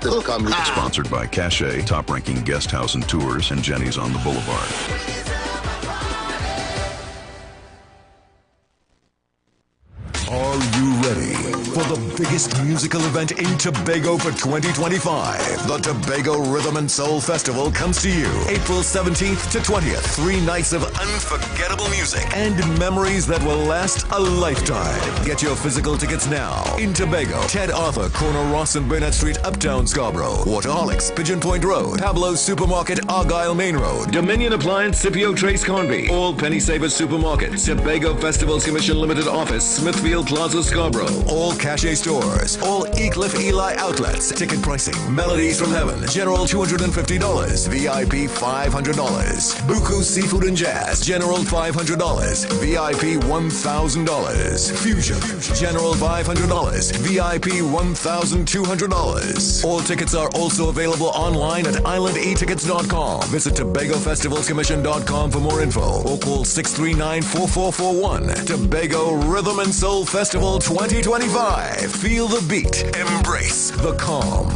Sponsored by Cache, top-ranking guest house and tours, and Jenny's on the Boulevard. Are you ready for the biggest musical event in Tobago for 2025? The Tobago Rhythm and Soul Festival comes to you April 17th to 20th. 3 nights of unforgettable music and memories that will last a lifetime. Get your physical tickets now in Tobago. Ted Arthur, corner Ross and Burnett Street, Uptown Scarborough. Waterholics, Pigeon Point Road. Pablo's Supermarket, Argyle Main Road. Dominion Appliance, Scipio Trace Conby. All Penny Savers Supermarkets. Tobago Festivals Commission Limited Office, Smithfield Plaza, Scarborough. All Cache stores. All Ecliff Eli outlets. Ticket pricing. Melodies from Heaven. General $250. VIP $500. Buku Seafood and Jazz. General $500. VIP $1,000. Fusion. General $500. VIP $1,200. All tickets are also available online at islandetickets.com. Visit TobagoFestivalsCommission.com for more info or call 639-4441. Tobago Rhythm and Soul Festival 2025. Feel the beat. Embrace the calm.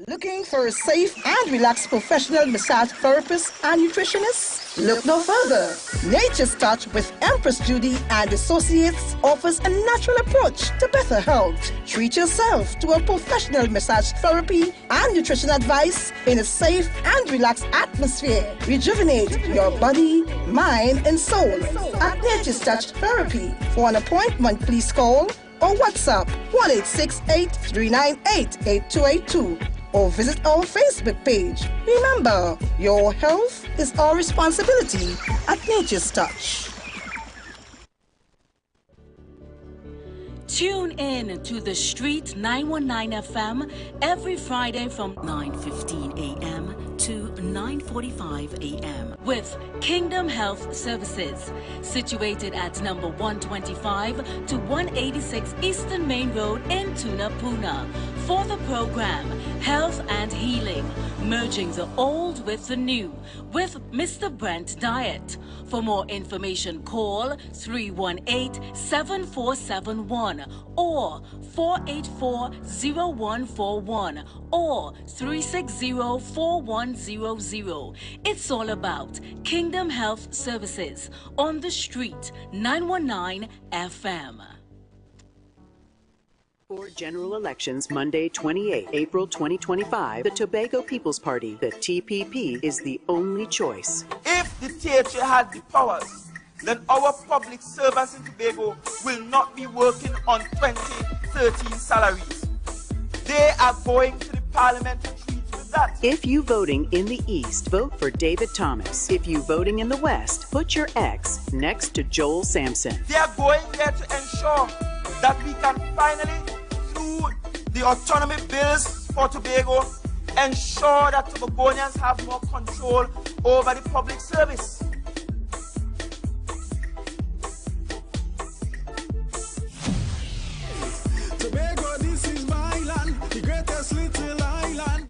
Looking for a safe and relaxed professional massage therapist and nutritionist? Look no further. Nature's Touch with Empress Judy and Associates offers a natural approach to better health. Treat yourself to a professional massage therapy and nutrition advice in a safe and relaxed atmosphere. Rejuvenate your body, mind, and soul at Nature's Touch Therapy. For an appointment, please call or WhatsApp 1-868-398-8282. or visit our Facebook page. Remember, your health is our responsibility at Nature's Touch. Tune in to The Street 919 FM every Friday from 9:15 a.m. to 9:45 a.m. with Kingdom Health Services, situated at number 125 to 186 Eastern Main Road in Tunapuna. For the program, Health and Healing, merging the old with the new, with Mr. Brent Diet. For more information, call 318-7471 or 484-0141 or 360-4100. It's all about Kingdom Health Services on The Street 919 FM. For general elections Monday, 28 April 2025, the Tobago People's Party, the TPP, is the only choice. If the THA had the powers, then our public servants in Tobago will not be working on 2013 salaries. They are going to the parliament to treat with that. If you voting in the East, vote for David Thomas. If you voting in the West, put your X next to Joel Sampson. They are going there to ensure that we can finally, through the autonomy bills for Tobago, ensure that Tobagonians have more control over the public service. Tobago, this is my land, the greatest little island.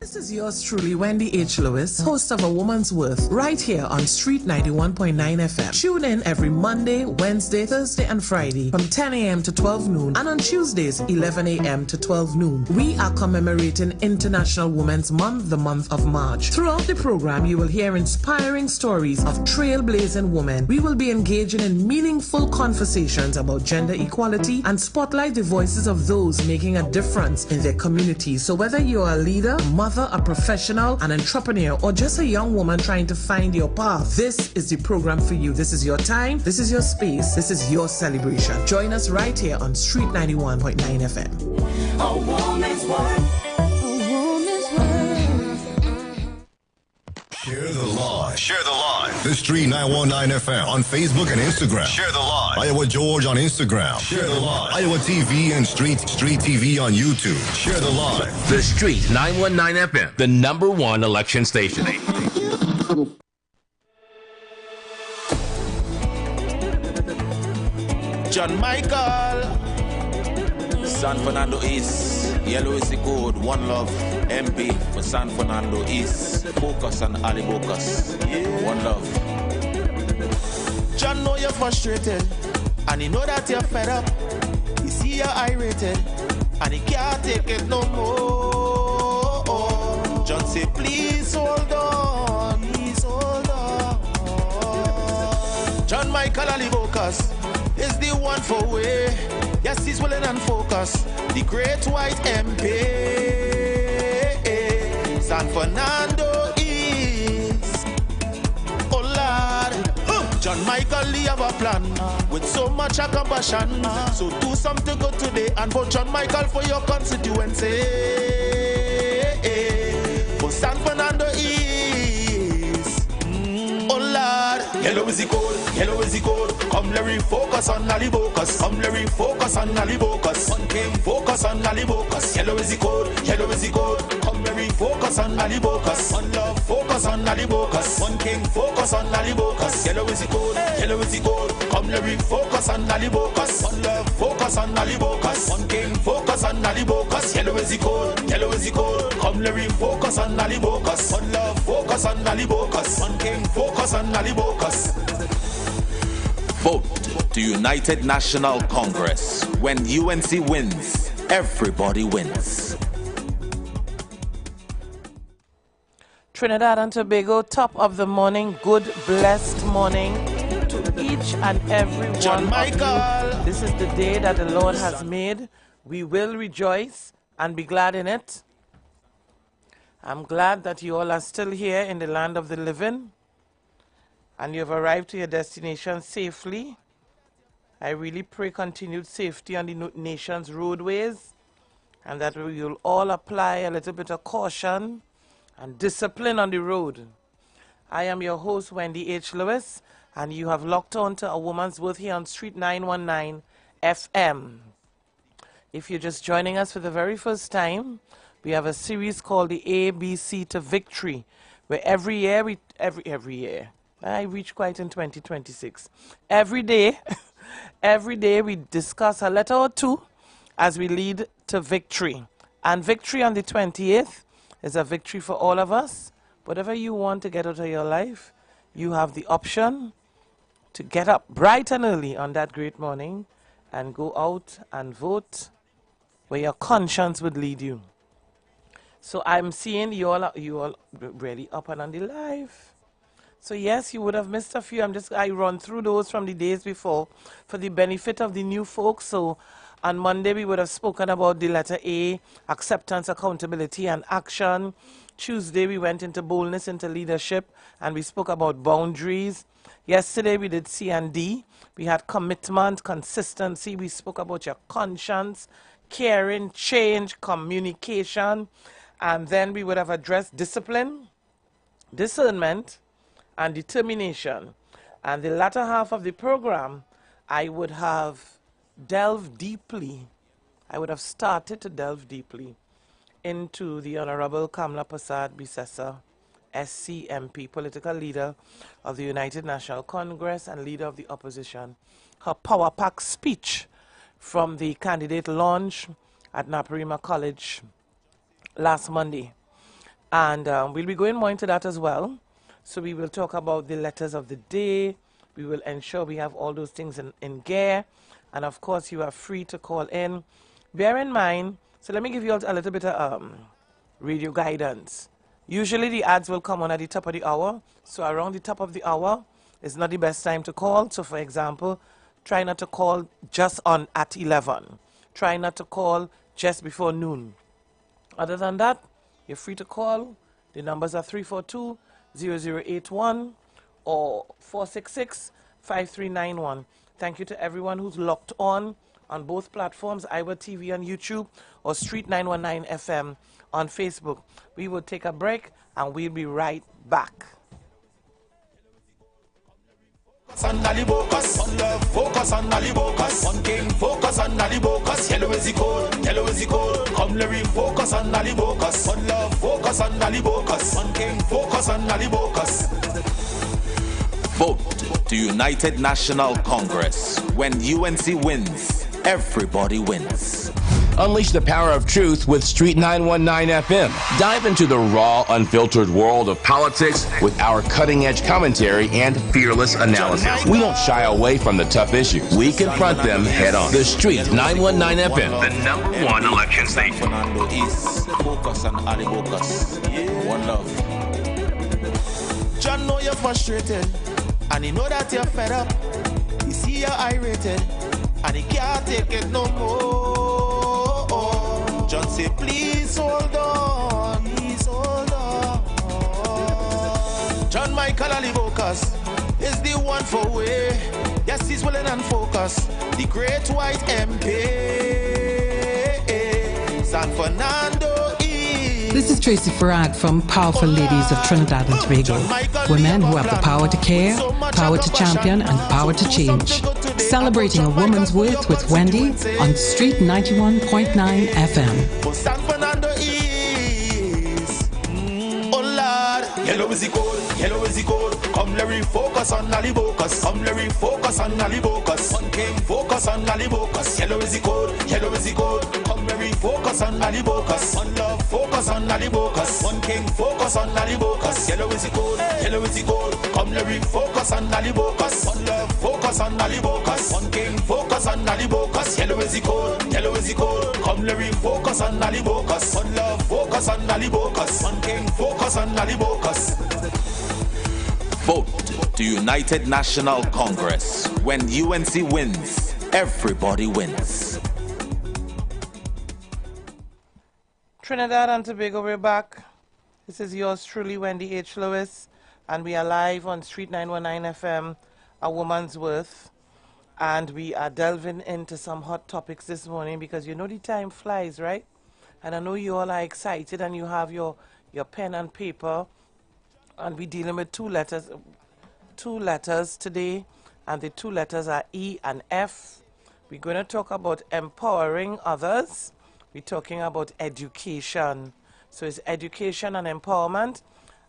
This is yours truly, Wendy H. Lewis, host of A Woman's Worth, right here on Street 91.9 FM. Tune in every Monday, Wednesday, Thursday, and Friday from 10 a.m. to 12 noon, and on Tuesdays, 11 a.m. to 12 noon. We are commemorating International Women's Month, the month of March. Throughout the program, you will hear inspiring stories of trailblazing women. We will be engaging in meaningful conversations about gender equality and spotlight the voices of those making a difference in their communities. So whether you're a leader, mother, a professional, an entrepreneur, or just a young woman trying to find your path, this is the program for you. This is your time, this is your space, this is your celebration. Join us right here on Street 91.9 FM. A woman's worth. Share the live. Share the live. The Street 919 FM on Facebook and Instagram. Share the live. Iowa George on Instagram. Share the live. Iowa TV and Street TV on YouTube. Share the live. The Street 919 FM, the #1 election station. John Michael, San Fernando East. Yellow is the code. One Love MP for San Fernando East. Focus on Ali Bocas. One Love. John, know you're frustrated, and you know that you're fed up. You see your united, and he can't take it no more. John say, please hold on, please hold on. John Michael Alibocas is the one for way. Yes, he's willing and focused. The great white MP, San Fernando is. Oh Lord, John Michael Lee have a plan with so much a compassion. So do something good today and vote John Michael for your constituency. For San Fernando is. Oh Lord, yellow is the code, yellow is the code. Come let me focus on Alibocas. Come let me focus on Alibocas. One king, focus on Alibocas. Yellow is the code, yellow is the code. Come let me focus on Alibocas. One love, focus on Alibocas. One king, focus on Alibocas. Yellow is the code, yellow is the code. Come let me focus on Alibocas. One love, focus on Alibocas. One king, focus on Alibocas. Yellow is the code, yellow is the code. Come let me focus on Alibocas. One love, focus on Alibocas. One king, focus on Alibocas. Vote to United National Congress. When UNC wins, everybody wins. Trinidad and Tobago, top of the morning, good blessed morning to each and every one of you. This is the day that the Lord has made. We will rejoice and be glad in it. I'm glad that you all are still here in the land of the living and you have arrived to your destination safely. I really pray continued safety on the nation's roadways and that we will all apply a little bit of caution and discipline on the road. I am your host, Wendy H. Lewis, and you have locked on to A Woman's Worth here on Street 919 FM. If you're just joining us for the very first time, we have a series called the ABC to Victory, where every year, I reach quite in 2026. Every day we discuss a letter or two as we lead to victory. And victory on the 28th is a victory for all of us. Whatever you want to get out of your life, you have the option to get up bright and early on that great morning and go out and vote where your conscience would lead you. So I'm seeing you all really up and on the live. So yes, you would have missed a few. I run through those from the days before for the benefit of the new folks. So on Monday, we would have spoken about the letter A, acceptance, accountability, and action. Tuesday, we went into boldness, into leadership, and we spoke about boundaries. Yesterday, we did C and D. We had commitment, consistency. We spoke about your conscience, caring, change, communication. And then we would have addressed discipline, discernment, and determination. And the latter half of the program, I would have delved deeply. I would have started to delve deeply into the Honorable Kamla Prasad Bisesa, SCMP, political leader of the United National Congress and leader of the opposition. Her power-packed speech from the candidate launch at Naparima College last Monday. And we'll be going more into that as well. So we will talk about the letters of the day. We will ensure we have all those things in gear. And of course, you are free to call in. Bear in mind, so let me give you a little bit of radio guidance. Usually the ads will come on at the top of the hour. So around the top of the hour is not the best time to call. So for example, try not to call just on at 11. Try not to call just before noon. Other than that, you're free to call. The numbers are 342-0081 or 466-5391. Thank you to everyone who's locked on both platforms, Iwer TV on YouTube or Street 919 FM on Facebook. We will take a break and we'll be right back. Focus on Alibocas, one love, focus on Alibocas, one king, focus on Alibocas, yellow is the code, yellow is the code, come let me focus on Alibocas, one love, focus on Alibocas, one king, focus on Alibocas. Vote to United National Congress. When UNC wins, everybody wins. Unleash the power of truth with Street 919 FM. Dive into the raw, unfiltered world of politics with our cutting-edge commentary and fearless analysis. We don't shy away from the tough issues. We confront them head on. The Street 919 FM, the #1 election station. Fernando East, focus on Ali Bocas. One love. John know you're frustrated, and he know that you're fed up. He see you're irritated, and he can't take it no more. John say, please hold on, please hold on. John Michael Ali Bocas is the one for way. Yes, he's willing and focused. The great white MP, San Fernando East. This is Tracy Farag from Powerful Ladies of Trinidad and Tobago. Women who have the power to care, power to champion, and power to change. Celebrating a woman's worth with Wendy on Street 91.9 FM. For San Fernando East. Oh Lord, yellow is the code, yellow is the code. Come let me focus on Ali Bocas. Come let me focus on Ali Bocas. One king, focus on Ali Bocas. Yellow is the code, yellow is the code. Come let me focus on Ali Bocas. One love, focus on Ali Bocas. One king, focus on Ali Bocas. Yellow is the code, yellow is the code. Come let me focus on Ali Bocas. One love, focus on Ali Bocas. One king, focus on Ali Bocas. Yellow is the code, yellow is the code. Come let me focus on Ali Bocas. One love, focus on Ali Bocas. One king, focus on Ali Bocas. Vote to United National Congress. When UNC wins, everybody wins. Trinidad and Tobago, we're back. This is yours truly, Wendy H. Lewis, and we are live on Street 919 FM, A Woman's Worth. And we are delving into some hot topics this morning because you know the time flies, right? And I know you all are excited and you have your pen and paper. And we're dealing with two letters today, and the two letters are E and F. We're going to talk about empowering others. We're talking about education. So it's education and empowerment.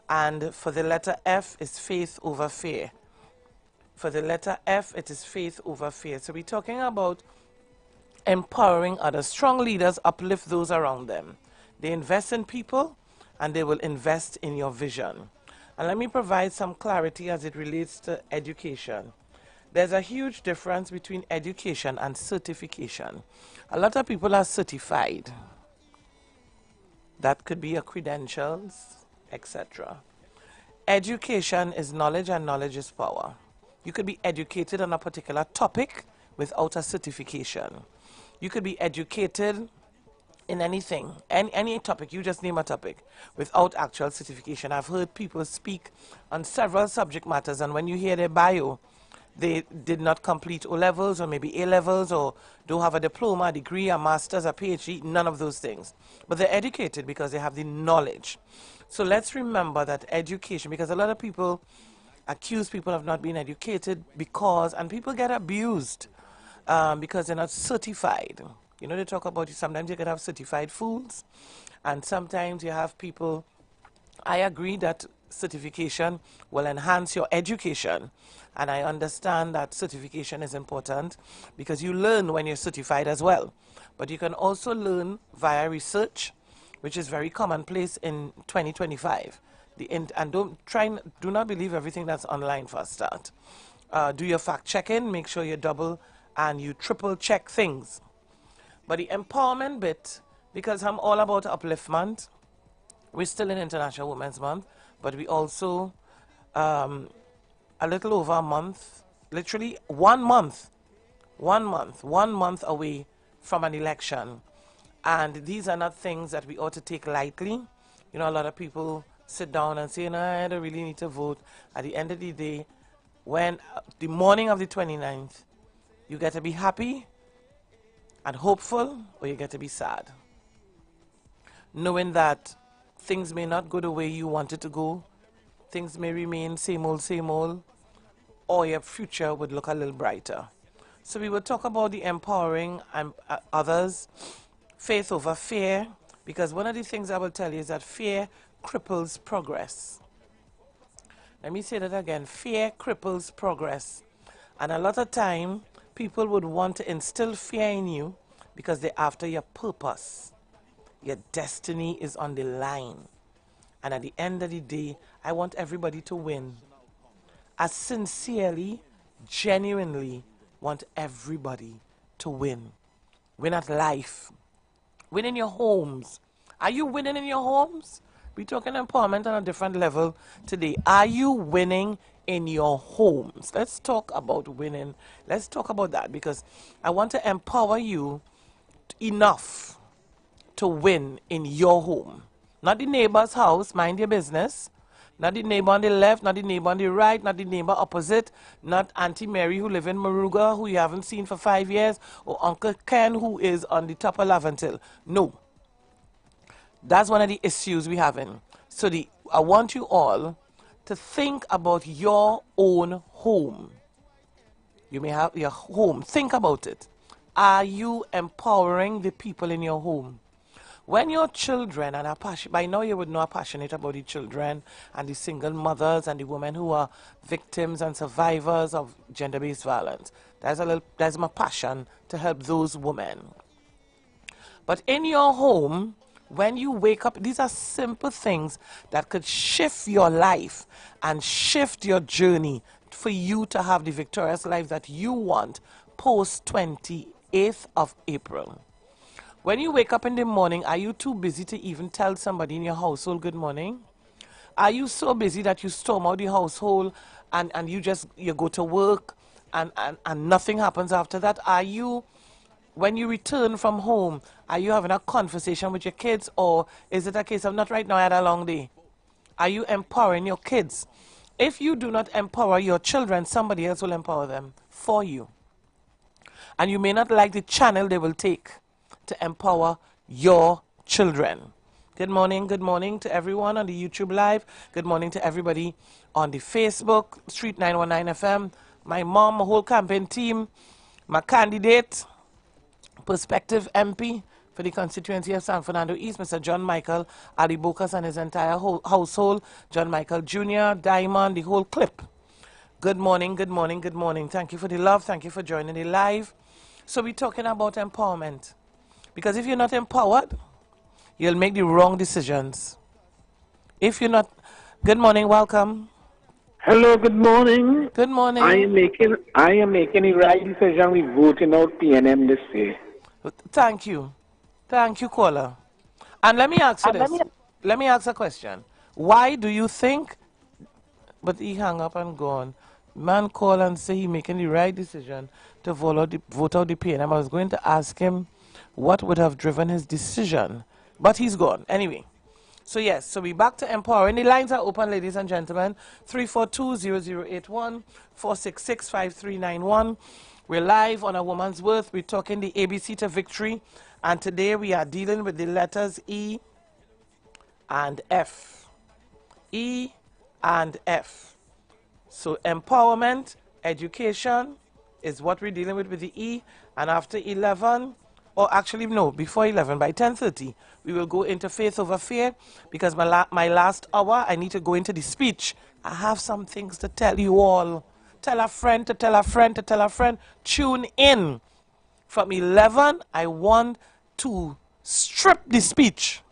And for the letter F, is faith over fear. For the letter F, it is faith over fear. So we're talking about empowering others. Strong leaders uplift those around them. They invest in people, and they will invest in your vision. And let me provide some clarity as it relates to education. There's a huge difference between education and certification. A lot of people are certified. That could be your credentials, etc. Education is knowledge, and knowledge is power. You could be educated on a particular topic without a certification. You could be educated in anything, any topic, you just name a topic, without actual certification. I've heard people speak on several subject matters, and when you hear their bio, they did not complete O-levels or maybe A-levels or don't have a diploma, a degree, a master's, a PhD, none of those things. But they're educated because they have the knowledge. So let's remember that education, because a lot of people accuse people of not being educated because, and people get abused because they're not certified. You know, they talk about, sometimes you can have certified fools, and sometimes you have people. I agree that certification will enhance your education, and I understand that certification is important because you learn when you're certified as well. But you can also learn via research, which is very commonplace in 2025. And do not believe everything that's online for a start. Do your fact checking, make sure you double and you triple check things. But the empowerment bit, because I'm all about upliftment, we're still in International Women's Month, but we also, a little over a month, literally 1 month away from an election. And these are not things that we ought to take lightly. You know, a lot of people sit down and say, no, I don't really need to vote. At the end of the day, when the morning of the 29th, you get to be happy and hopeful, or you get to be sad, knowing that things may not go the way you want it to go, things may remain same old, or your future would look a little brighter. So we will talk about the empowering others, faith over fear, because one of the things I will tell you is that fear cripples progress. Let me say that again, fear cripples progress. And a lot of time, people would want to instill fear in you because they're after your purpose. Your destiny is on the line. And at the end of the day, I want everybody to win. I sincerely, genuinely want everybody to win. Win at life. Win in your homes. Are you winning in your homes? We're talking empowerment on a different level today. Are you winning in your homes? Let's talk about winning. Let's talk about that because I want to empower you enough to win in your home. Not the neighbor's house, mind your business. Not the neighbor on the left, not the neighbor on the right, not the neighbor opposite, not Auntie Mary who live in Maruga who you haven't seen for 5 years, or Uncle Ken who is on the top of Laventil. No. That's one of the issues we're having. So I want you all to think about your own home. You may have your home. Think about it. Are you empowering the people in your home? When your children, and by now you would know are passionate about the children and the single mothers and the women who are victims and survivors of gender-based violence. That's my passion to help those women. But in your home, when you wake up, these are simple things that could shift your life and shift your journey for you to have the victorious life that you want post 28th of April. When you wake up in the morning, are you too busy to even tell somebody in your household good morning? Are you so busy that you storm out the household and you go to work and nothing happens after that? Are you, when you return from home, are you having a conversation with your kids, or is it a case of not right now, I had a long day? Are you empowering your kids? If you do not empower your children, somebody else will empower them for you. And you may not like the channel they will take to empower your children. Good morning to everyone on the YouTube Live. Good morning to everybody on the Facebook, Street 919 FM, my mom, my whole campaign team, my candidate, prospective MP for the constituency of San Fernando East, Mr. John Michael Ali Bokas and his entire household, John Michael Jr., Diamond, the whole clip. Good morning. Thank you for the love. Thank you for joining the live. So we're talking about empowerment. Because if you're not empowered, you'll make the wrong decisions. If you're not... Good morning, welcome. Hello, good morning. Good morning. I am making the right decision with voting out PNM this year. Thank you. Thank you, caller. And let me ask you this. Let me ask a question. Why do you think... But he hung up and gone. Man call and say he making the right decision to vote out the PNM. I was going to ask him what would have driven his decision, but he's gone. Anyway, so yes, so we're back to empowering. The lines are open, ladies and gentlemen. 342-0081, 466-5391. We're live on A Woman's Worth. We're talking the ABC to victory, and today we are dealing with the letters E and F. E and F. So empowerment, education is what we're dealing with the E, and after 11, or actually no, before 11, by 10:30, we will go into faith over fear, because my last hour, I need to go into the speech. I have some things to tell you all. Tell a friend to tell a friend to tell a friend. Tune in. From 11, I want to strip the speech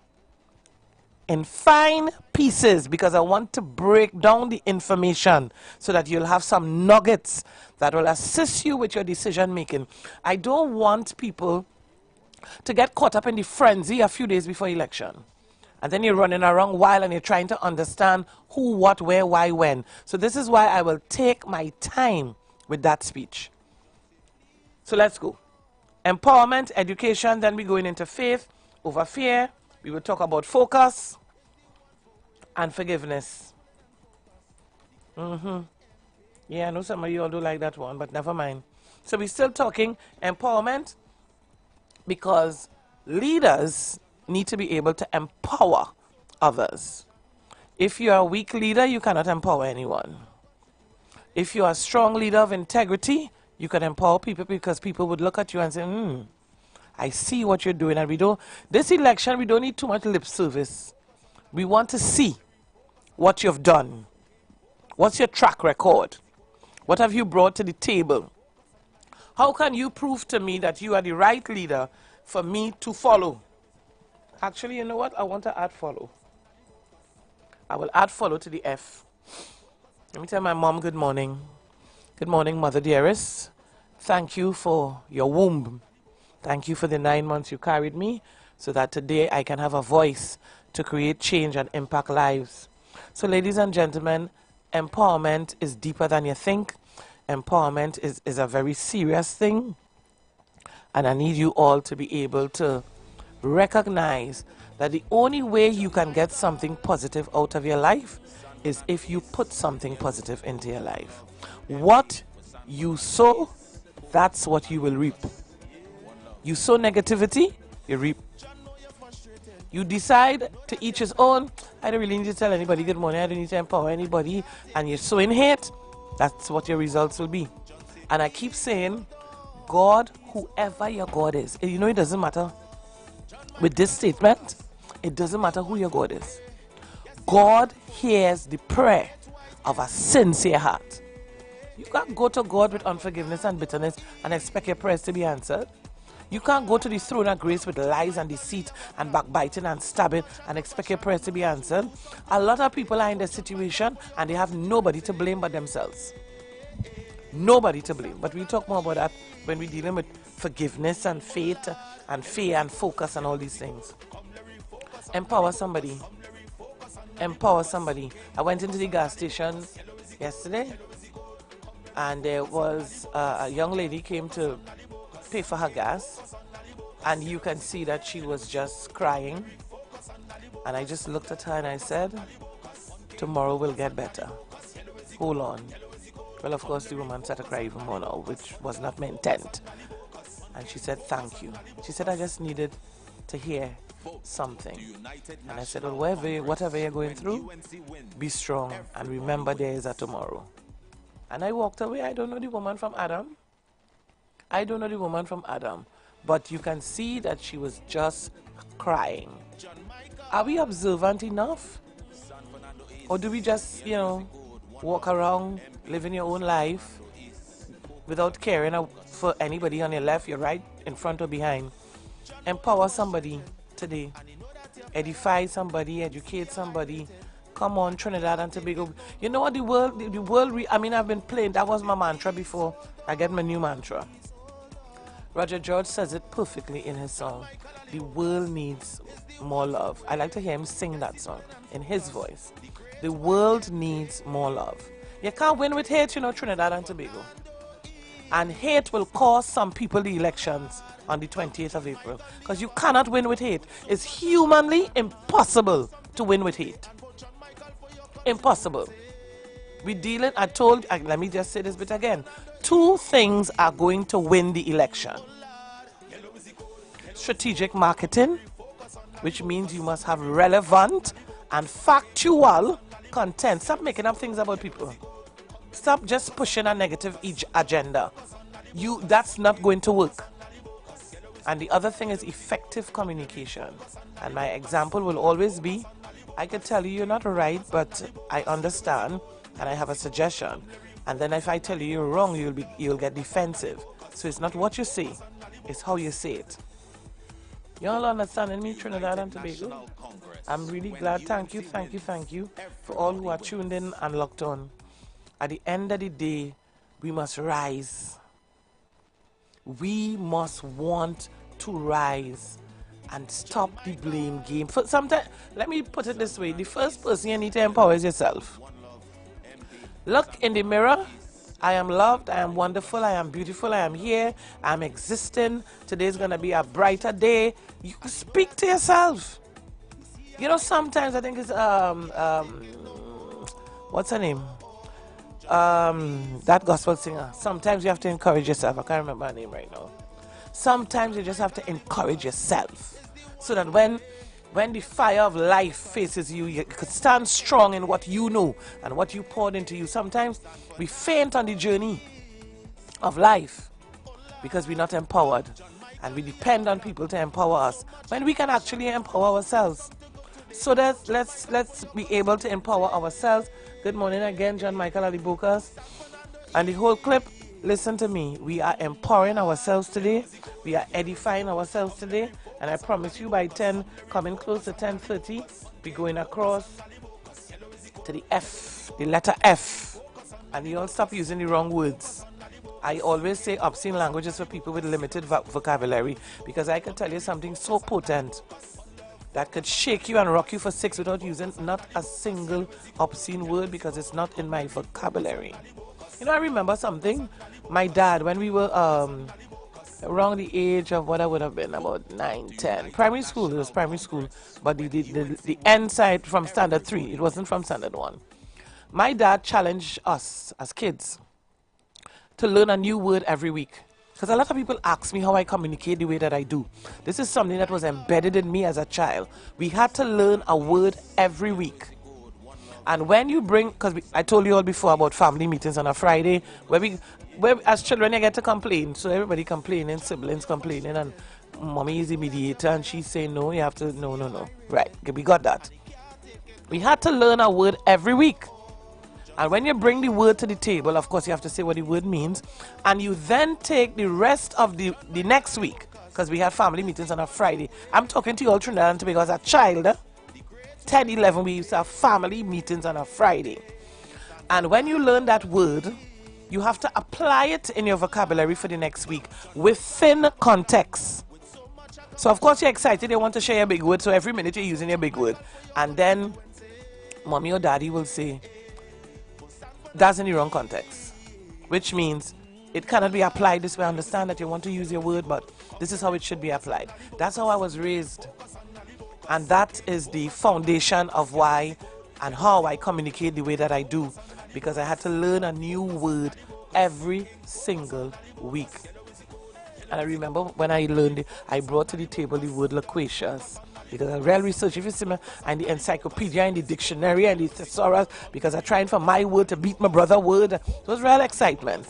in fine pieces, because I want to break down the information so that you'll have some nuggets that will assist you with your decision making. I don't want people to get caught up in the frenzy a few days before election. And then you're running around wild and you're trying to understand who, what, where, why, when. So this is why I will take my time with that speech. So let's go. Empowerment, education, then we're going into faith over fear. We will talk about focus and forgiveness. Yeah, I know some of you all do like that one, but never mind. So we're still talking empowerment, because leaders need to be able to empower others. If you're a weak leader, you cannot empower anyone. If you're a strong leader of integrity, you can empower people, because people would look at you and say, I see what you're doing. And this election, we don't need too much lip service. We want to see what you've done. What's your track record? What have you brought to the table? How can you prove to me that you are the right leader for me to follow? Actually, you know what? I want to add follow. I will add follow to the F. Let me tell my mom good morning. Good morning, Mother dearest. Thank you for your womb. Thank you for the 9 months you carried me so that today I can have a voice to create change and impact lives. So ladies and gentlemen, empowerment is deeper than you think. Empowerment is a very serious thing. And I need you all to be able to recognize that the only way you can get something positive out of your life is if you put something positive into your life. What you sow, that's what you will reap. You sow negativity, you reap. You decide to each his own. I don't really need to tell anybody good morning. I don't need to empower anybody. And you're sowing hate, that's what your results will be. And I keep saying, God, whoever your God is, you know, it doesn't matter. With this statement, it doesn't matter who your God is. God hears the prayer of a sincere heart. You can't go to God with unforgiveness and bitterness and expect your prayers to be answered. You can't go to the throne of grace with lies and deceit and backbiting and stabbing and expect your prayers to be answered. A lot of people are in this situation and they have nobody to blame but themselves. Nobody to blame. But we'll talk more about that when we're dealing with forgiveness and faith and fear and focus and all these things. Empower somebody. Empower somebody. I went into the gas station yesterday and there was a young lady came to pay for her gas, and you can see that she was just crying, and I just looked at her and I said, tomorrow will get better, hold on. Well, of course the woman started to cry even more now, which was not my intent, and she said thank you. She said I just needed to hear something, and I said, well, whatever you're going through, be strong and remember there is a tomorrow. And I walked away. I don't know the woman from Adam. I don't know the woman from Adam, but you can see that she was just crying. Are we observant enough? Or do we just, you know, walk around, living your own life without caring for anybody on your left, your right, in front or behind? Empower somebody today. Edify somebody, educate somebody. Come on, Trinidad and Tobago. You know what the world, I mean, I've been playing, that was my mantra before. I get my new mantra. Roger George says it perfectly in his song. The world needs more love. I like to hear him sing that song in his voice. The world needs more love. You can't win with hate, you know, Trinidad and Tobago. And hate will cost some people the elections on the 28th of April. Because you cannot win with hate. It's humanly impossible to win with hate. Impossible. We dealing, let me just say this bit again. Two things are going to win the election. Strategic marketing, which means you must have relevant and factual content. Stop making up things about people. Stop just pushing a negative agenda. That's not going to work. And the other thing is effective communication. And my example will always be, I could tell you you're not right, but I understand and I have a suggestion. And then if I tell you you're wrong, you'll get defensive. So it's not what you say, it's how you say it. You all understanding me, Trinidad and Tobago? I'm really glad. Thank you for all who are tuned in and locked on. At the end of the day, we must rise. We must want to rise and stop the blame game. Sometimes, let me put it this way, the first person you need to empower is yourself. Look in the mirror. I am loved, I am wonderful, I am beautiful, I am here, I am existing. Today's going to be a brighter day. You speak to yourself. You know, sometimes I think it's, what's her name? That gospel singer. Sometimes you have to encourage yourself. I can't remember her name right now. Sometimes you just have to encourage yourself so that when the fire of life faces you, you could stand strong in what you know and what you poured into you. Sometimes we faint on the journey of life because we're not empowered and we depend on people to empower us when we can actually empower ourselves. So let's be able to empower ourselves. Good morning again, John Michael Alibokas. And the whole clip, Listen to me. We are empowering ourselves today. We are edifying ourselves today. And I promise you by 10, coming close to 10:30, we're going across to the F, the letter F. And you all stop using the wrong words. I always say obscene languages for people with limited vocabulary, because I can tell you something so potent that could shake you and rock you for 6 without using not a single obscene word, because it's not in my vocabulary. You know, I remember something. My dad, when we were around the age of what I would have been, about 9, 10. Primary school, it was primary school, but the end side from standard 3, it wasn't from standard 1. My dad challenged us as kids to learn a new word every week. Because a lot of people ask me how I communicate the way that I do. This is something that was embedded in me as a child. We had to learn a word every week. And when you bring, because I told you all before about family meetings on a Friday, where as children you get to complain. So everybody complaining, siblings complaining, and mommy is the mediator and she's saying no, you have to, no. Right, we got that. We had to learn a word every week. And when you bring the word to the table, of course you have to say what the word means. And you then take the rest of the next week, because we had family meetings on a Friday. I'm talking to you all Trinidad and Tobago as a child. 10, 11, we used to have family meetings on a Friday. And when you learn that word, you have to apply it in your vocabulary for the next week within context. So of course you're excited, you want to share your big word, so every minute you're using your big word. And then mommy or daddy will say, that's in the wrong context. Which means it cannot be applied this way. I understand that you want to use your word, but this is how it should be applied. That's how I was raised. And that is the foundation of why and how I communicate the way that I do. Because I had to learn a new word every single week. And I remember when I learned it, I brought to the table the word loquacious. Because I real research, if you see me, and the encyclopedia and the dictionary and the thesaurus, because I tried for my word to beat my brother's word. It was real excitement.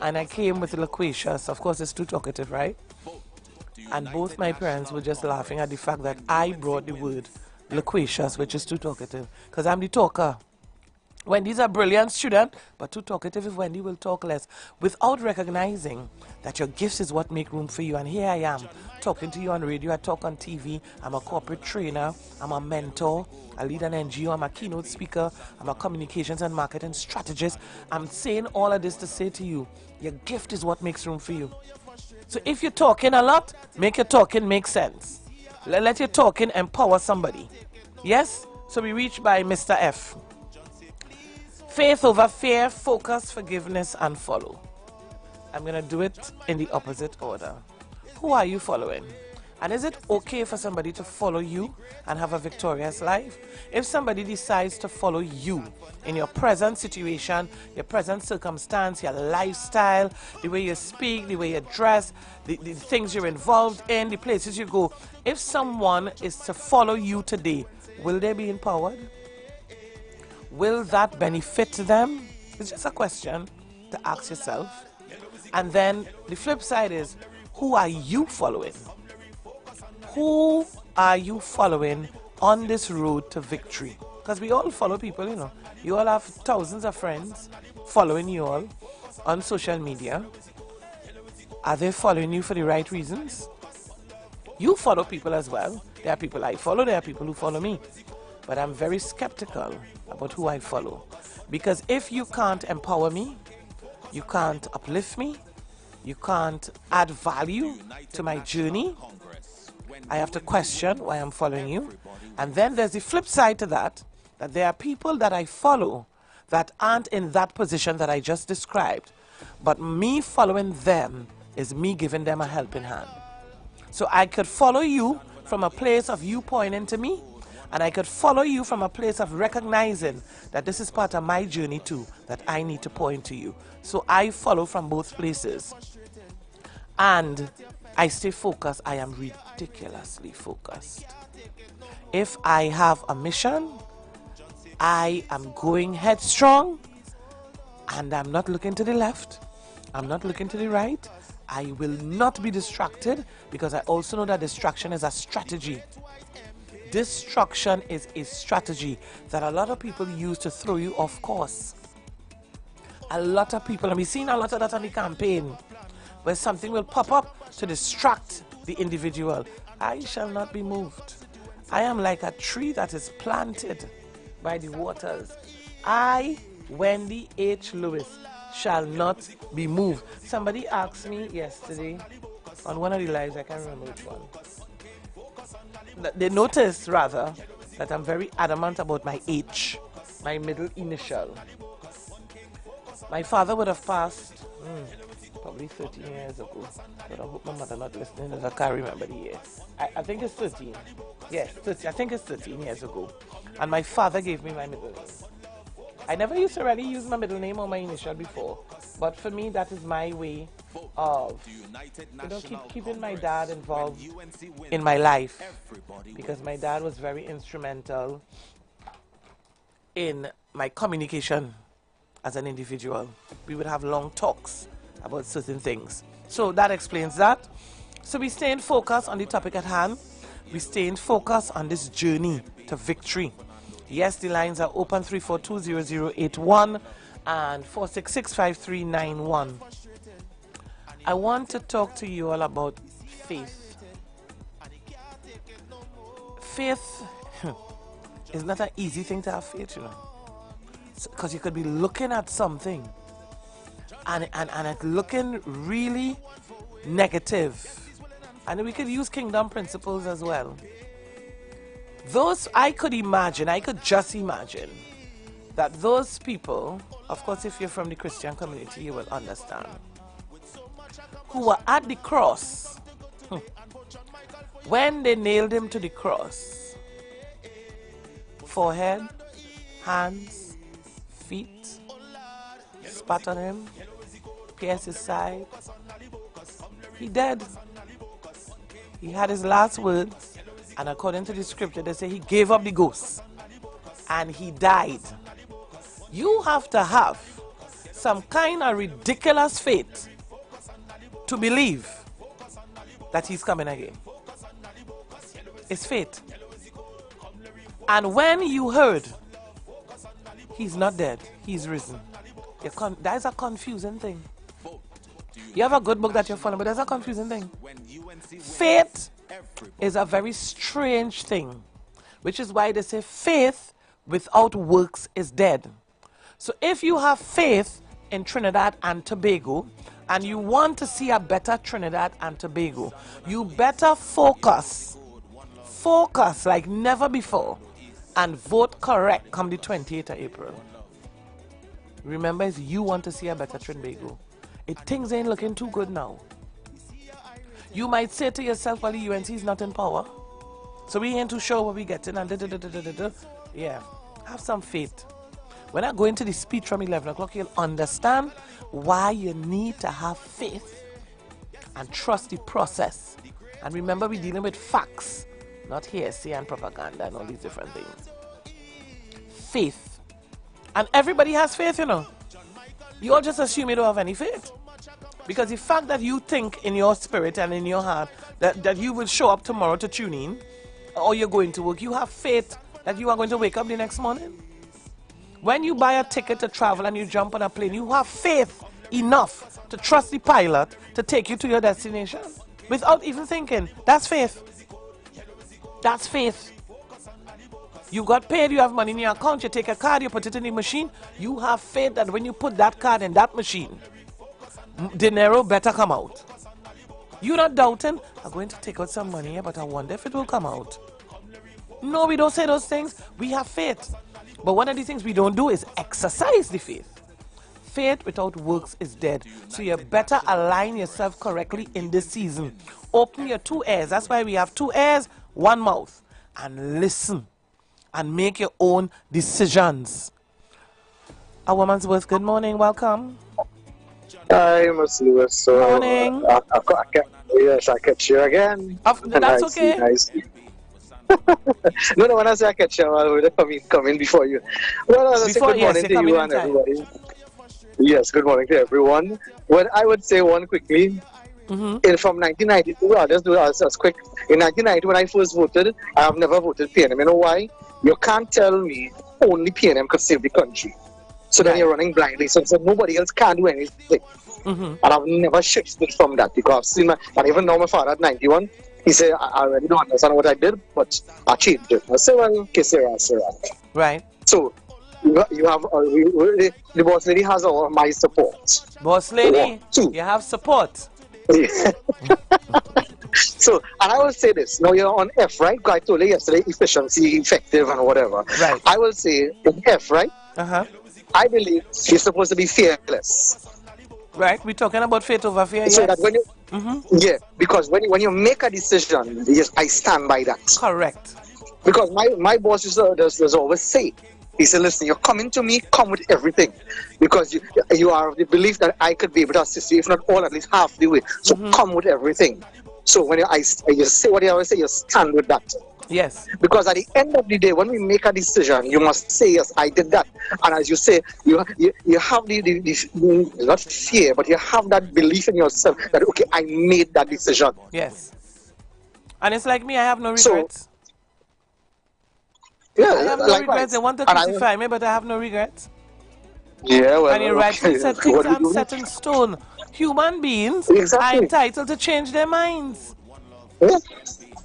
And I came with loquacious. Of course, it's too talkative, right? And both my parents were just laughing at the fact that I brought the word loquacious, which is too talkative. Because I'm the talker. Wendy's a brilliant student, but too talkative if Wendy will talk less, without recognizing that your gifts is what make room for you. And here I am, talking to you on radio, I talk on TV, I'm a corporate trainer, I'm a mentor, I lead an NGO, I'm a keynote speaker, I'm a communications and marketing strategist. I'm saying all of this to say to you, your gift is what makes room for you. So if you're talking a lot, make your talking make sense. Let your talking empower somebody. Yes? So we reach by Mr. F. Faith over fear, focus, forgiveness, and follow. I'm going to do it in the opposite order. Who are you following? And is it okay for somebody to follow you and have a victorious life? If somebody decides to follow you in your present situation, your present circumstance, your lifestyle, the way you speak, the way you dress, the things you're involved in, the places you go, if someone is to follow you today, will they be empowered? Will that benefit them? It's just a question to ask yourself. And then the flip side is, who are you following? Who are you following on this road to victory? Because we all follow people, you know. You all have thousands of friends following you all on social media. Are they following you for the right reasons? You follow people as well. There are people I follow, there are people who follow me. But I'm very skeptical about who I follow. Because if you can't empower me, you can't uplift me, you can't add value to my journey, I have to question why I'm following you. And then there's the flip side to that, that there are people that I follow that aren't in that position that I just described. But me following them is me giving them a helping hand. So I could follow you from a place of you pointing to me, and I could follow you from a place of recognizing that this is part of my journey too, that I need to point to you. So I follow from both places. And I stay focused. I am ridiculously focused. If I have a mission, I am going headstrong, and I'm not looking to the left. I'm not looking to the right. I will not be distracted, because I also know that distraction is a strategy. Distraction is a strategy that a lot of people use to throw you off course. A lot of people, and we've seen a lot of that on the campaign, where something will pop up to distract the individual. I shall not be moved. I am like a tree that is planted by the waters. I, Wendy H. Lewis, shall not be moved. Somebody asked me yesterday on one of the lives, I can't remember which one. They noticed, rather, that I'm very adamant about my H, my middle initial. My father would have passed probably 13 years ago. But I hope my mother not listening, because I can't remember the year. I think it's 13. Yes, 13. I think it's 13 years ago. And my father gave me my middle name. I never used to really use my middle name or my initial before. But for me, that is my way of, keeping my dad involved in my life. Because my dad was very instrumental in my communication as an individual. We would have long talks about certain things. So that explains that. So we staying focused on the topic at hand. We staying focused on this journey to victory. Yes, the lines are open 342-0081 and 466-5391. I want to talk to you all about faith. Faith is not an easy thing to have faith, you know. Because you could be looking at something and it's looking really negative. And we could use kingdom principles as well. Those, I could just imagine that those people, of course if you're from the Christian community you will understand, who were at the cross, when they nailed him to the cross, forehead, hands, feet, spat on him, pierced his side, he dead. He had his last words, and according to the scripture they say he gave up the ghost and he died. You have to have some kind of ridiculous faith to believe that he's coming again. It's faith. And when you heard he's not dead, he's risen, that is a confusing thing. You have a good book that you're following, but that's a confusing thing. Faith is a very strange thing, which is why they say faith without works is dead. So if you have faith in Trinidad and Tobago and you want to see a better Trinidad and Tobago, you better focus like never before and vote correct come the 28th of April. Remember, if you want to see a better Trinbago, things ain't looking too good now. You might say to yourself, well, the UNC is not in power, so we ain't too sure what we getting, and yeah, have some faith. When I go into the speech from 11 o'clock, you'll understand why you need to have faith and trust the process. And remember, we're dealing with facts, not hearsay and propaganda and all these different things. Faith. And everybody has faith, you know. You all just assume you don't have any faith. Because the fact that you think in your spirit and in your heart that you will show up tomorrow to tune in, or you're going to work, you have faith that you are going to wake up the next morning. When you buy a ticket to travel and you jump on a plane, you have faith enough to trust the pilot to take you to your destination without even thinking. That's faith. That's faith. You got paid, you have money in your account, you take a card, you put it in the machine. You have faith that when you put that card in that machine, dinero better come out. You're not doubting, I'm going to take out some money here, but I wonder if it will come out. No, we don't say those things. We have faith. But one of the things we don't do is exercise the faith. Faith without works is dead. So you better align yourself correctly in this season. Open your two ears. That's why we have two ears, one mouth. And listen. And make your own decisions. A Woman's Worth, good morning. Welcome. Hi, Ms. Lewis. So, morning. Yes, I catch you again. That's okay. No, when I say I catch you, I will come in before you. Well, I say good morning to you and everybody. Yes, good morning to everyone. Well, I would say one quickly. From 1992, I'll just do it as quick. In 1990, when I first voted, I have never voted PNM. You know why? You can't tell me only PNM could save the country. So then you're running blindly. So nobody else can do anything. And I've never shifted from that because I've seen and even now my father at 91, he said, I really don't understand what I did, but I changed it. I said, well, okay, Sarah. Right. So you have, the boss lady has all my support. Boss lady, you have support. So, and I will say this, now you're on F, right? I told you yesterday, efficiency, effective, and whatever. Right. I will say, in F, right? I believe you're supposed to be fearless. Right, we're talking about faith over fear, so yes. that when you, yeah, because when you make a decision, yes, I stand by that. Correct. Because my boss does always say, he said, listen, you're coming to me, come with everything. Because you are of the belief that I could be able to assist you, if not all, at least half the way. So come with everything. So when you say what you always say, you stand with that. Yes. Because at the end of the day, when we make a decision, you must say, yes, I did that. And as you say, you have the not fear, but you have that belief in yourself that, okay, I made that decision. Yes. And it's like me, I have no regrets. Yeah, I have no regrets. They want to crucify me, but I have no regrets. Yeah, well, and you rightly said things aren't set in stone. Human beings are entitled to change their minds. Yeah.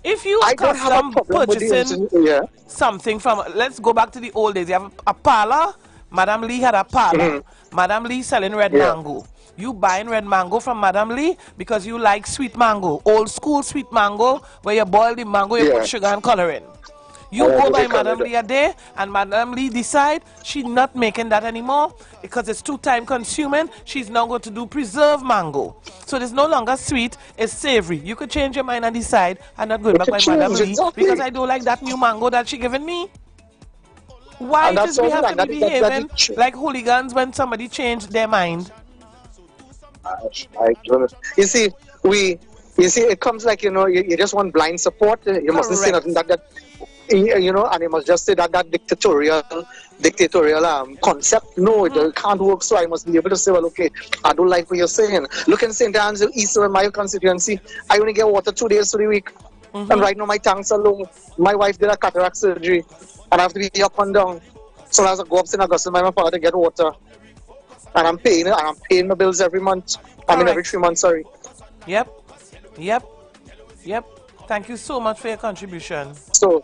If you custom purchasing something from, let's go back to the old days. You have a parlor. Madam Lee had a parlor. Madam Lee selling red mango. You buying red mango from Madam Lee because you like sweet mango, old school sweet mango, where you boil the mango, you put sugar and color in. You go by Madam Lee a day, and Madam Lee decide she's not making that anymore because it's too time consuming. She's now going to do preserved mango. So it's no longer sweet, it's savory. You could change your mind and decide I'm not going back by Madam Lee because I don't like that new mango that she giving me. Why does we have to be behaving like hooligans when somebody changed their mind? I don't know. You see, it comes like, you just want blind support. You mustn't say nothing that and you must just say that dictatorial concept. No, it can't work. So I must be able to say, well, okay, I don't like what you're saying. Look in St. Anne's East in my constituency, I only get water 2 days through the week. And right now my tanks are low. My wife did a cataract surgery, and I have to be up and down. So as I go up St. Augustine, my father to get water, and I'm paying it, and I'm paying my bills every month. I mean, every 3 months. Sorry. Yep. Thank you so much for your contribution. So,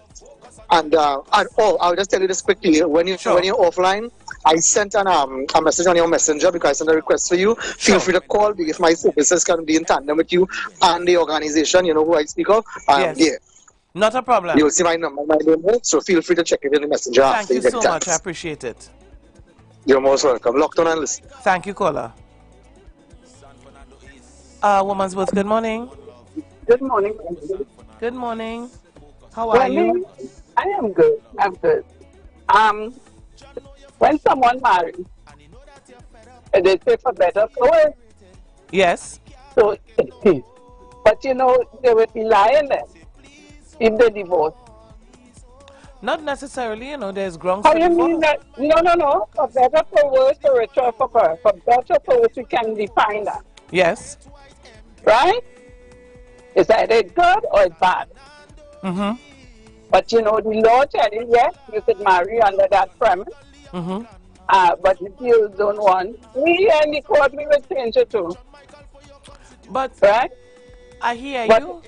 I'll just tell you this quickly. When you're offline, I sent a message on your messenger because I sent a request for you. Feel free to call me if my services can be in tandem with you and the organization. You know who I speak of. Yes. Yeah. Not a problem. You'll see my number, my name, so feel free to check it in the messenger. Thank you so much. I appreciate it. You're most welcome. Locked on and listen. Thank you, caller. Woman's Worth, good morning. Good morning. Good morning. How are you? I am good. I'm good. When someone marries, they say for better for worse. Yes. So, but they would be lying then if they divorce. Not necessarily, there's grounds How for you divorce. mean that? No. For better for worse, for richer or for poor. For better for worse, we can define that. Yes. Right? It's either good or it's bad. But the law tells you, yes, you could marry under that premise. But if you don't want, we in the court, we will change it too. But right? I hear you.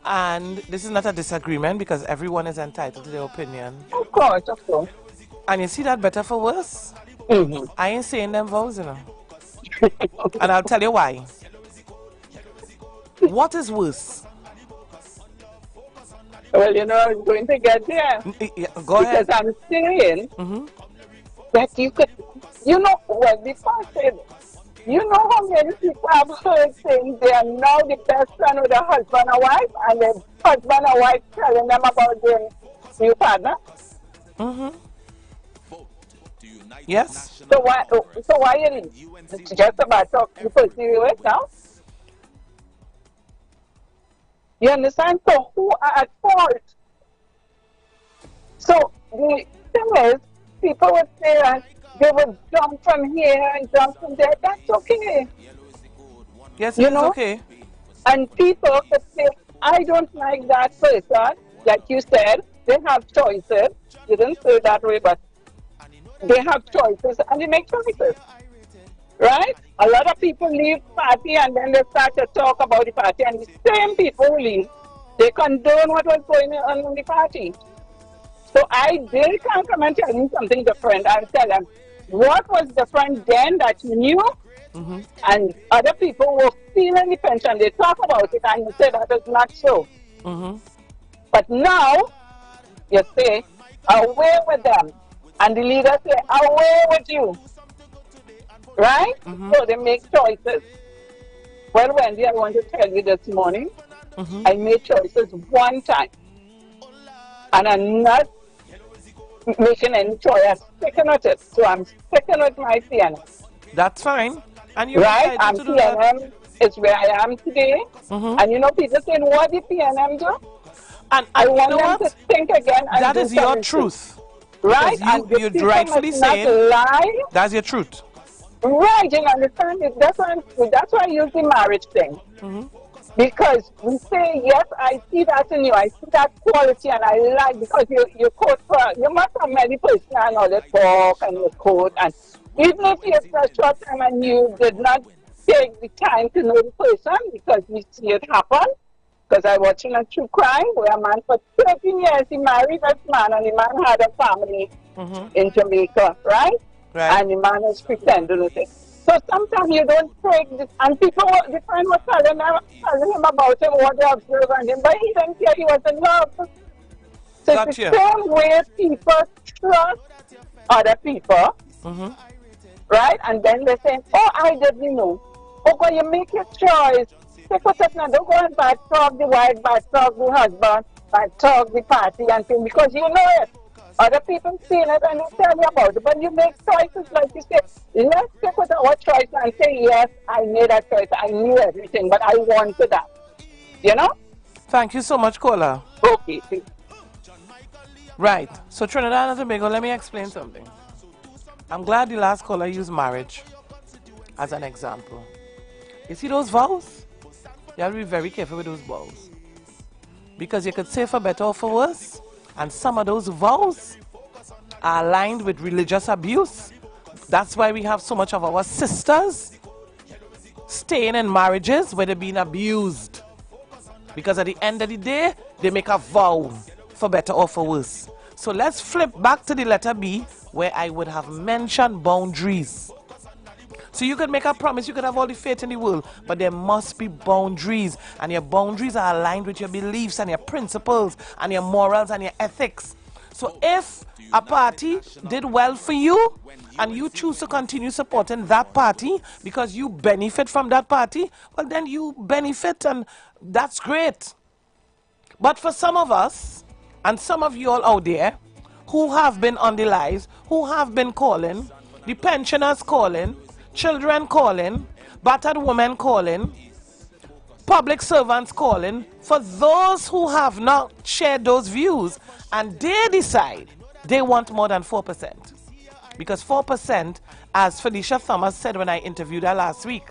And this is not a disagreement because everyone is entitled to their opinion. Of course. And you see that better for worse? I ain't saying them vows, And I'll tell you why. What is worse? Well, I'm going to get there. Go ahead. Because I'm saying that you could, before I say this, how many people have heard saying they are now the best friend with a husband and wife, and the husband and wife telling them about their new partner? Yes. So why you just about talking to pursue it now? You understand? So who are at fault? So the thing is, people would say that they would jump from here and jump from there. That's okay. Yes, it's okay. And people could say, I don't like that person. Like you said, they have choices. You didn't say it that way, but they have choices and they make choices. Right? A lot of people leave party and then they start to talk about the party, and the same people who leave, they condone what was going on in the party. So they can't come and tell me something different. I'll tell them what was different then that you knew, and other people were feeling the pension. They talk about it and you say that is not so. But now, you say, away with them. And the leaders say, away with you. Right? So they make choices. Well, Wendy, I want to tell you this morning, I made choices one time. And I'm not making any choice. I'm sticking with it. So I'm sticking with my PNM. That's fine. And you right? And PNM is where I am today. And you know, people saying, what did PNM do? And I want you know them to think again. And that is your truth. Right? You're rightfully saying lie. That's your truth. Right, you understand it. That's why I use the marriage thing. Because we say, yes, I see that in you, I see that quality, and I like, because you quote you must have many personalities talk and you quote, and even if it's a short time and you did not take the time to know the person, because we see it happen, because I watching a true crime where a man for 13 years, he married this man, and the man had a family in Jamaica, right? And the man is pretending with it. So sometimes you don't take this, and people, the friend was telling him about him, what they observed on him, but he didn't care, he was in love. So it's the same way people trust other people, right? And then they're saying, oh, I didn't know. Oh, God, you make your choice. Take what now, don't go and bad talk the wife, bad talk the husband, bad talk the party and things, because you know it. Other people see it and they tell you about it, but you make choices like you say, let's take with our choice and say, yes, I made that choice, I knew everything, but I wanted that. You know? Thank you so much, Kola. Okay. Right. So Trinidad and Tobago, let me explain something. I'm glad the last caller used marriage as an example. You see those vows? You have to be very careful with those vows. Because you could say for better or for worse, and some of those vows are aligned with religious abuse. That's why we have so much of our sisters staying in marriages where they're being abused. Because at the end of the day, they make a vow for better or for worse. So let's flip back to the letter B, where I would have mentioned boundaries. So you could make a promise, you could have all the faith in the world, but there must be boundaries. And your boundaries are aligned with your beliefs and your principles and your morals and your ethics. So if a party did well for you and you choose to continue supporting that party because you benefit from that party, well then you benefit, and that's great. But for some of us, and some of you all out there who have been on the lives, who have been calling, the pensioners calling, children calling, battered women calling, public servants calling, for those who have not shared those views and they decide they want more than 4%. Because 4%, as Felicia Thomas said when I interviewed her last week,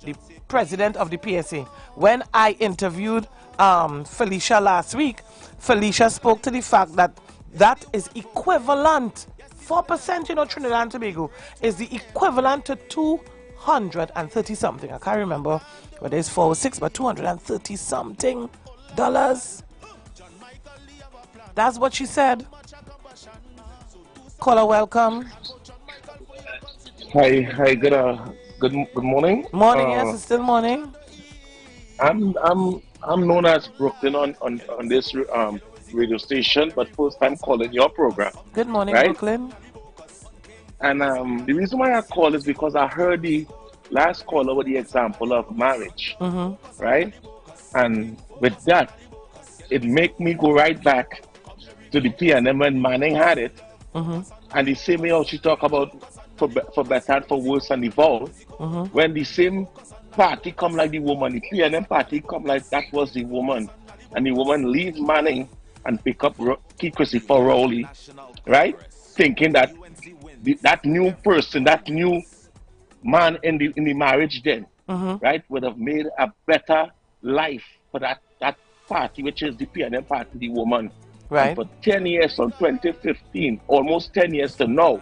the president of the PSA, when I interviewed Felicia last week, Felicia spoke to the fact that that is equivalent. 4%, you know, Trinidad and Tobago is the equivalent to 230 something. I can't remember whether it's 4 or 6, but 230 something dollars. That's what she said. Caller, welcome. Hi, good morning. Morning, yes, it's still morning. I'm known as Brooklyn on this radio station, but first time calling your program. Good morning, right? Brooklyn. And the reason why I call is because I heard the last caller with the example of marriage, right? And with that, it make me go right back to the PNM when Manning had it, and the same way how she talk about for better and for worse and the vow, when the same party come like the woman, the PNM party come like that was the woman, and the woman leave Manning and pick up Key Christopher Rowley, right? Thinking that that new person, that new man in the marriage then, right, would have made a better life for that party, which is the PNM party, the woman. Right. And for 10 years, from 2015, almost 10 years to now,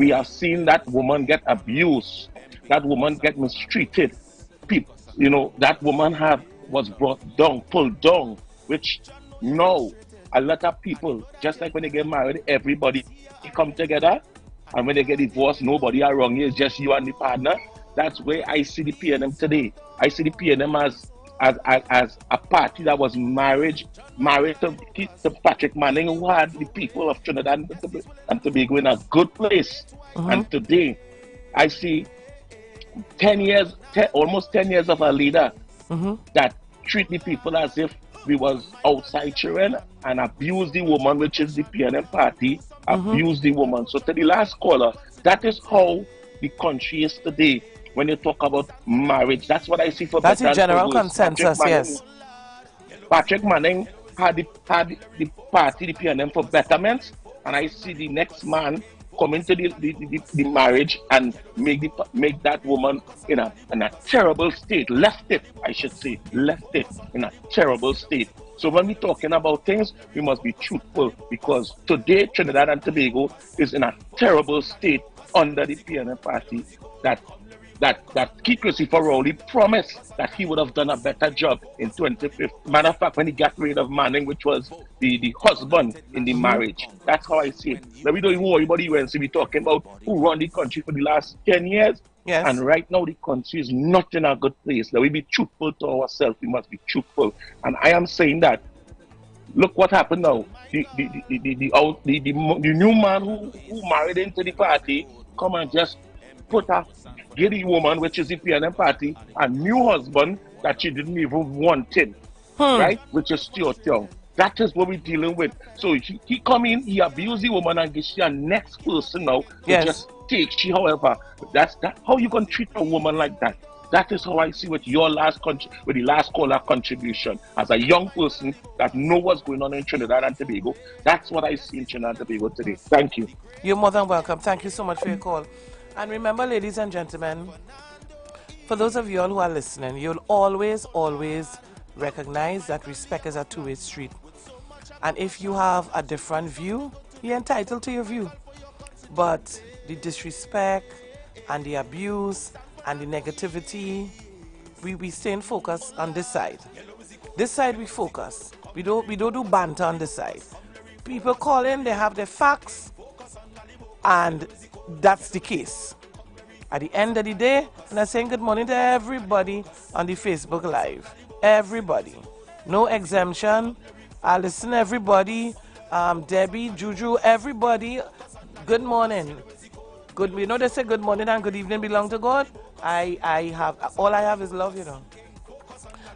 We have seen that woman get abused, that woman get mistreated. People, that woman was brought down, pulled down, which no, a lot of people, just like when they get married, everybody come together, and when they get divorced, nobody around you, it's just you and the partner. That's where I see the PNM today. I see the PNM as a party that was married to Patrick Manning, who had the people of Trinidad and Tobago in a good place. And today, I see 10 years, almost 10 years of a leader that treat the people as if we was outside children and abuse the woman, which is the PNM party, abuse the woman. So to the last caller, that is how the country is today. When you talk about marriage, that's what I see for that's better the general and for worse. consensus, yes. Patrick Manning had the party, the PNM, for betterment, and I see the next man come into the marriage and make that woman in a terrible state. Left it in a terrible state. So when we're talking about things, we must be truthful, because today Trinidad and Tobago is in a terrible state under the PNM party that Keith Christopher Rowley promised that he would have done a better job in 2015. Matter of fact, when he got rid of Manning, which was the husband in the marriage. That's how I see it. Now, we don't even worry about UNC. We're talking about who run the country for the last 10 years. Yes. And right now, the country is not in a good place. Now, we be truthful to ourselves. We must be truthful. And I am saying that, look what happened now. The new man who married into the party come and just put a giddy woman, which is the PNM party, a new husband that she didn't even want in, right? Which is Stuart Young. That is what we're dealing with. So he come in, he abuse the woman and get she a next person now to just take she. However, that's how you gonna treat a woman like that? That is how I see with your with the last caller contribution. As a young person that know what's going on in Trinidad and Tobago, that's what I see in Trinidad and Tobago today. Thank you. You're more than welcome. Thank you so much for your call. And remember, ladies and gentlemen, for those of you all who are listening, you'll always recognize that respect is a two-way street. And if you have a different view, you're entitled to your view. But the disrespect and the abuse and the negativity, we stay in focus on this side. This side we focus. We don't do banter on this side. People call in, they have their facts, and that's the case. At the end of the day, and I'm saying good morning to everybody on the Facebook Live. Everybody. No exemption. I listen everybody. Debbie, Juju, everybody. Good morning. Good. You know they say good morning and good evening belong to God. I have is love,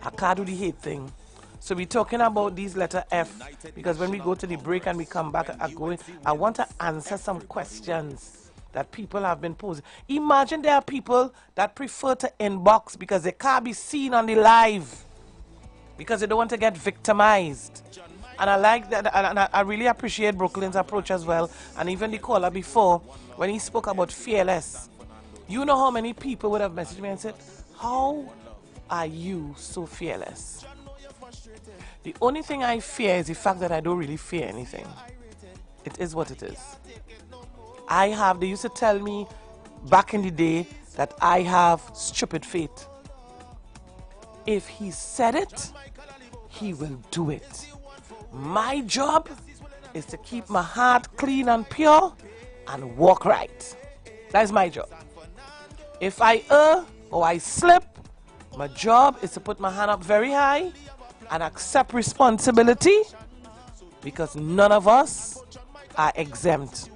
I can't do the hate thing. So we're talking about these letter F, because when we go to the break and we come back, I want to answer some questions that people have been posing. Imagine there are people that prefer to inbox because they can't be seen on the live, because they don't want to get victimized. And I like that, and I really appreciate Brooklyn's approach as well, and even the caller before, when he spoke about fearless. You know how many people would have messaged me and said, how are you so fearless? The only thing I fear is the fact that I don't really fear anything. It is what it is. They used to tell me back in the day that I have stupid faith. If he said it, he will do it. My job is to keep my heart clean and pure and walk right. That's my job. If I err or I slip, my job is to put my hand up very high and accept responsibility, because none of us are exempt.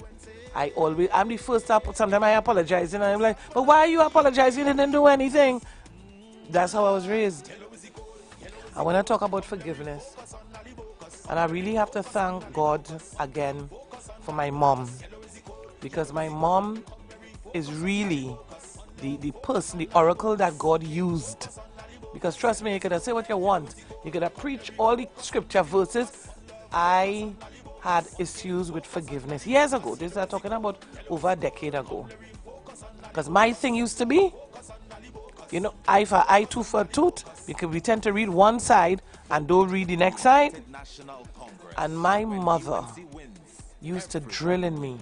I'm the first to, sometimes I apologize and I'm like, but why are you apologizing? You didn't do anything. That's how I was raised. I want to talk about forgiveness. And I really have to thank God again for my mom, because my mom is really the person, the oracle that God used. Because trust me, you could have say what you want. You could have preached all the scripture verses. I had issues with forgiveness years ago. This I'm talking about over a decade ago. Because my thing used to be, eye for eye, tooth for tooth, because we tend to read one side and don't read the next side. And my mother used to drill in me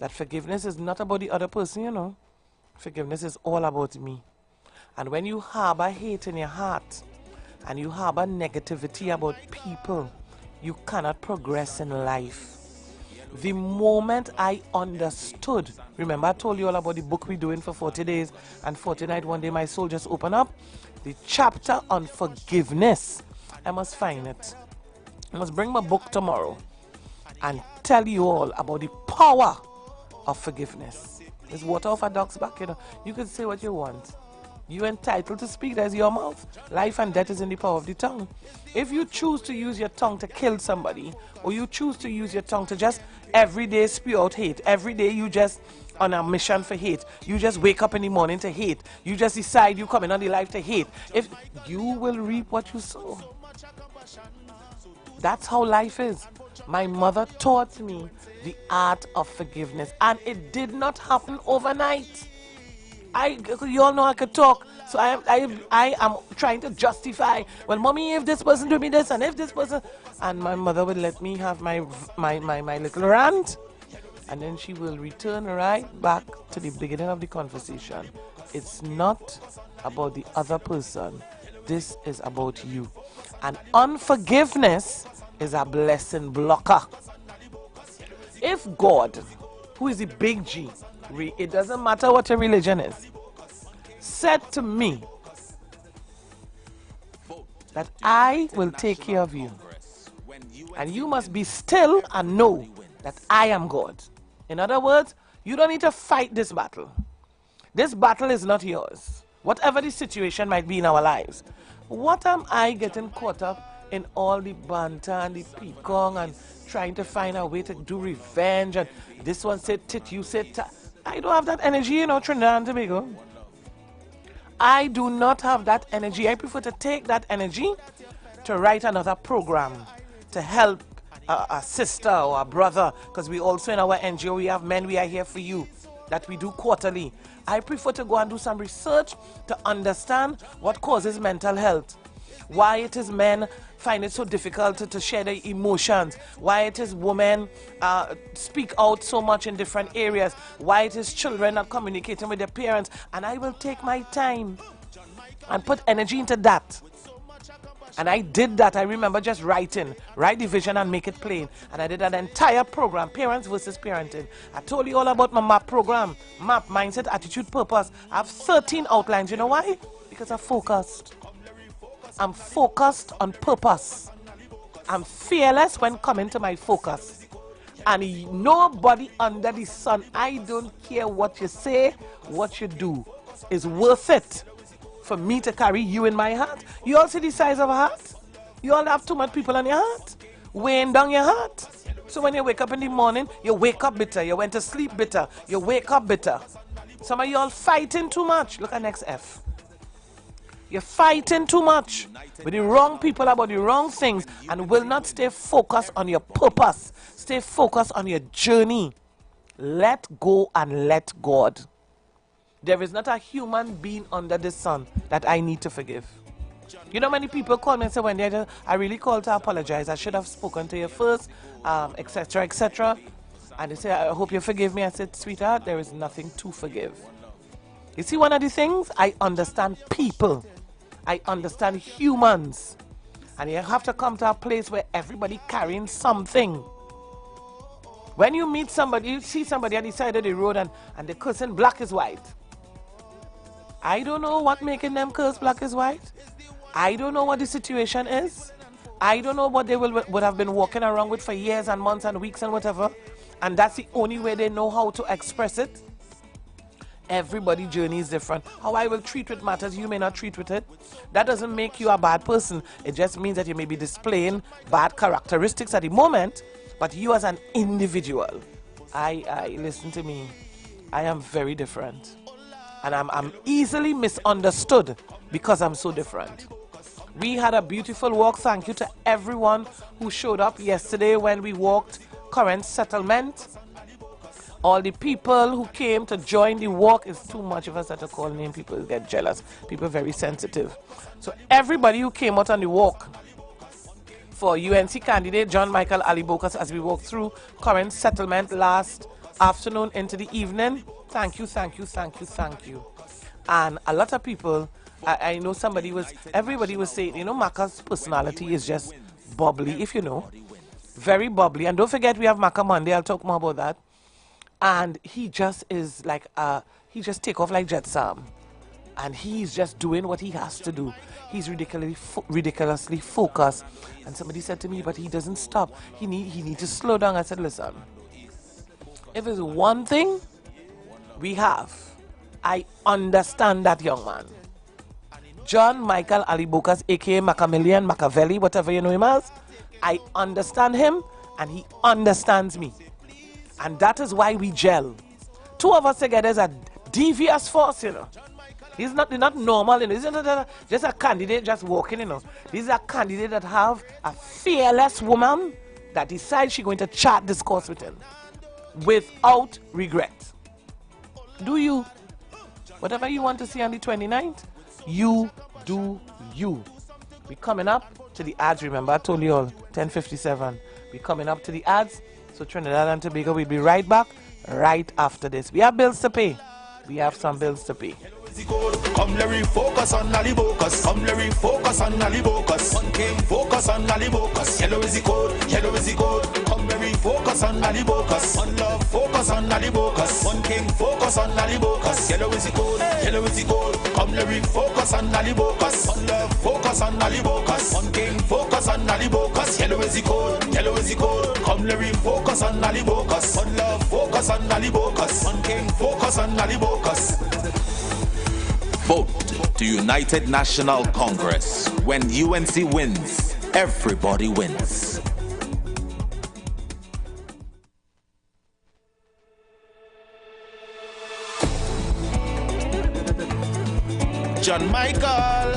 that forgiveness is not about the other person, you know. Forgiveness is all about me. And when you harbor hate in your heart and you harbor negativity about people, you cannot progress in life. The moment I understood, remember I told you all about the book we're doing for 40 days and 40 nights, one day my soul just opened up. The chapter on forgiveness, I must find it. I must bring my book tomorrow and tell you all about the power of forgiveness. It's water off a duck's back, you know. You can say what you want. You're entitled to speak. There's your mouth. Life and death is in the power of the tongue. If you choose to use your tongue to kill somebody, or you choose to use your tongue to just every day spew out hate, every day you just on a mission for hate, you just wake up in the morning to hate, you just decide you coming on the life to hate, if you will reap what you sow. That's how life is. My mother taught me the art of forgiveness, and it did not happen overnight. You all know I could talk, so I am trying to justify, well, mommy, if this person do me this, and if this person, and my mother would let me have my little rant, and then she will return right back to the beginning of the conversation. It's not about the other person. This is about you. And unforgiveness is a blessing blocker. If God, who is the big G, it doesn't matter what your religion is, said to me that I will take care of you, and you must be still and know that I am God. In other words, you don't need to fight this battle. This battle is not yours. Whatever the situation might be in our lives. What am I getting caught up in all the banter and the peacock and trying to find a way to do revenge, and this one said tit, you said ta. I don't have that energy, you know, Trinidad and Tobago. I do not have that energy. I prefer to take that energy to write another program to help a sister or a brother, because we also in our NGO, we have Men We Are Here For You that we do quarterly. I prefer to go and do some research to understand what causes mental health, why it is men find it so difficult to share their emotions, why it is women speak out so much in different areas, why it is children not communicating with their parents, and I will take my time and put energy into that. And I did that. I remember just write the vision and make it plain. And I did an entire program, Parents versus Parenting. I told you all about my MAP program, MAP, Mindset, Attitude, Purpose. I have 13 outlines. You know why? Because I'm focused. I'm focused on purpose. I'm fearless when coming to my focus. And nobody under the sun, I don't care what you say, what you do, is worth it for me to carry you in my heart. You all see the size of a heart? You all have too much people in your heart, weighing down your heart. So when you wake up in the morning, you wake up bitter. You went to sleep bitter. You wake up bitter. Some of you all fighting too much. Look at next F. You're fighting too much with the wrong people about the wrong things and will not stay focused on your purpose. Stay focused on your journey. Let go and let God. There is not a human being under the sun that I need to forgive. You know, many people call me and say, Wendy, I really called to apologize. I should have spoken to you first, etc., etc. And they say, I hope you forgive me. I said, sweetheart, there is nothing to forgive. You see, one of the things, I understand people. I understand humans. And you have to come to a place where everybody carrying something. When you meet somebody, you see somebody on the side of the road and they're cursing black is white. I don't know what making them curse black is white. I don't know what the situation is. I don't know what they would have been walking around with for years and months and weeks and whatever. And that's the only way they know how to express it. Everybody's journey is different. How I will treat with matters, you may not treat with it. That doesn't make you a bad person. It just means that you may be displaying bad characteristics at the moment, but you as an individual, listen to me, I am very different. And I'm easily misunderstood because I'm so different. We had a beautiful walk. Thank you to everyone who showed up yesterday when we walked Current Settlement. All the people who came to join the walk, is too much of us that to call name. People get jealous. People are very sensitive. So everybody who came out on the walk for UNC candidate John Michael Ali Bokas as we walked through Current Settlement last afternoon into the evening. Thank you, thank you, thank you, thank you. And a lot of people, I know everybody was saying, you know, Maka's personality is just bubbly, if you know. Very bubbly. And don't forget, we have Maka Monday. I'll talk more about that. And he just is like, he just take off like Jet Sam. And he's just doing what he has to do. He's ridiculously focused. And somebody said to me, but he doesn't stop. He need to slow down. I said, listen, if there's one thing we have, I understand that young man. John Michael Alibokas, a.k.a. Macamillion, Machiavelli, whatever you know him as, I understand him, and he understands me. And that is why we gel. Two of us together is a devious force, you know. He's not normal, you know. He's not just a candidate just walking, you know. This is a candidate that have a fearless woman that decides she's going to chart this course with him without regret. Do you? Whatever you want to see on the 29th, you do you. We're coming up to the ads, remember I told you all, 10:57. We're coming up to the ads, so Trinidad and Tobago, we'll be right back right after this. We have bills to pay. We have some bills to pay. Come let me focus on Alibocas. Come let me focus on Alibocas. One came focus on Alibocas. Yellow is the code, yellow is the code. Come let me focus on Alibocas. One love focus on Alibocas. One king focus on Alibocas. Yellow is the code, yellow is the code. Come let me focus on Alibocas. One love focus on Alibocas. One king focus on Alibocas. Yellow is the code, yellow is the code. Come let me focus on Alibocas. One love focus on Alibocas. One king focus on Alibocas. Vote to United National Congress. When UNC wins, everybody wins. John Michael,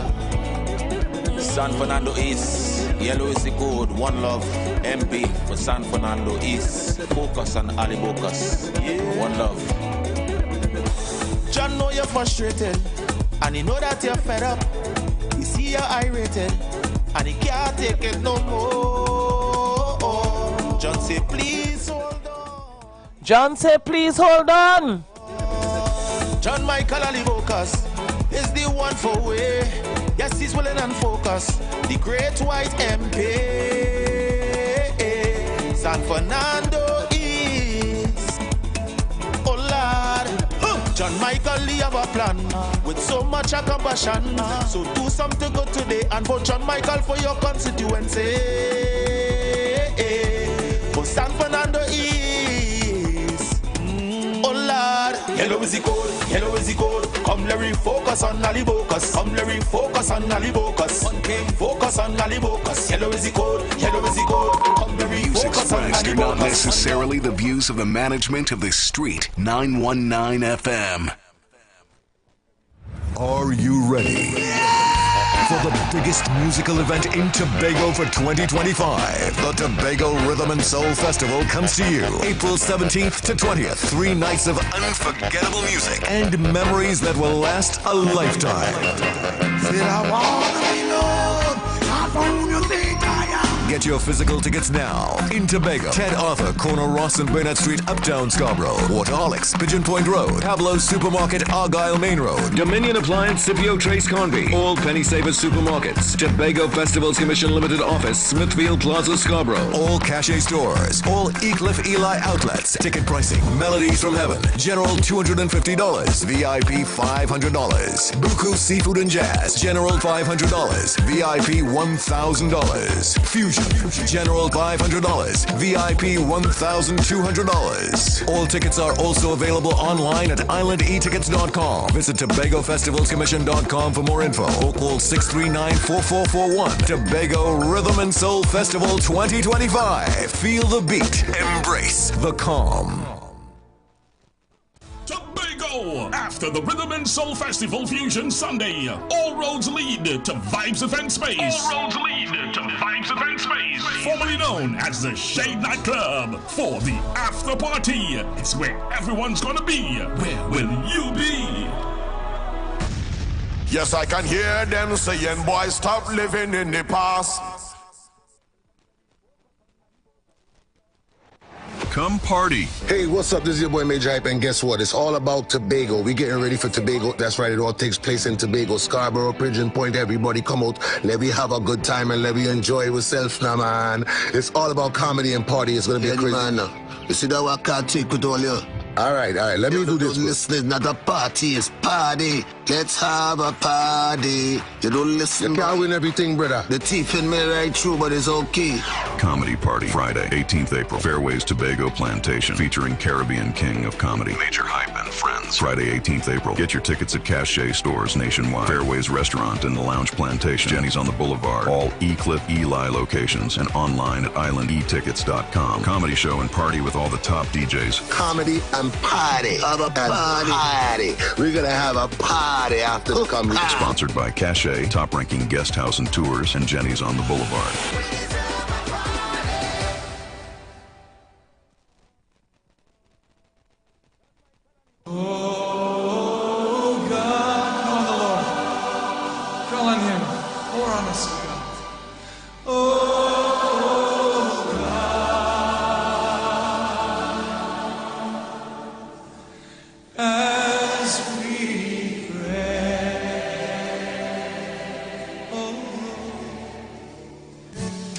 San Fernando East, yellow is the code, one love, MP for San Fernando East, focus on Alibocas, one love. John, know you're frustrated. And he know that you're fed up. He see you're irritated, and he can't take it no more. John say, please hold on. John say, please hold on. John Michael Alibocas is the one for way. Yes, he's willing and focused. The great white MP. San Fernando East. Oh Lord. John Michael, he have a plan with so much compassion. So do something good today and vote John Michael for your constituency. For San Fernando East. Oh Lord. Yellow is the code, yellow is the code. Come let me focus on Alibocas. Come let me focus on Alibocas. One king focus on Alibocas. Yellow is the code, yellow is the code. Come let me focus on Alibocas. Are not necessarily the views of the management of the Street 919 FM. Are you ready for the biggest musical event in Tobago for 2025? The Tobago Rhythm and Soul Festival comes to you April 17th to 20th. 3 nights of unforgettable music and memories that will last a lifetime. Get your physical tickets now. In Tobago, Ted Arthur, Corner Ross and Burnett Street, Uptown Scarborough. Waterholics, Pigeon Point Road. Pablo's Supermarket, Argyle Main Road. Dominion Appliance, Scipio Trace Conby. All Penny Savers Supermarkets. Tobago Festivals Commission Limited Office, Smithfield Plaza, Scarborough. All Cache stores. All Ecliff Eli outlets. Ticket pricing. Melodies from Heaven. General $250. VIP $500. Buku Seafood and Jazz. General $500. VIP $1,000. Fusion. General $500. VIP $1,200. All tickets are also available online at islandetickets.com. Visit TobagoFestivalsCommission.com for more info or call 639-4441. Tobago Rhythm and Soul Festival 2025. Feel the beat. Embrace the calm. Tobago! After the Rhythm and Soul Festival Fusion Sunday, all roads lead to Vibes Event Space. All roads lead to Vibes Event Space. Formerly known as the Shade Nightclub. For the after party, it's where everyone's gonna be. Where will you be? Yes, I can hear them saying, boy, stop living in the past. Come party. Hey, what's up? This is your boy Major Hype, and guess what? It's all about Tobago. We're getting ready for Tobago. That's right, it all takes place in Tobago, Scarborough, Pigeon Point. Everybody come out, let me have a good time and let me enjoy ourselves now, man. It's all about comedy and party. It's gonna be a crazy. Man, you see that I can't take with all you. All right, let me do this. Listen, it's not a party, it's party. Let's have a party. You don't listen. You can't win everything, brother. The teeth in me right through, but it's okay. Comedy Party, Friday, 18th April. Fairways Tobago Plantation, featuring Caribbean King of Comedy, Major Hype and Friends. Friday, 18th April. Get your tickets at Cache stores nationwide. Fairways Restaurant in the Lounge Plantation. Jenny's on the Boulevard. All E-Clip Eli locations and online at islandetickets.com. Comedy show and party with all the top DJs. Comedy and party. Have a party. We're gonna have a party after the comedy. Sponsored by Cache, top-ranking guest house and tours, and Jenny's on the Boulevard. Oh God, call on the Lord. Call on Him. Pour on us, God. Oh God, as we pray. Oh.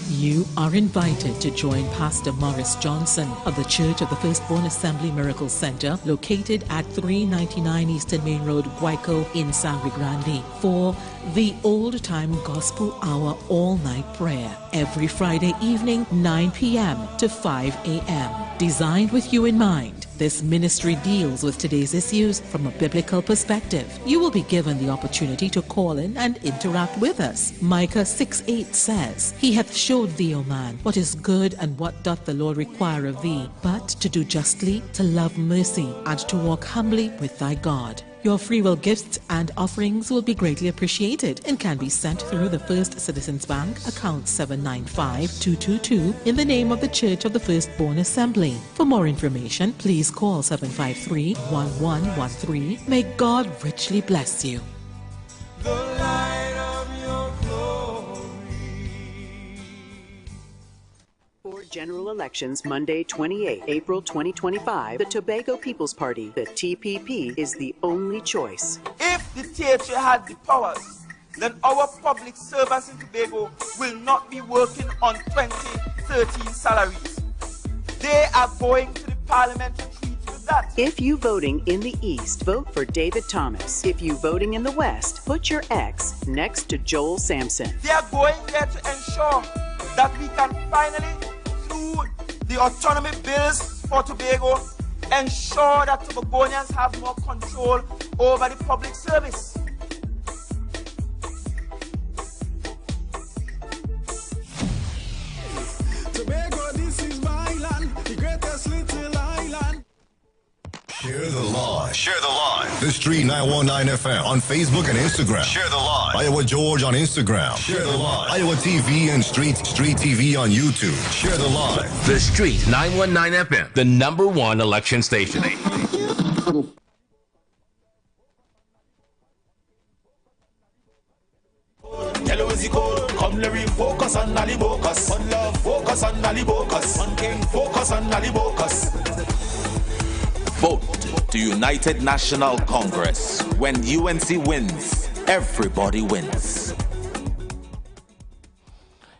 You are invited to join Pastor Morris Johnson of the Church of the Firstborn Assembly Miracle Center, located at 399 Eastern Main Road, Guayco in Sangre Grande, for the Old Time Gospel Hour all-night prayer every Friday evening, 9 p.m. to 5 a.m. Designed with you in mind, this ministry deals with today's issues from a biblical perspective. You will be given the opportunity to call in and interact with us. Micah 6:8 says, He hath showed thee, O man, what is good and what doth the Lord require of thee, but to do justly, to love mercy, and to walk humbly with thy God. Your free will gifts and offerings will be greatly appreciated and can be sent through the First Citizens Bank, account 795-222, in the name of the Church of the Firstborn Assembly. For more information, please call 753-1113. May God richly bless you. The light of your For general elections Monday, 28 April 2025, the Tobago People's Party, the TPP, is the only choice. If the THA had the powers, then our public servants in Tobago will not be working on 2013 salaries. They are going to the parliament to treat with that. If you voting in the East, vote for David Thomas. If you voting in the West, put your X next to Joel Sampson. They are going there to ensure that we can finally, through the autonomy bills for Tobago, ensure that Tobagonians have more control over the public service. Tobago, this is my land, the greatest little island. Share the live. Share the live. The Street 919 FM on Facebook and Instagram. Share the live. Iowa George on Instagram. Share the live. Iowa TV and Street TV on YouTube. Share the live. The Street 919 FM, the #1 election station. Yellow is the code. Come let me focus on Ali Bocas. One love, focus on Ali Bocas. One king, focus on Ali Bocas. Vote to United National Congress. When UNC wins, everybody wins.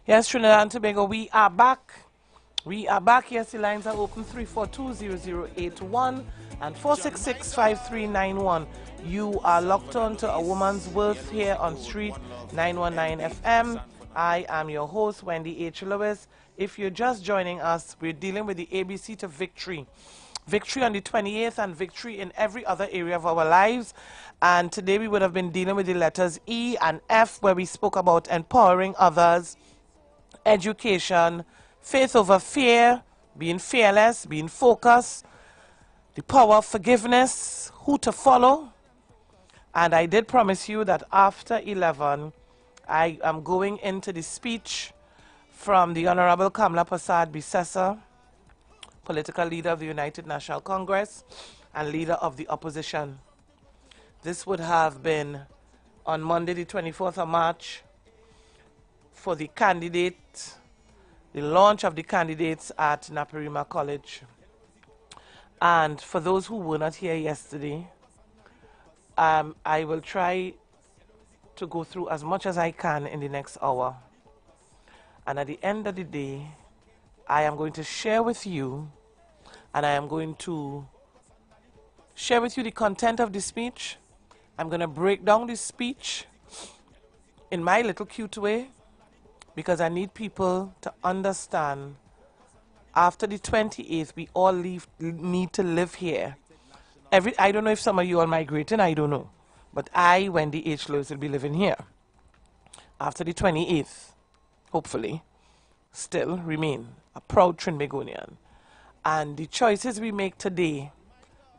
Yes, Trinidad and Tobago, we are back. We are back. Yes, the lines are open 342-0081 and 466-5391. You are locked on to A Woman's Worth here on Street 919 FM. I am your host, Wendy H. Lewis. If you're just joining us, we're dealing with the ABC to victory. Victory on the 28th and victory in every other area of our lives. And today we would have been dealing with the letters E and F, where we spoke about empowering others, education, faith over fear, being fearless, being focused, the power of forgiveness, who to follow. And I did promise you that after 11, I am going into the speech from the Honorable Kamala Prasad Bisesa, political leader of the United National Congress and leader of the opposition. This would have been on Monday, the 24th of March, for the candidate, the launch of the candidates at Naparima College. And for those who were not here yesterday, I will try to go through as much as I can in the next hour. And at the end of the day, I am going to share with you, and I am going to share with you the content of the speech. I'm going to break down the speech in my little cute way, because I need people to understand after the 28th, we all need to live here. I don't know if some of you are migrating, I don't know. But I, Wendy H. Lewis, will be living here after the 28th, hopefully, still remain a proud Trinbagonian. And the choices we make today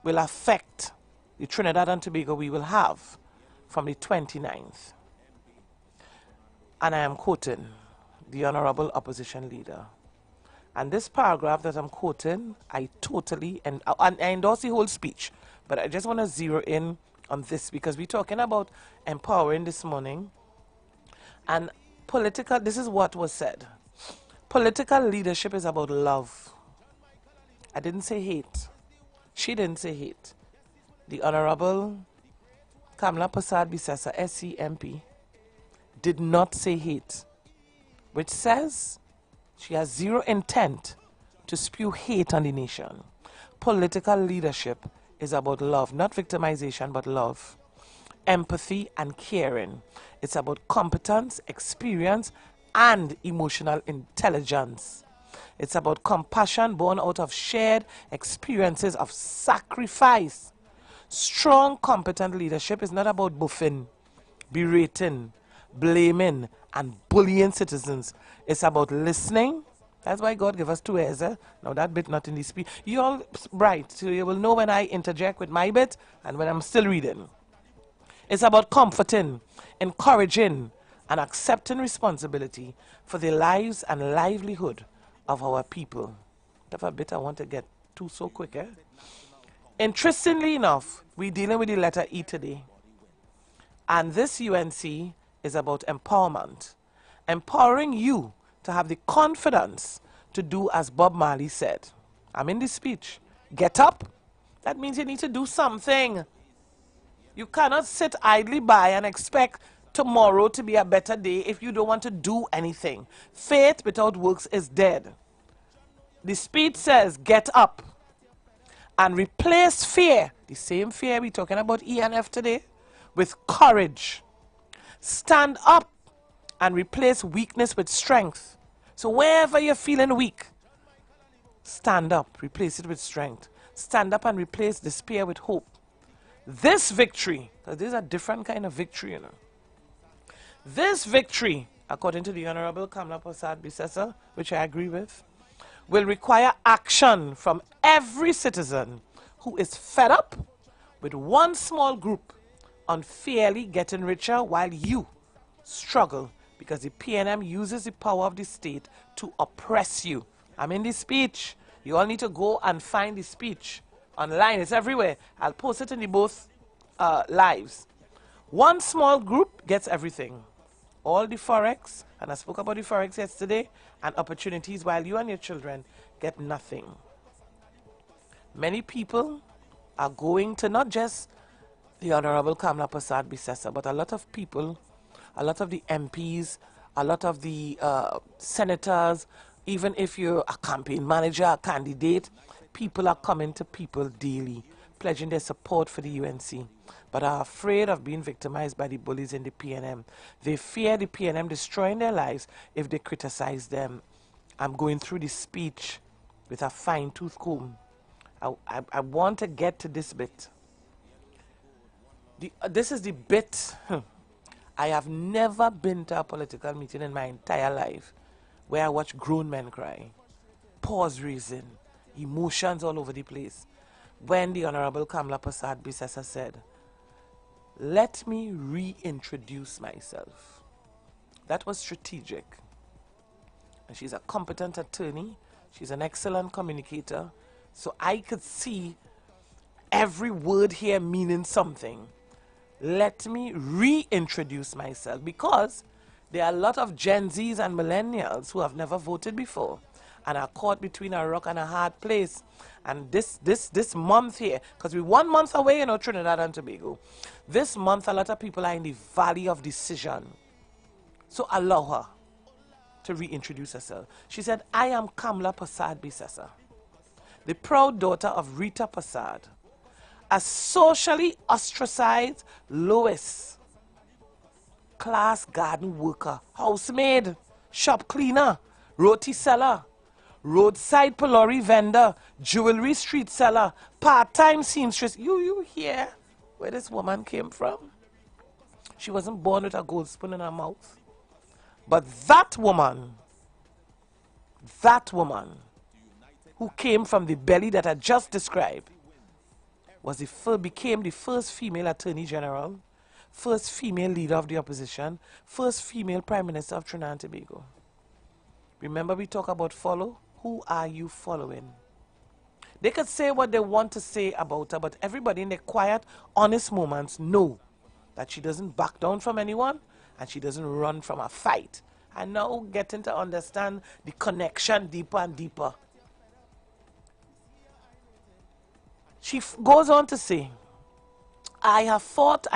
will affect the Trinidad and Tobago we will have from the 29th. And I am quoting the Honorable Opposition Leader. And this paragraph that I'm quoting, I totally, and I endorse the whole speech, but I just want to zero in on this, because we're talking about empowering this morning. And this is what was said. Political leadership is about love. I didn't say hate. She didn't say hate. The Honorable Kamla Prasad Bisesa, SCMP, did not say hate, which says she has zero intent to spew hate on the nation. Political leadership is about love, not victimization, but love, empathy, and caring. It's about competence, experience, and emotional intelligence. It's about compassion born out of shared experiences of sacrifice. Strong, competent leadership is not about buffing, berating, blaming, and bullying citizens. It's about listening. That's why God gave us 2 ears. Now that bit not in the speech. You all bright, so you will know when I interject with my bit and when I'm still reading. It's about comforting, encouraging, and accepting responsibility for the lives and livelihood of our people. That's a bit I want to get to so quick. Interestingly enough, we're dealing with the letter E today. And this UNC is about empowerment. Empowering you to have the confidence to do as Bob Marley said. I'm in this speech. Get up. That means you need to do something. You cannot sit idly by and expect tomorrow to be a better day if you don't want to do anything. Faith without works is dead. The speech says, get up and replace fear, the same fear we're talking about ENF today, with courage. Stand up and replace weakness with strength. So wherever you're feeling weak, stand up, replace it with strength. Stand up and replace despair with hope. This victory, because this is a different kind of victory, you know. This victory, according to the Honorable Kamla Prasad Bisesa, which I agree with, will require action from every citizen who is fed up with one small group unfairly getting richer while you struggle, because the PNM uses the power of the state to oppress you. I'm in the speech. You all need to go and find the speech online. It's everywhere. I'll post it in the both lives. One small group gets everything. All the forex, and I spoke about the forex yesterday, and opportunities, while you and your children get nothing. Many people are going to not just the Honorable Kamla Prasad Bisesa, but a lot of people, a lot of the MPs, a lot of the senators, even if you're a campaign manager, a candidate, people are coming to people daily, pledging their support for the UNC, but are afraid of being victimized by the bullies in the PNM. They fear the PNM destroying their lives if they criticize them. I'm going through the speech with a fine-tooth comb. I want to get to this bit. This is the bit. I have never been to a political meeting in my entire life where I watch grown men cry, pause raising, emotions all over the place. When the Honorable Kamla Prasad Bisesa said, let me reintroduce myself. That was strategic. And she's a competent attorney. She's an excellent communicator. So I could see every word here meaning something. Let me reintroduce myself, because there are a lot of Gen Zs and millennials who have never voted before. and are caught between a rock and a hard place. And this month here, because we're 1 month away, Trinidad and Tobago. This month, a lot of people are in the valley of decision. So allow her to reintroduce herself. She said, I am Kamla Prasad Bisesa, the proud daughter of Rita Prasad, a socially ostracized Lois, class garden worker, housemaid, shop cleaner, roti seller, roadside pillory vendor, jewelry street seller, part-time seamstress. You hear where this woman came from? She wasn't born with a gold spoon in her mouth. But that woman who came from the belly that I just described became the first female attorney general, first female leader of the opposition, first female prime minister of Trinidad and Tobago. Remember we talk about follow? Who are you following? They could say what they want to say about her, but everybody in their quiet, honest moments know that she doesn't back down from anyone and she doesn't run from a fight. And now getting to understand the connection deeper and deeper. She goes on to say, I fought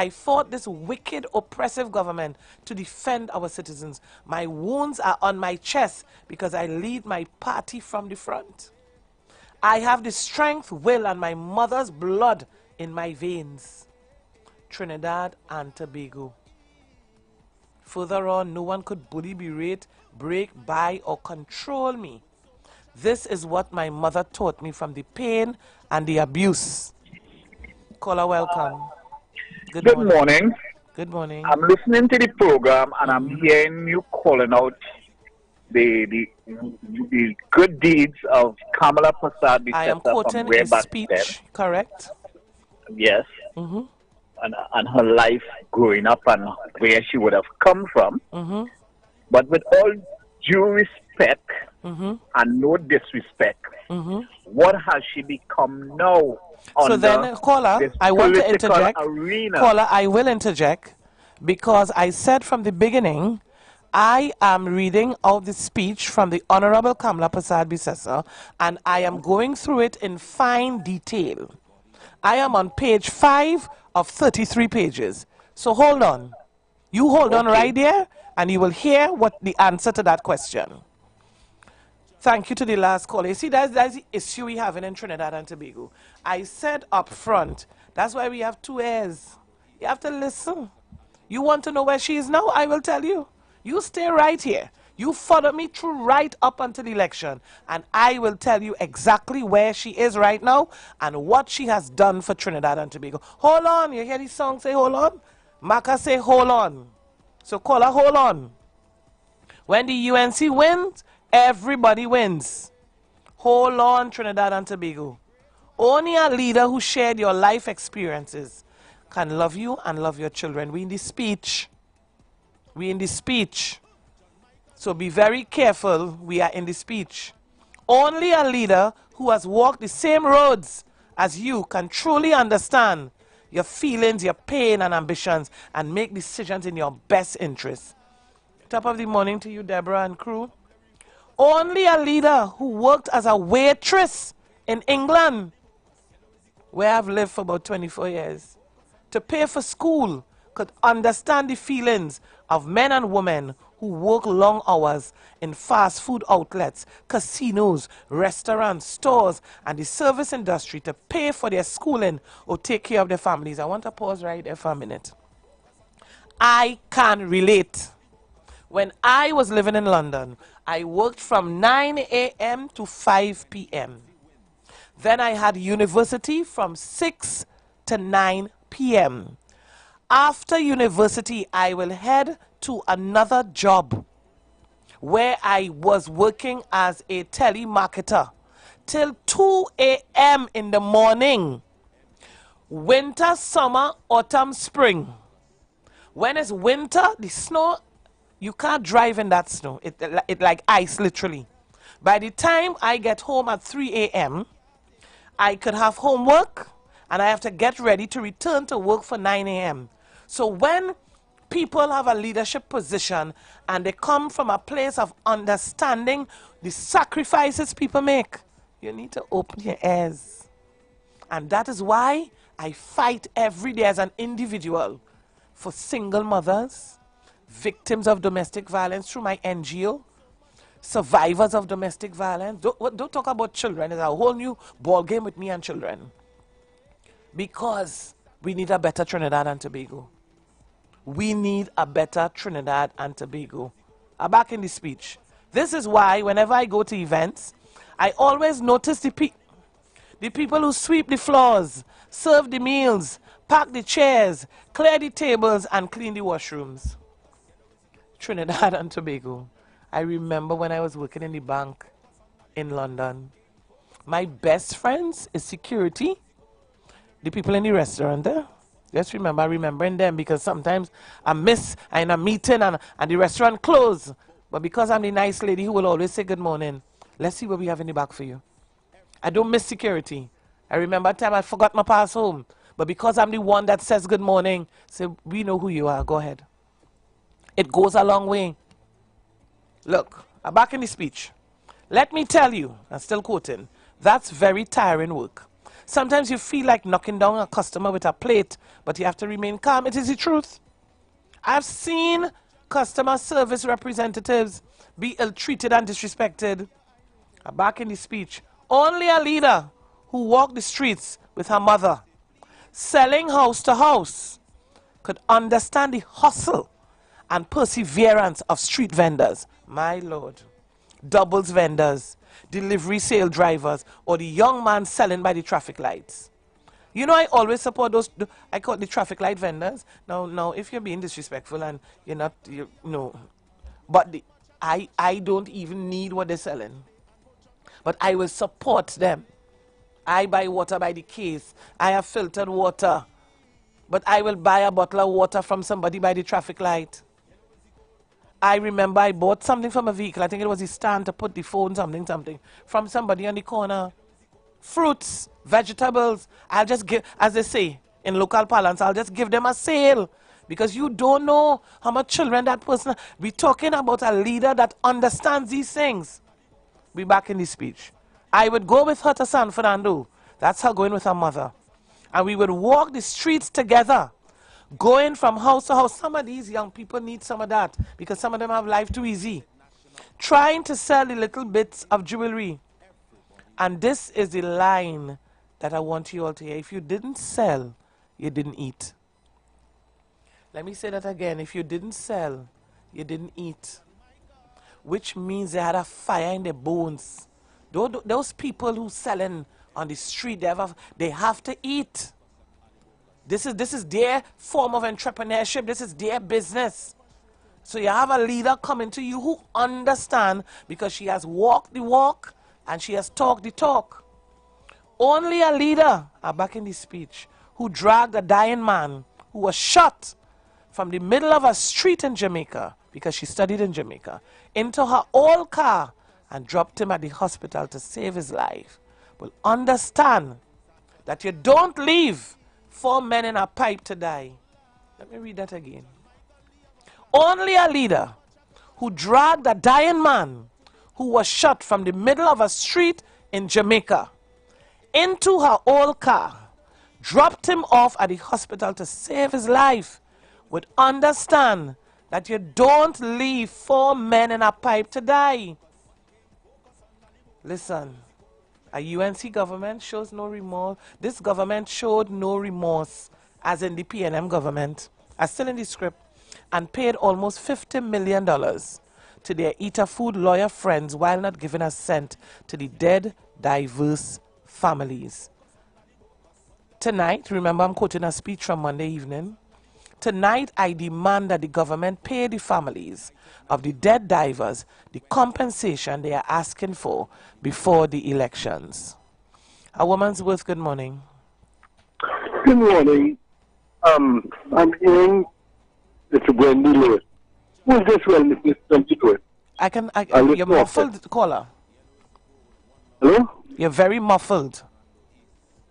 this wicked, oppressive government to defend our citizens. My wounds are on my chest because I lead my party from the front. I have the strength, will, and my mother's blood in my veins. Trinidad and Tobago. Further on, no one could bully, berate, break, buy, or control me. This is what my mother taught me from the pain and the abuse. Caller, welcome. Good morning. Good morning. I'm listening to the program and I'm hearing you calling out the good deeds of Kamala Prasad. I am quoting a speech, correct? Yes. And her life growing up and where she would have come from. But with all due respect and no disrespect, what has she become now? So then, caller, I want to interject. Caller, I will interject because I said from the beginning, I am reading out the speech from the Honorable Kamla Prasad Bisesa, and I am going through it in fine detail. I am on page 5 of 33 pages. So hold on. You hold on right there, and you will hear what the answer to that question. Thank you to the last caller. You see, that's the issue we have in Trinidad and Tobago. I said up front, that's why we have 2 ears. You have to listen. You want to know where she is now? I will tell you. You stay right here. You follow me through right up until the election, and I will tell you exactly where she is right now and what she has done for Trinidad and Tobago. Hold on. You hear the song say, hold on? Maka say, hold on. So caller, hold on. When the UNC wins, everybody wins. Hold on, Trinidad and Tobago. Only a leader who shared your life experiences can love you and love your children. We in the speech. We in the speech. So be very careful. We are in the speech. Only a leader who has walked the same roads as you can truly understand your feelings, your pain and ambitions, and make decisions in your best interest. Top of the morning to you, Deborah and crew. Only a leader who worked as a waitress in England, where I've lived for about 24 years, to pay for school, could understand the feelings of men and women who work long hours in fast food outlets, casinos, restaurants, stores, and the service industry to pay for their schooling or take care of their families. I want to pause right there for a minute. I can relate. When I was living in London, I worked from 9 a.m. to 5 p.m. Then I had university from 6 to 9 p.m. After university, I will head to another job where I was working as a telemarketer till 2 a.m. in the morning. Winter, summer, autumn, spring. When it's winter, the snow, you can't drive in that snow. It like ice, literally. By the time I get home at 3 a.m., I could have homework, and I have to get ready to return to work for 9 a.m. So when people have a leadership position and they come from a place of understanding the sacrifices people make, you need to open your ears. And that is why I fight every day as an individual for single mothers, victims of domestic violence through my NGO, survivors of domestic violence. Don't talk about children. It's a whole new ball game with me and children. Because we need a better Trinidad and Tobago. We need a better Trinidad and Tobago. I'm back in the speech. This is why whenever I go to events, I always notice the people who sweep the floors, serve the meals, pack the chairs, clear the tables, and clean the washrooms. Trinidad and Tobago. I remember when I was working in the bank in London. My best friends is security. The people in the restaurant there. Just remember remembering them, because sometimes I'm in a meeting and the restaurant closed. But because I'm the nice lady who will always say good morning, let's see what we have in the back for you. I don't miss security. I remember a time I forgot my pass home. But because I'm the one that says good morning, say, we know who you are, go ahead. It goes a long way. Look, I'm back in the speech. Let me tell you, I'm still quoting, that's very tiring work. Sometimes you feel like knocking down a customer with a plate, but you have to remain calm. It is the truth. I've seen customer service representatives be ill-treated and disrespected. I'm back in the speech. Only a leader who walked the streets with her mother, selling house to house, could understand the hustle and perseverance of street vendors. My Lord. Doubles vendors, delivery sale drivers, or the young man selling by the traffic lights. You know, I always support those, I call it the traffic light vendors. Now, if you're being disrespectful and you're not, no. But I don't even need what they're selling. But I will support them. I buy water by the case. I have filtered water. But I will buy a bottle of water from somebody by the traffic light. I remember I bought something from a vehicle. I think it was a stand to put the phone, something, from somebody on the corner. Fruits, vegetables. I'll just give, as they say in local parlance, I'll just give them a sale. Because you don't know how much children that person. We're talking about a leader that understands these things. Be back in the speech. I would go with her to San Fernando. That's her going with her mother. And we would walk the streets together. Going from house to house. Some of these young people need some of that because some of them have life too easy. Trying to sell the little bits of jewelry. And this is the line that I want you all to hear. If you didn't sell, you didn't eat. Let me say that again. If you didn't sell, you didn't eat. Which means they had a fire in their bones. Those people who selling on the street, they have to eat. This is their form of entrepreneurship. This is their business. So you have a leader coming to you who understands because she has walked the walk and she has talked the talk. Only a leader, I'm back in the speech, who dragged a dying man who was shot from the middle of a street in Jamaica, because she studied in Jamaica, into her old car and dropped him at the hospital to save his life, will understand that you don't leave 4 men in a pipe to die. Let me read that again. Only a leader who dragged a dying man who was shot from the middle of a street in Jamaica into her old car, dropped him off at the hospital to save his life, would understand that you don't leave 4 men in a pipe to die. Listen. A UNC government shows no remorse. This government showed no remorse, as in the PNM government, as still in the script, and paid almost $50 million to their eater food lawyer friends while not giving a cent to the dead, diverse families. Tonight, remember I'm quoting a speech from Monday evening, tonight I demand that the government pay the families of the dead divers the compensation they are asking for before the elections. A Woman's Worth, good morning. Good morning. I'm hearing Mr. Wendy Lewis. Who is this Mr. Wendy Lewis? You're muffled, caller. Hello? You're very muffled.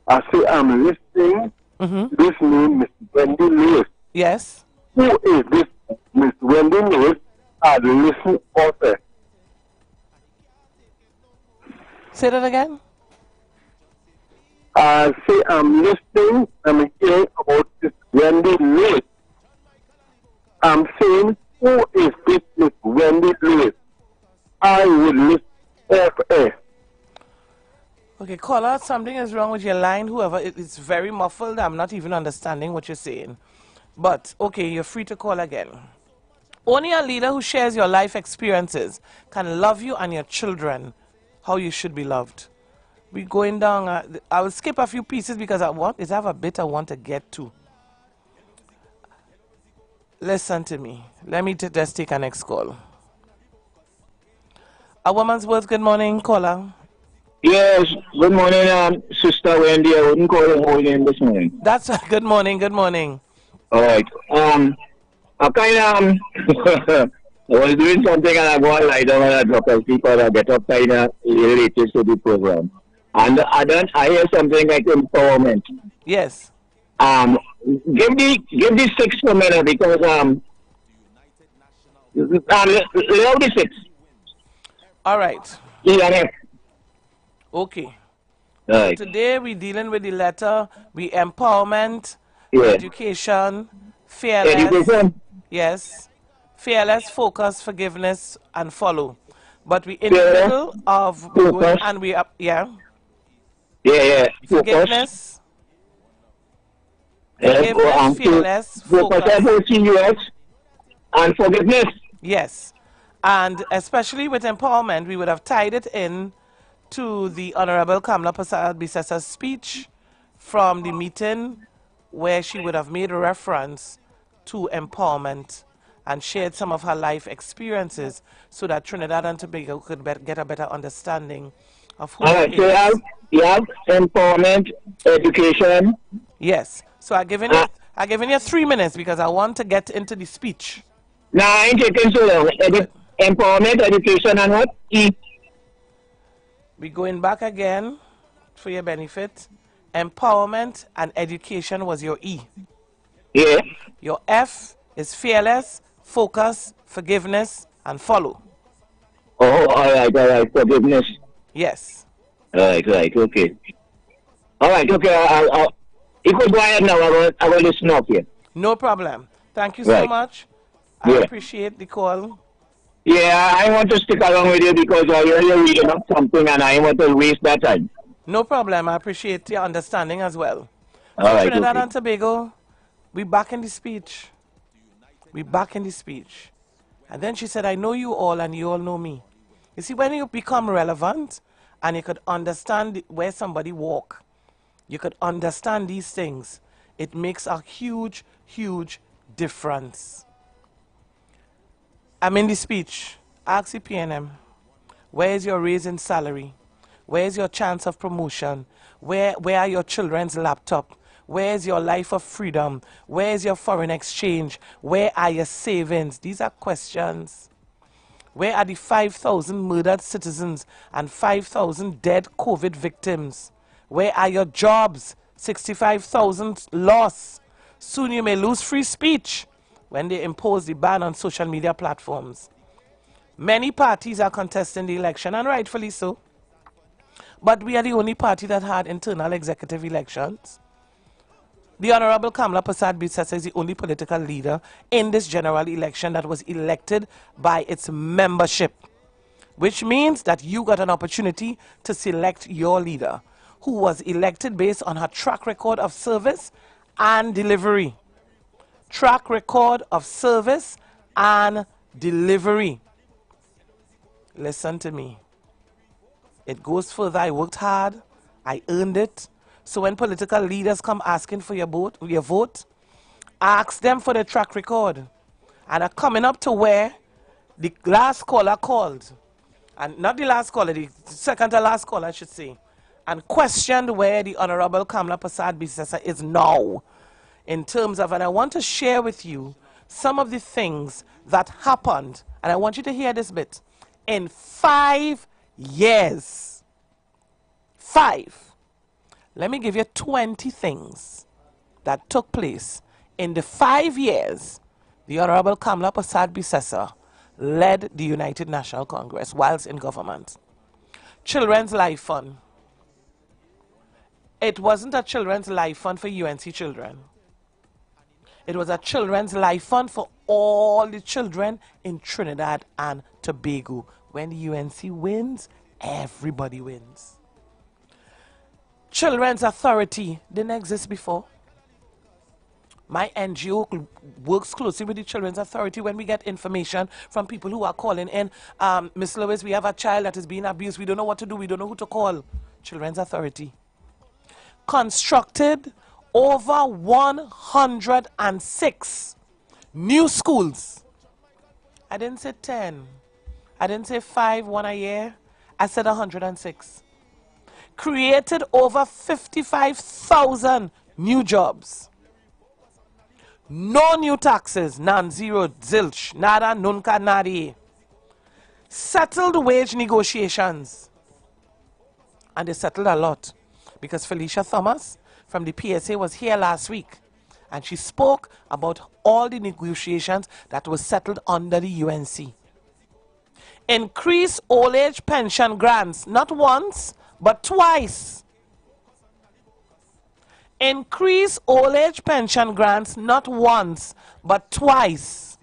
I say I'm listening to this name, Mr. Wendy Lewis. Yes. Who is this Miss Wendy Lewis had listened also. Say that again? Say I'm listening, I'm hearing about this Wendy Lewis. I'm saying, who is this Miss Wendy Lewis? I would listen off air. Okay, caller, something is wrong with your line. Whoever, it's very muffled. I'm not even understanding what you're saying. But, okay, you're free to call again. Only a leader who shares your life experiences can love you and your children how you should be loved. We're going down. I will skip a few pieces because I have a bit I want to get to. Listen to me. Let me just take a next call. A woman's worth, good morning, caller. Yes, good morning, Sister Wendy. I wouldn't call your whole name this morning. That's good morning, good morning. All right. I kind of I was doing something and I go and lie down and I drop asleep and I get up kind of related to the program. And I hear something like empowerment. Yes. Give the 6 for me now because lay out the 6. All right. E and F. Okay. Right. Today we're dealing with the letter, empowerment, education, fearless. Education. Yes. Fearless, focus, forgiveness, and follow. But we're in the middle of going and we up, Yeah. Forgiveness. Forgiveness, fearless, focus. And forgiveness. Yes. And especially with empowerment, we would have tied it in to the Honorable Kamala Persad-Bissesa's speech from the meeting where she would have made a reference to empowerment and shared some of her life experiences so that Trinidad and Tobago could get a better understanding of who she is. So you have empowerment, education. Yes. So I've given you 3 minutes because I want to get into the speech. No, I ain't taking so long. Empowerment, education, and what? E. We're going back again for your benefit. Empowerment and education was your E. Yeah. Your F is fearless, focus, forgiveness, and follow. Oh, all right. Forgiveness. Yes. All right, okay. All right, okay. You could go ahead now. I will listen up here. No problem. Thank you so much. I appreciate the call. Yeah, I want to stick along with you because you're reading up something and I want to waste that time. No problem. I appreciate your understanding as well. All right, Trinidad and Tobago, we back in the speech. And then she said, I know you all and you all know me. You see, when you become relevant and you could understand where somebody walk, you could understand these things, it makes a huge, huge difference. I'm in the speech. Ask the PNM, where is your raise in salary? Where is your chance of promotion? Where are your children's laptop? Where is your life of freedom? Where is your foreign exchange? Where are your savings? These are questions. Where are the 5,000 murdered citizens and 5,000 dead COVID victims? Where are your jobs? 65,000 lost. Soon you may lose free speech when they impose the ban on social media platforms. Many parties are contesting the election, and rightfully so. But we are the only party that had internal executive elections. The Honorable Kamala Persad-Bissessa is the only political leader in this general election that was elected by its membership, which means that you got an opportunity to select your leader, who was elected based on her track record of service and delivery. Track record of service and delivery. Listen to me. It goes further. I worked hard. I earned it. So when political leaders come asking for your vote, ask them for their track record. And are coming up to where the last caller called, and not the last caller, the second to last caller, I should say, and questioned where the Honorable Kamala Persad-Bissessa is now in terms of, and I want to share with you some of the things that happened, and I want you to hear this bit, in 5 years. 5. Let me give you 20 things that took place in the 5 years the Honorable Kamala Prasad Bisesa led the United National Congress whilst in government. Children's Life Fund. It wasn't a Children's Life Fund for UNC children. It was a Children's Life Fund for all the children in Trinidad and Tobago. When the UNC wins, everybody wins. Children's Authority didn't exist before. My NGO works closely with the Children's Authority when we get information from people who are calling in. Miss Lewis, we have a child that is being abused. We don't know what to do. We don't know who to call. Children's Authority. Constructed over 106 new schools. I didn't say 10. I didn't say 5, 1 a year. I said 106. Created over 55,000 new jobs. No new taxes, none, zero, zilch, nada, nunca, nadie. Settled wage negotiations. And they settled a lot. Because Felicia Thomas from the PSA was here last week. And she spoke about all the negotiations that were settled under the UNC. Increase old age pension grants, not once, but twice. Increase old age pension grants, not once, but twice.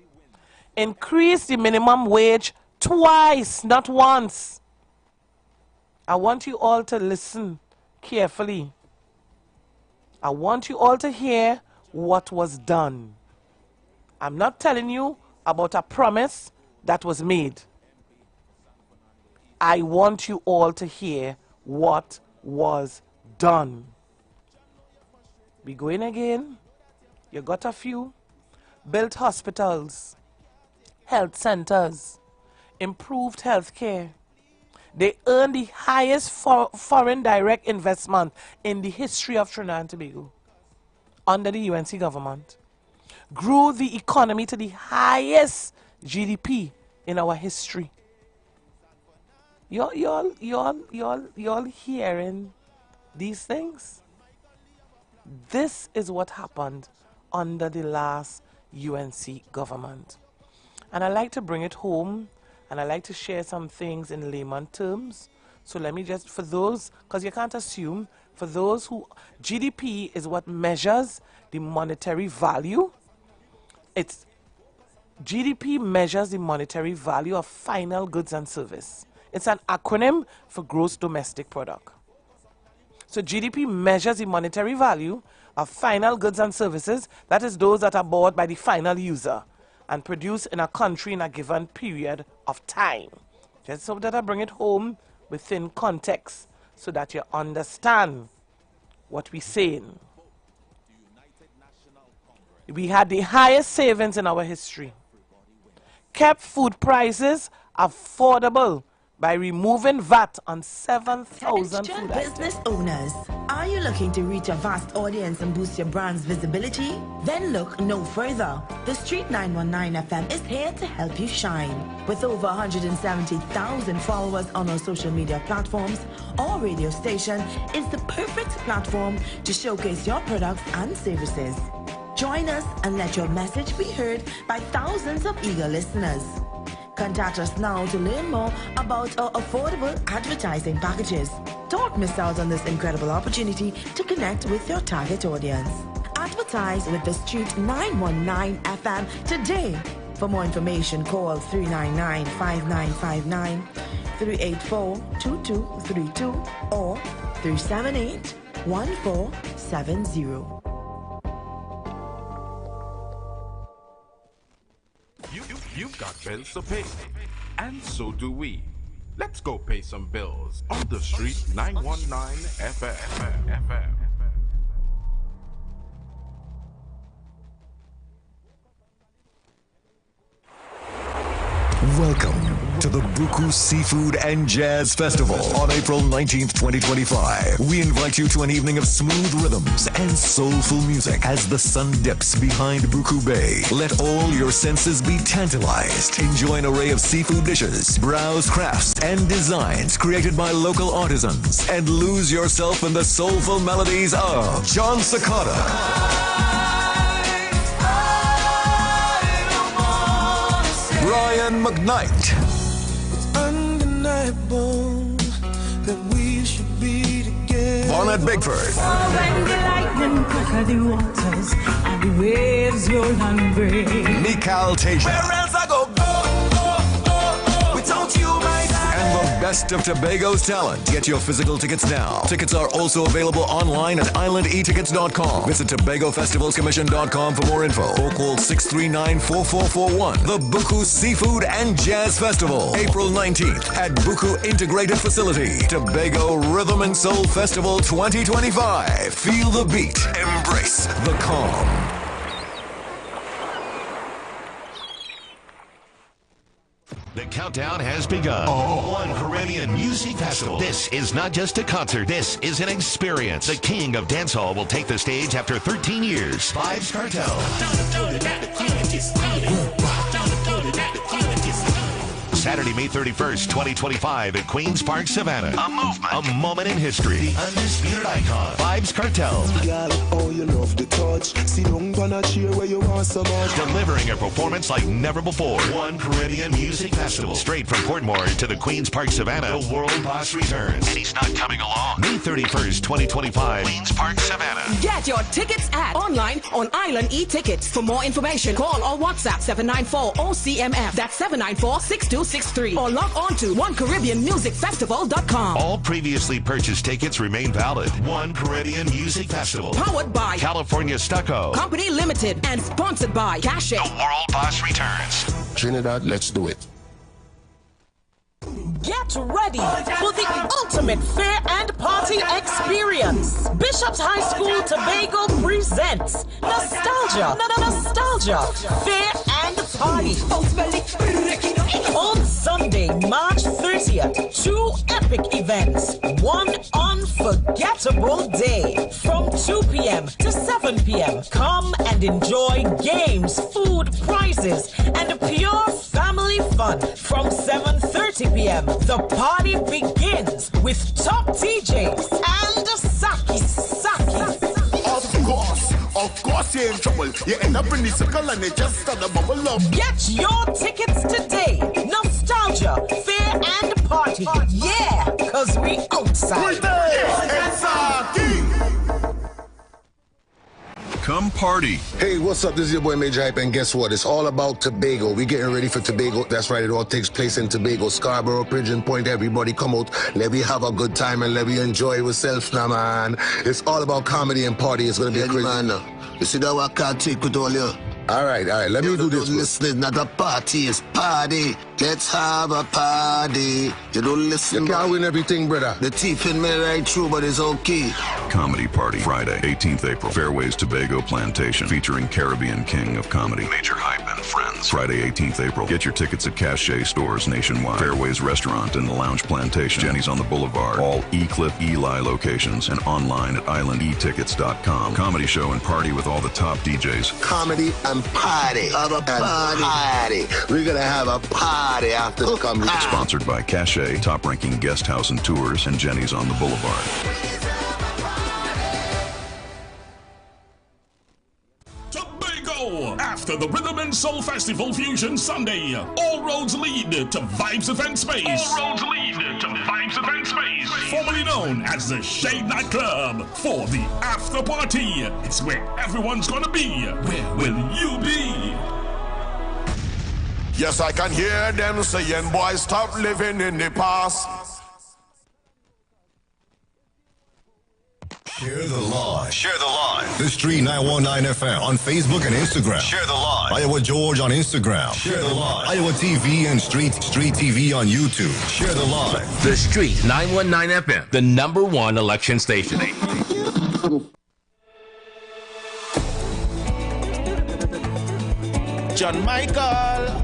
Increase the minimum wage twice, not once. I want you all to listen carefully. I want you all to hear what was done. I'm not telling you about a promise that was made. I want you all to hear what was done. We going again. You got a few. Built hospitals, health centers, improved health care. They earned the highest foreign direct investment in the history of Trinidad and Tobago under the UNC government. Grew the economy to the highest GDP in our history. Y'all hearing these things? This is what happened under the last UNC government. And I like to bring it home, and I like to share some things in layman terms. So let me just, for those, because you can't assume, for those who, GDP is what measures the monetary value. GDP measures the monetary value of final goods and service. It's an acronym for gross domestic product. So GDP measures the monetary value of final goods and services, that is those that are bought by the final user and produced in a country in a given period of time. Just so that I bring it home within context so that you understand what we're saying. We had the highest savings in our history. Kept food prices affordable by removing VAT on 7,000 food business owners. Are you looking to reach a vast audience and boost your brand's visibility? Then look no further. The Street 919 FM is here to help you shine. With over 170,000 followers on our social media platforms, our radio station is the perfect platform to showcase your products and services. Join us and let your message be heard by thousands of eager listeners. Contact us now to learn more about our affordable advertising packages. Don't miss out on this incredible opportunity to connect with your target audience. Advertise with the Street 919 FM today. For more information, call 399-5959, 384-2232, or 378-1470. You've got bills to pay, and so do we. Let's go pay some bills on the Street 919 FM. Welcome to the Buku Seafood and Jazz Festival on April 19th, 2025. We invite you to an evening of smooth rhythms and soulful music as the sun dips behind Buku Bay. Let all your senses be tantalized. Enjoy an array of seafood dishes, browse crafts and designs created by local artisans, and lose yourself in the soulful melodies of John Sakata, Brian McKnight. It's undeniable that we should be together. Bonnet Bigford. Oh, when the lightning crack the waters and the waves roll and break. Mikal Tasia. Where else I go? Without you, my God. And the best of Tobago's talent. Get your physical tickets now. Tickets are also available online at islandetickets.com. Visit TobagoFestivalsCommission.com for more info. Or call 639-4441. The Buku Seafood and Jazz Festival. April 19th at Buku Integrated Facility. Tobago Rhythm and Soul Festival 2025. Feel the beat. Embrace the calm. The countdown has begun. One Caribbean Music Festival. This is not just a concert. This is an experience. The king of dancehall will take the stage after 13 years. Vibes Cartel. Saturday, May 31st, 2025 at Queen's Park, Savannah. A movement. A moment in history. The undisputed icon. Vibes Cartel. Delivering a performance like never before. One Caribbean Music Festival. Straight from Portmore to the Queen's Park, Savannah. The World Boss returns. And he's not coming along. May 31st, 2025. Queen's Park, Savannah. Get your tickets online on Island e-Tickets. For more information, call or WhatsApp 794-OCMF. That's 794-6263. Or log on to OneCaribbeanMusicFestival.com. All previously purchased tickets remain valid. One Caribbean Music Festival. Powered by California Stucco Company Limited and sponsored by Cash. The World Boss returns. Trinidad, let's do it. Get ready for the ultimate fair and party experience. Bishop's High School Tobago presents Nostalgia, Fair and Party. On Sunday, March 30th, 2 epic events. One unforgettable day from 2 p.m. to 7 p.m. Come and enjoy games, food, prizes, and pure family fun from 7:30 p.m. The party begins with top DJs and Saki. Of course you're in trouble. You end up in the circle and they just start to bubble up. Get your tickets today. Nostalgia, fair and party. Yeah, cause we outside. Yes, Come party. Hey, what's up? This is your boy Major Hype, and guess what? It's all about Tobago. We're getting ready for Tobago. That's right, it all takes place in Tobago, Scarborough, Pigeon Point. Everybody come out. Let me have a good time and let me enjoy ourselves now, man. It's all about comedy and party. It's going to be a crazy... Man, you see that I can't take with all you. All right, let me do this. Listen, not a party, it's party. Let's have a party. You don't listen. You can't win everything, brother. The teeth in me right through, but it's okay. Comedy Party, Friday, 18th April, Fairways Tobago Plantation, featuring Caribbean King of Comedy, Major Hype and Friends. Friday, 18th April. Get your tickets at Cache stores nationwide. Fairways Restaurant and the Lounge Plantation. Jenny's on the Boulevard. All E-Clip, Eli locations and online at islandetickets.com. Comedy show and party with all the top DJs. Comedy and party. Have a party. We're gonna have a party after the comedy. Sponsored by Cache, top-ranking guest house and tours, and Jenny's on the Boulevard. Tobago! After the Rhythm and Soul Festival Fusion Sunday, all roads lead to Vibes Event Space. All roads lead to Vibes Event Space, formerly known as the Shade Nightclub, for the after party. It's where everyone's gonna be. Where will you be? Yes, I can hear them saying, boys, stop living in the past. Share the live. Share the live. The Street 919 FM on Facebook and Instagram. Share the live. Iowa George on Instagram. Share the live. Iowa TV and Street TV on YouTube. Share the live. The Street 919 FM, the #1 election station. John Michael,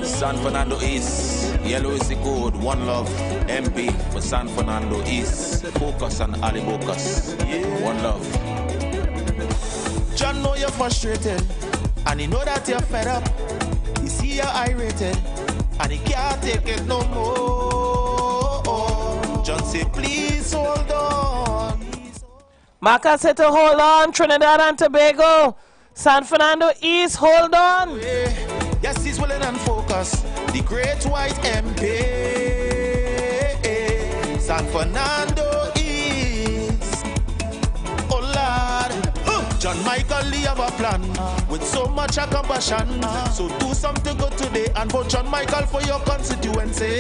San Fernando East, Yellow is the code, One Love, MP for San Fernando East, Focus on Alibocas, One Love. John know you're frustrated, and he know that you're fed up. He see you're irritated, and he can't take it no more. John say, please hold on. Marcus said to hold on, Trinidad and Tobago. San Fernando East, hold on. Yeah, Yes, he's willing and focused. The great white MP, San Fernando East. Oh Lord, John Michael Lee have a plan with so much compassion. So do something good today and vote John Michael for your constituency.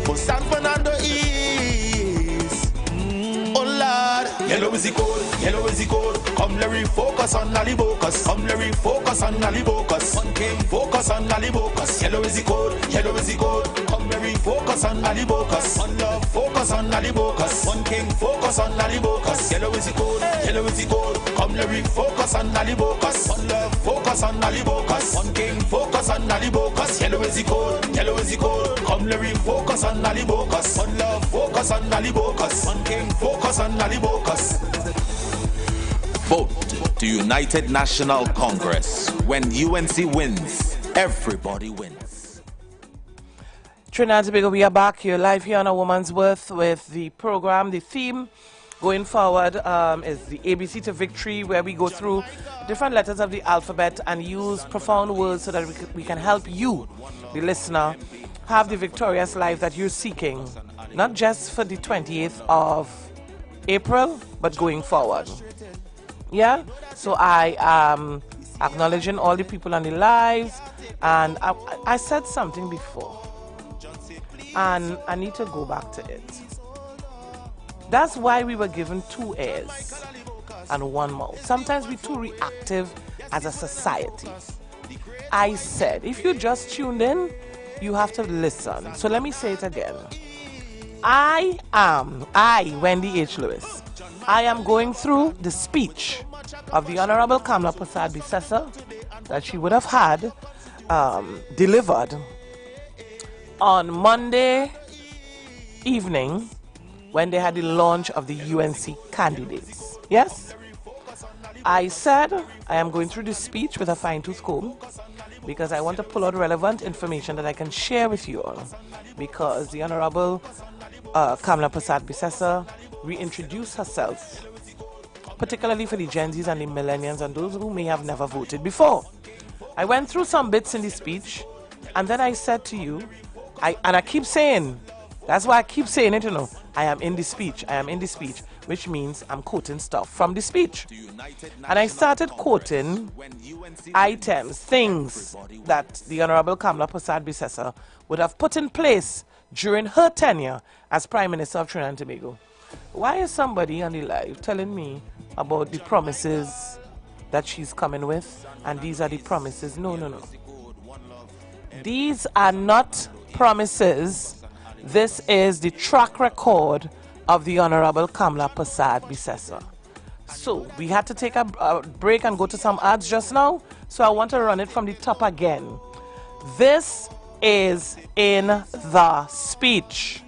For San Fernando East. Oh Lord, yellow is the code, yellow is the code. Come Larry, focus on Nalibocus. Come Larry, focus on Nalibocus. One king, focus on Nalibocus. Yellow is the code, yellow is the code. Come Larry, focus on Nalibocus. One love, focus on Nalibocus. One king, focus on Nalibocus. Yellow is the code, yellow is the code. Come Larry, focus on Nalibocus. One love, focus on Nalibocus. One king, focus on Nalibocus. Yellow is the code, yellow is the code. Come Larry, focus on Nalibocus. One love, focus on Nalibocus. One king, focus on Nalibocus. Vote to United National Congress. When UNC wins, everybody wins. Trinidad and Tobago, we are back here live here on A Woman's Worth with the program. The theme going forward is the ABC to Victory, where we go through different letters of the alphabet and use profound words so that we can help you, the listener, have the victorious life that you're seeking, not just for the 28th of April, but going forward. Yeah, so I am acknowledging all the people on the lives, and I said something before, and I need to go back to it. That's why we were given 2 ears and 1 mouth. Sometimes we're too reactive as a society. I said, if you just tuned in, you have to listen. So let me say it again. I, Wendy H. Lewis, I am going through the speech of the Honorable Kamla Prasad-Bissessar that she would have had delivered on Monday evening when they had the launch of the UNC candidates. Yes? I said I am going through this speech with a fine-tooth comb because I want to pull out relevant information that I can share with you all, because the Honorable Kamla Prasad-Bissessar reintroduced herself, particularly for the Gen Zs and the millennials and those who may have never voted before. I went through some bits in the speech, and then I said to you, I keep saying, that's why I keep saying it, you know, I am in the speech, which means I'm quoting stuff from the speech. And I started quoting items, things that the Honorable Kamla Prasad-Bissessar would have put in place during her tenure as Prime Minister of Trinidad and Tobago. Why is somebody on the live telling me about the promises that she's coming with, and these are the promises? No. These are not promises. This is the track record of the Honorable Kamla Prasad-Bissessar. So we had to take a break and go to some ads just now, so I want to run it from the top again. This is in the speech.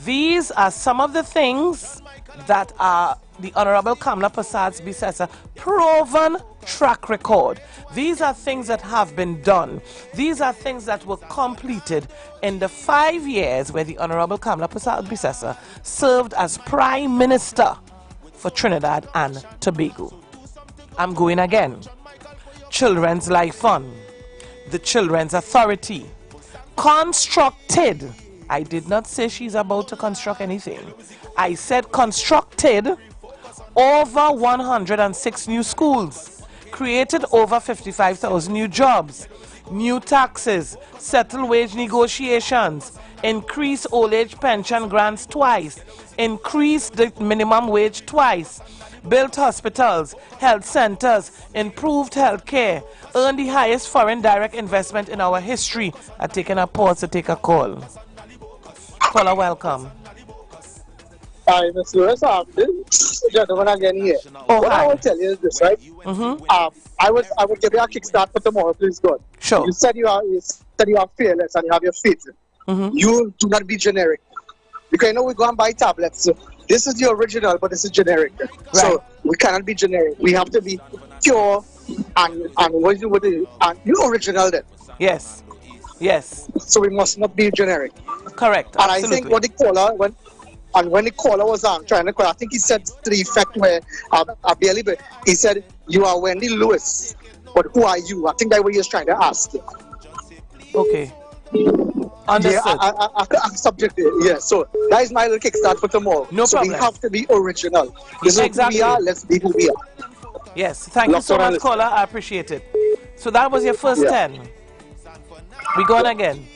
These are some of the things that are the Honorable Kamla Prasad-Bissessar proven track record. These are things that have been done. These are things that were completed in the 5 years where the Honorable Kamla Prasad-Bissessar served as Prime Minister for Trinidad and Tobago. I'm going again. Children's Life Fund, the Children's Authority, constructed. I did not say she's about to construct anything. I said constructed over 106 new schools, created over 55,000 new jobs, new taxes, settled wage negotiations, increased old age pension grants twice, increased the minimum wage twice, built hospitals, health centers, improved health care, earned the highest foreign direct investment in our history. I've taken a pause to take a call. Caller, welcome. Hi, Ms. Lewis. This gentleman again here. Oh, what hi. I will tell you is this, right? I would give you a kickstart for tomorrow, please God. Sure. You said you are fearless and you have your faith. You do not be generic. Because we go and buy tablets. So this is the original, but this is generic. Right. So we cannot be generic. We have to be pure and you're original then. Yes. Yes. So we must not be generic. Correct. And Absolutely. I think what the caller when the caller was trying to call, I think he said to the effect where he said, you are Wendy Lewis, but who are you? I think that's what he was trying to ask. Okay. Understood. Yeah, I subject it. Yeah, so that is my little kickstart for tomorrow. No so problem. we have to be original. This is who we are. Let's be who we are. Yes, thank you so much, caller. I appreciate it. So that was your first 10. We go on again.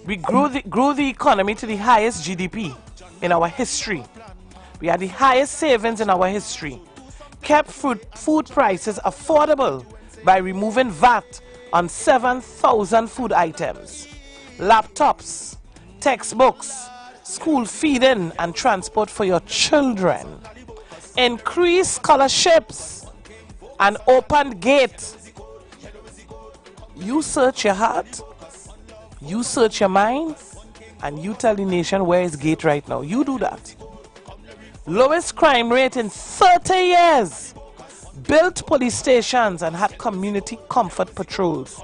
We grew the economy to the highest GDP in our history. We had the highest savings in our history. Kept food prices affordable by removing VAT on 7,000 food items. Laptops, textbooks, school feeding and transport for your children. Increased scholarships and opened gate. You search your heart, you search your mind, and you tell the nation where is gate right now. You do that. Lowest crime rate in 30 years. Built police stations and had community comfort patrols.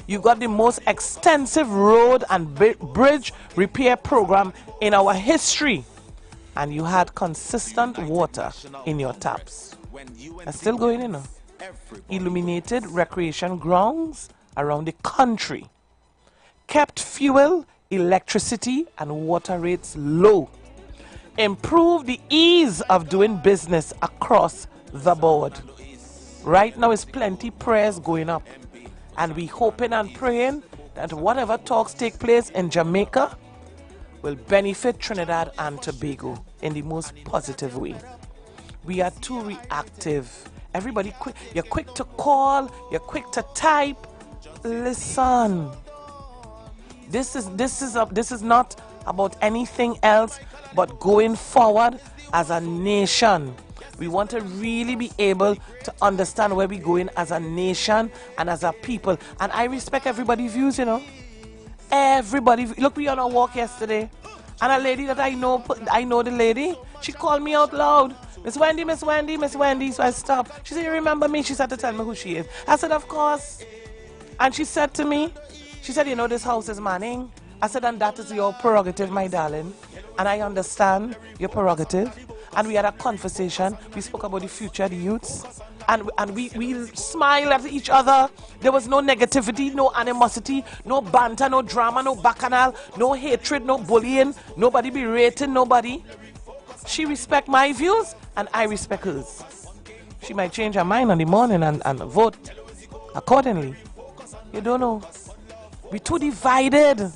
You got the most extensive road and bridge repair program in our history. And you had consistent water in your taps. That's still going in now. Illuminated recreation grounds around the country. Kept fuel, electricity, and water rates low. Improved the ease of doing business across the board. Right now is plenty prayers going up. And we hoping and praying that whatever talks take place in Jamaica will benefit Trinidad and Tobago in the most positive way. We are too reactive. Everybody quick. You're quick to call. You're quick to type. Listen. This is not about anything else but going forward as a nation. We want to really be able to understand where we're going as a nation and as a people. And I respect everybody's views, you know. Everybody. Look, we on a walk yesterday. And a lady that I know the lady, she called me out loud. Miss Wendy, Miss Wendy, Miss Wendy. So I stopped. She said, you remember me? She said to tell me who she is. I said, of course. And she said to me, she said, you know, this house is Manning. I said, and that is your prerogative, my darling. And I understand your prerogative. And we had a conversation. We spoke about the future of the youths. And we smiled at each other. There was no negativity, no animosity, no banter, no drama, no bacchanal, no hatred, no bullying. Nobody berating nobody. She respect my views, and I respect hers. She might change her mind on the morning and vote accordingly. You don't know. We're too divided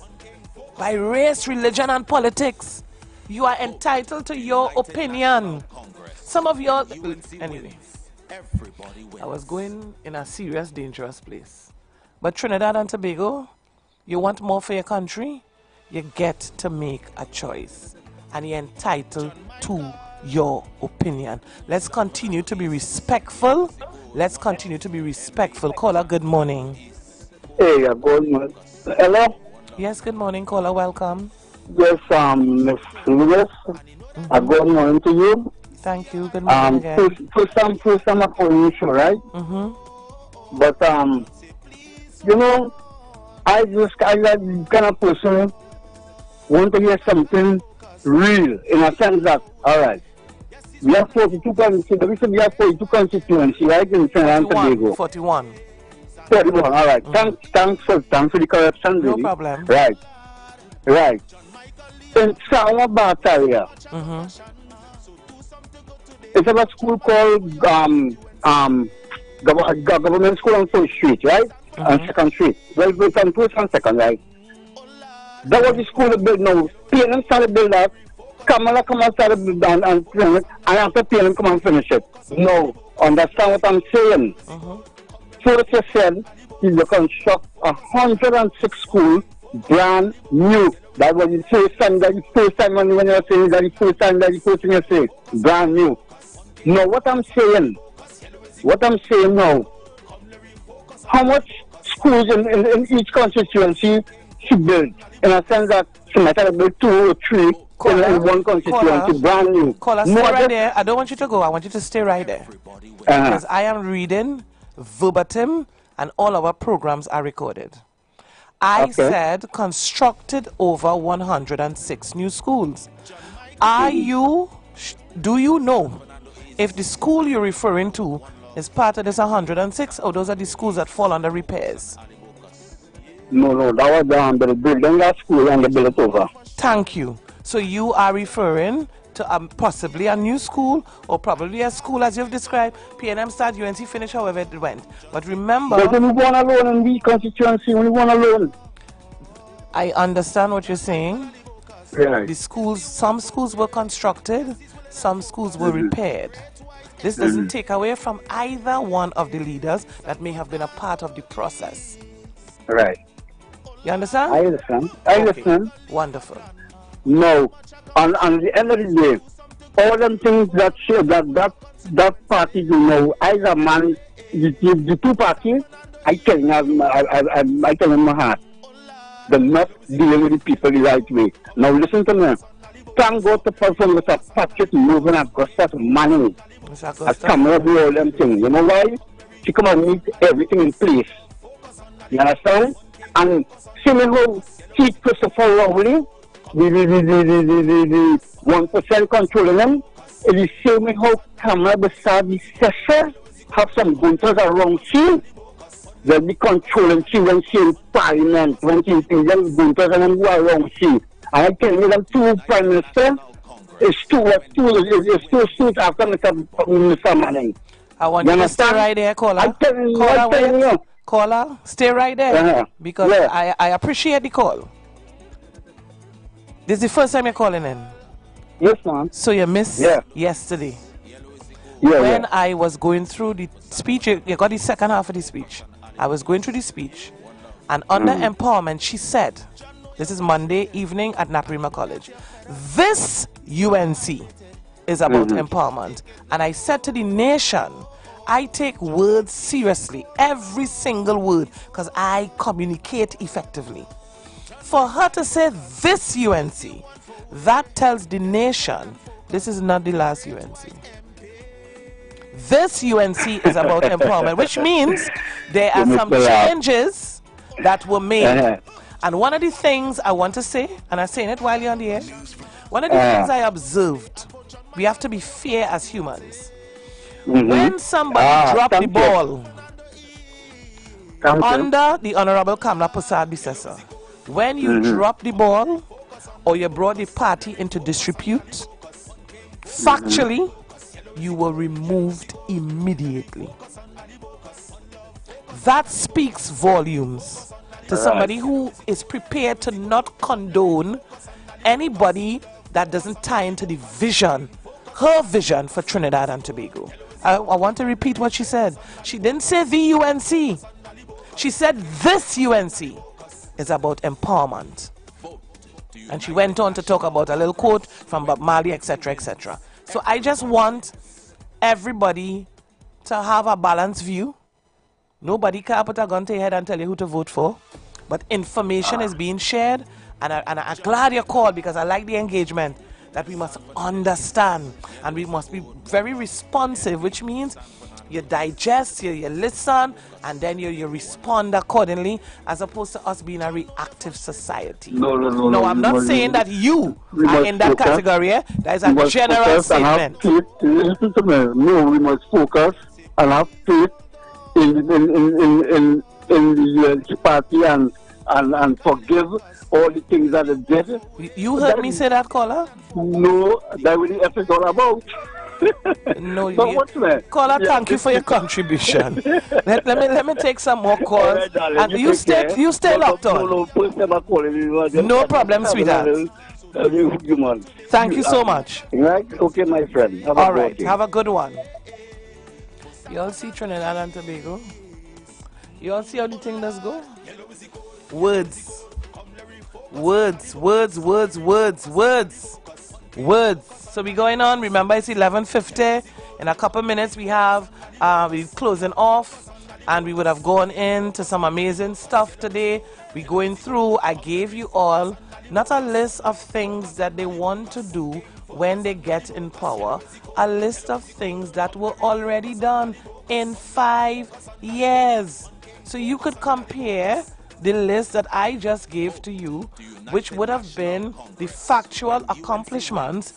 by race, religion, and politics. You are entitled to your opinion. Some of your... Anyway, I was going in a serious, dangerous place. But Trinidad and Tobago, you want more for your country? You get to make a choice. And you're entitled to your opinion. Let's continue to be respectful. Let's continue to be respectful. Caller, good morning. Hey, good morning. Hello? Yes, good morning, caller. Welcome. Yes, Miss Lewis. Good morning to you. Thank you. Good morning again. First time I'm calling you, right? Mm-hmm. But, you know, I like kind of person want to hear something real in a sense that, all right, we have 42 constituencies, we have 42 constituencies, right, in Trinidad and Tobago. 41. 41, all right. Thanks for the correction, no really. problem. Right. In Salabat area, it's a school called Government School on 1st Street, right? And 2nd Street. Well, we can first and second, right? That was the school that built now. PLM started build that. Kamala started build that and after PLM come and finish it. No, understand what I'm saying? First you said you construct 106 schools brand new. That was the first time when you were saying that the first thing you say, brand new. No, what I'm saying now, how much schools in each constituency she built? In a sense that she might have built 2 or 3 in one constituency, brand new. Caller, stay right there. I don't want you to go. I want you to stay right there. Because I am reading verbatim and all our programs are recorded. I said constructed over 106 new schools. Do you know if the school you're referring to Is part of this 106, or those are the schools that fall under repairs? No, that was the building that school and the build it over. Thank you. So you are referring to possibly a new school, or probably a school as you've described. PNM start, UNC finish, however it went. But remember... But we want alone in the constituency, we want alone. I understand what you're saying. Yeah. The schools, some schools were constructed, some schools were repaired. This doesn't take away from either one of the leaders that may have been a part of the process. Right. You understand? I understand. I understand. Wonderful. No. On the end of the day, all them things that show that party do know, as a man, the two parties, I tell them my heart. They're not dealing with the people the right way. Now listen to me. Thank God the person with a packet moving Augusta's money. Has come up with all them things. You know why? She come and meet everything in place. You understand? And see me how see Christopher Rowley, the 1% controlling them. It is see me how camera beside the session have some gunters around she. They'll be controlling she when she in parliament, when she in them gunters and them go around she. And I tell you them two prime ministers, it's two suits after Mr. Manning. I want you to stay right there, caller. Caller, stay right there. Because I appreciate the call. This is the first time you're calling in? Yes, ma'am. So you missed yesterday. When I was going through the speech, you got the second half of the speech. I was going through the speech, and under empowerment, she said, this is Monday evening at Naparima College, this UNC is about empowerment. And I said to the nation, I take words seriously, every single word, because I communicate effectively. For her to say this UNC, that tells the nation this is not the last UNC. This UNC is about empowerment, which means there are some changes that were made. And one of the things I want to say, and I'm saying it while you're on the air, one of the things I observed, we have to be fair as humans. When somebody dropped the ball under the Honorable Kamla Prasad Bisesa, when you drop the ball or you brought the party into disrepute, factually, you were removed immediately. That speaks volumes to somebody who is prepared to not condone anybody that doesn't tie into the vision, her vision for Trinidad and Tobago. I want to repeat what she said. She didn't say the UNC. She said this UNC is about empowerment. And she went on to talk about a little quote from Bob Marley, etc., etc. So I just want everybody to have a balanced view. Nobody can put a gun to your head and tell you who to vote for. But information is being shared. And I'm glad you called, because I like the engagement, that we must understand. And we must be very responsive, which means you digest, you listen, and then you respond accordingly, as opposed to us being a reactive society. No, I'm not saying that you are in that category. That is a general statement. Listen to me. No, we must focus and have faith in the UNC party and forgive all the things that they did. You heard me say that, caller? No, that was the episode all about. No, caller, thank you for your contribution. let me take some more calls. Right, and you stay locked on. No problem, sweetheart. Thank you so much. Right? Okay, my friend. All right, have a good one. You all see Trinidad and Tobago? You all see how the thing does go? Words. Words, words, words, words, words, words. So we're going on. Remember, it's 11:50. In a couple minutes, we're closing off, and we would have gone into some amazing stuff today. We're going through. I gave you all not a list of things that they want to do when they get in power, a list of things that were already done in 5 years. So you could compare the list that I just gave to you, which would have been the factual accomplishments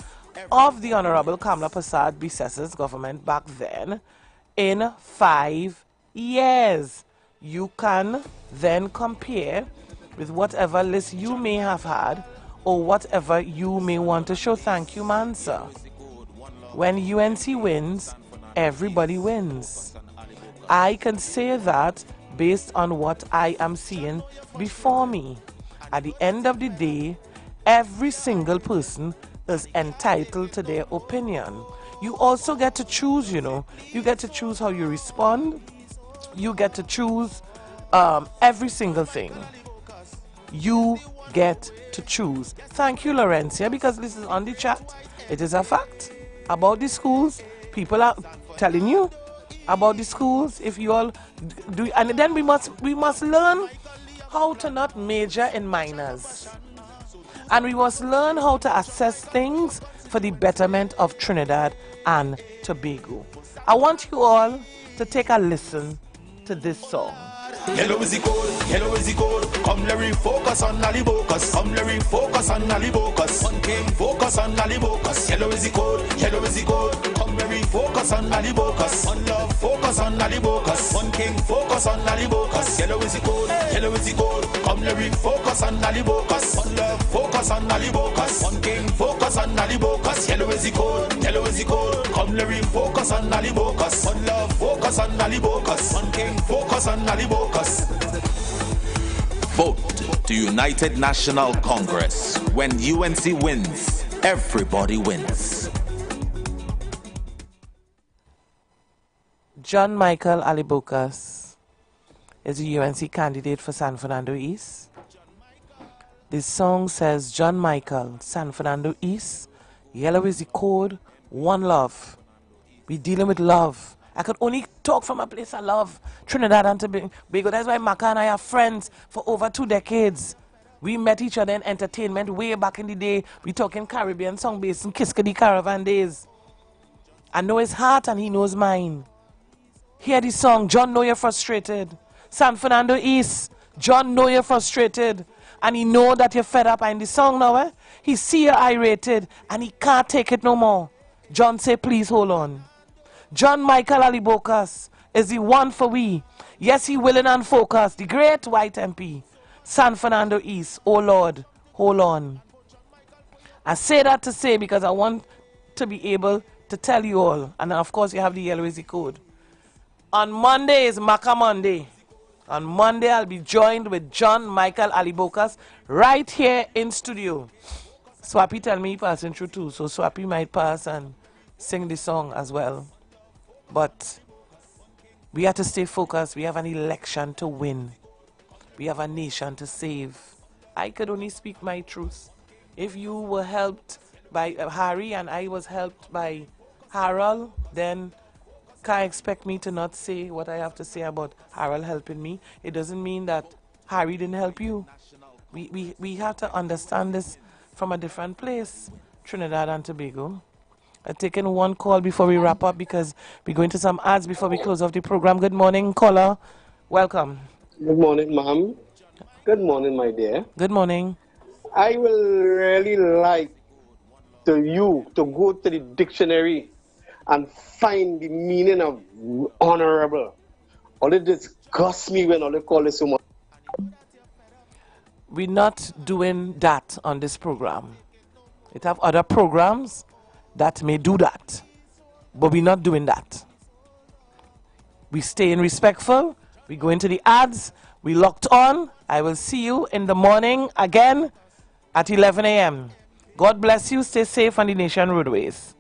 of the Honorable Kamla Prasad Bisesa's government back then, in 5 years. You can then compare with whatever list you may have had or whatever you may want to show. Thank you, Mansa. When UNC wins, everybody wins. I can say that based on what I am seeing before me. At the end of the day, every single person is entitled to their opinion. You also get to choose, you know. You get to choose how you respond. You get to choose every single thing. You get to choose. Thank you, Laurencia, because this is on the chat. It is a fact. About the schools, people are telling you about the schools. If you all do, and then we must learn how to not major in minors. And we must learn how to assess things for the betterment of Trinidad and Tobago. I want you all to take a listen to this song. Yellow is the code, yellow is the code. Come let me focus on Ali Bocas. Come let me focus on Ali Bocas. One king, focus on Ali Bocas. Yellow is the code, yellow is the code. Come let me focus on Ali Bocas. One love, focus on Ali Bocas. One king, focus on Ali Bocas. Yellow is the code, yellow is the code. Come let me focus on Ali Bocas. One love, focus on Ali Bocas. One king, focus on Ali Bocas. Yellow is the code, yellow is the code. Come let me focus on Ali Bocas. One love, focus on Ali Bocas. One king, focus on Ali Bocas. Vote to United National Congress. When UNC wins, everybody wins. John Michael Alibocas is a UNC candidate for San Fernando East. This song says, John Michael, San Fernando East, yellow is the code, one love. We dealing with love. I could only talk from a place I love, Trinidad and Tobago. That's why Maka and I are friends for over 2 decades. We met each other in entertainment way back in the day. We talking Caribbean song based in Kiskadee Caravan days. I know his heart and he knows mine. Hear the song, John, know you're frustrated. San Fernando East, John, know you're frustrated. And he know that you're fed up. And in the song now, he see you're irritated and he can't take it no more. John say, please hold on. John Michael Alibocas is the one for we. Yes, he willing and focused. The great white MP. San Fernando East. Oh Lord, hold on. I say that to say because I want to be able to tell you all. And of course you have the yellow easy code. On Monday is Maka Monday. On Monday I'll be joined with John Michael Alibocas right here in studio. Swappy tell me he passing through too. So Swappy might pass and sing the song as well. But we have to stay focused. We have an election to win. We have a nation to save. I could only speak my truth. If you were helped by Harry and I was helped by Harold, then can't expect me to not say what I have to say about Harold helping me. It doesn't mean that Harry didn't help you. We have to understand this from a different place, Trinidad and Tobago. I'm taking one call before we wrap up because we're going to some ads before we close off the program. Good morning, caller. Welcome. Good morning, ma'am. Good morning, my dear. Good morning. I will really like you to go to the dictionary and find the meaning of honorable. All it disgusts me when all they call it so much. We're not doing that on this program. We have other programs that may do that, but we're not doing that. We stay in respectful. We go into the ads. We locked on. I will see you in the morning again at 11 a.m. God bless you. Stay safe on the nation roadways.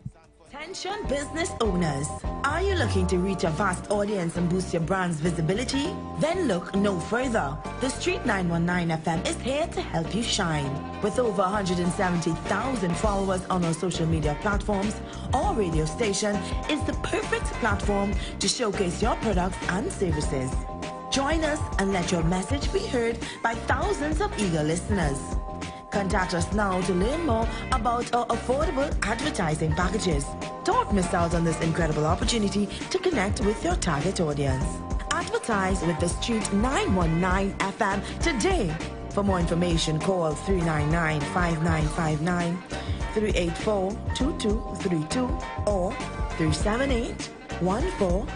Attention business owners. Are you looking to reach a vast audience and boost your brand's visibility? Then look no further. The Street 919 FM is here to help you shine. With over 170,000 followers on our social media platforms, our radio station is the perfect platform to showcase your products and services. Join us and let your message be heard by thousands of eager listeners. Contact us now to learn more about our affordable advertising packages. Don't miss out on this incredible opportunity to connect with your target audience. Advertise with the Street 919 FM today. For more information, call 399-5959, 384-2232 or 378-14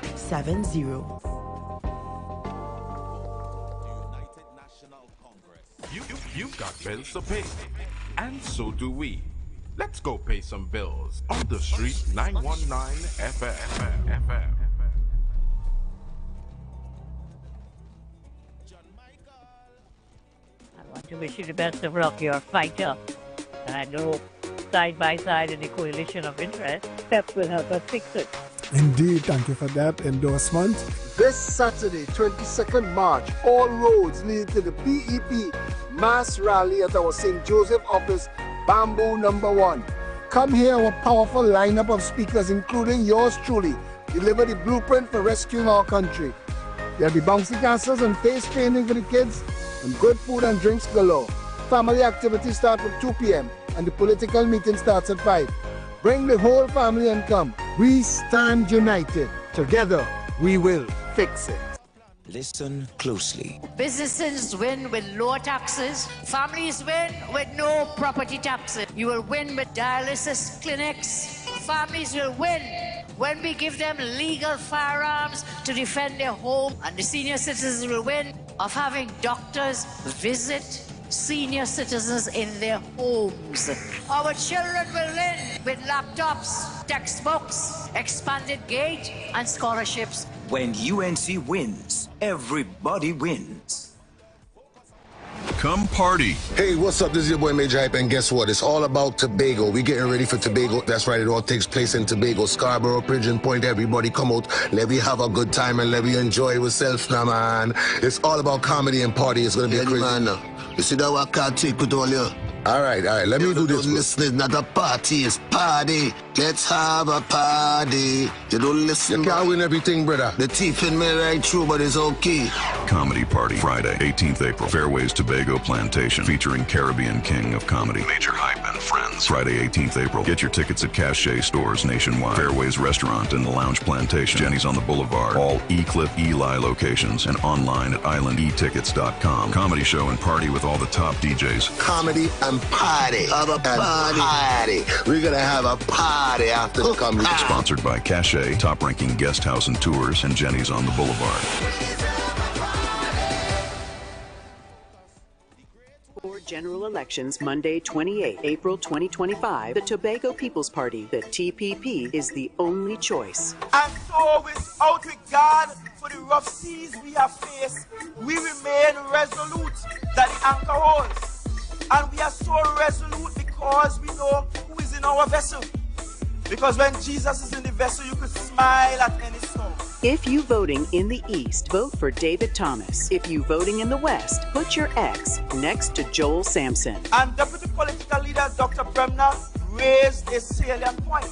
You've got bills to pay, and so do we. Let's go pay some bills on the street 919 FM. I want to wish you the best of luck. You're a fighter. And I know side by side in the coalition of interest, steps will help us fix it. Indeed, thank you for that endorsement. This Saturday, 22nd March, all roads lead to the BEP mass rally at our St. Joseph office, Bamboo number 1. Come hear our powerful lineup of speakers, including yours truly, deliver the blueprint for rescuing our country. There'll be bouncy castles and face painting for the kids, and good food and drinks galore. Family activities start at 2 p.m. and the political meeting starts at 5. Bring the whole family and come. We stand united. Together, we will fix it. Listen closely. Businesses win with low taxes. Families win with no property taxes. You will win with dialysis clinics. Families will win when we give them legal firearms to defend their home. And the senior citizens will win of having doctors visit senior citizens in their homes. Our children will win with laptops, textbooks, expanded gate, and scholarships. When UNC wins, everybody wins. Come party. Hey, what's up? This is your boy Major Hype, and guess what? It's all about Tobago. We're getting ready for Tobago. That's right, it all takes place in Tobago, Scarborough, Pigeon Point. Everybody come out, let me have a good time and let me enjoy ourselves now, man. It's all about comedy and party. It's gonna be a crazy. Man, you see that I can't take with all you. All right, let me do this. Listen, it's not a party, it's party. Let's have a party. You don't listen. You can't win everything, brother. The teeth in me right through, but it's okay. Comedy Party, Friday, 18th April, Fairways Tobago Plantation, featuring Caribbean King of Comedy, Major Hype and Friends. Friday, 18th April. Get your tickets at Cache stores nationwide, Fairways Restaurant and the Lounge Plantation, Jenny's on the Boulevard, all E-Clip Eli locations, and online at islandetickets.com. Comedy show and party with all the top DJs. Comedy and party. Have a party. We're gonna have a party after the comedy. Sponsored by Cache, top-ranking guest house and tours, and Jenny's on the Boulevard. For general elections Monday, 28 April 2025, the Tobago People's Party, the TPP, is the only choice. And so, without regard for the rough seas we have faced, we remain resolute that the anchor holds. And we are so resolute because we know who is in our vessel. Because when Jesus is in the vessel, you could smile at any storm. If you voting in the East, vote for David Thomas. If you voting in the West, put your X next to Joel Sampson. And Deputy Political Leader Dr. Bremner raised a salient point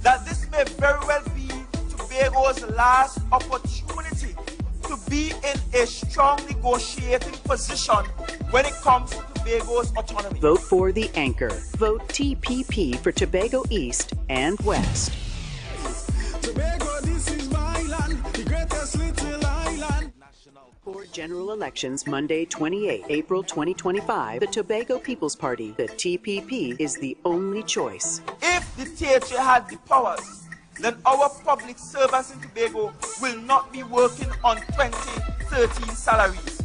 that this may very well be Tobago's last opportunity to be in a strong negotiating position when it comes to Tobago's autonomy. Vote for the anchor. Vote TPP for Tobago East and West. Tobago, this is my land, the greatest little island. For general elections Monday, 28 April 2025, the Tobago People's Party, the TPP, is the only choice. If the THA had the powers, then our public servants in Tobago will not be working on 2013 salaries.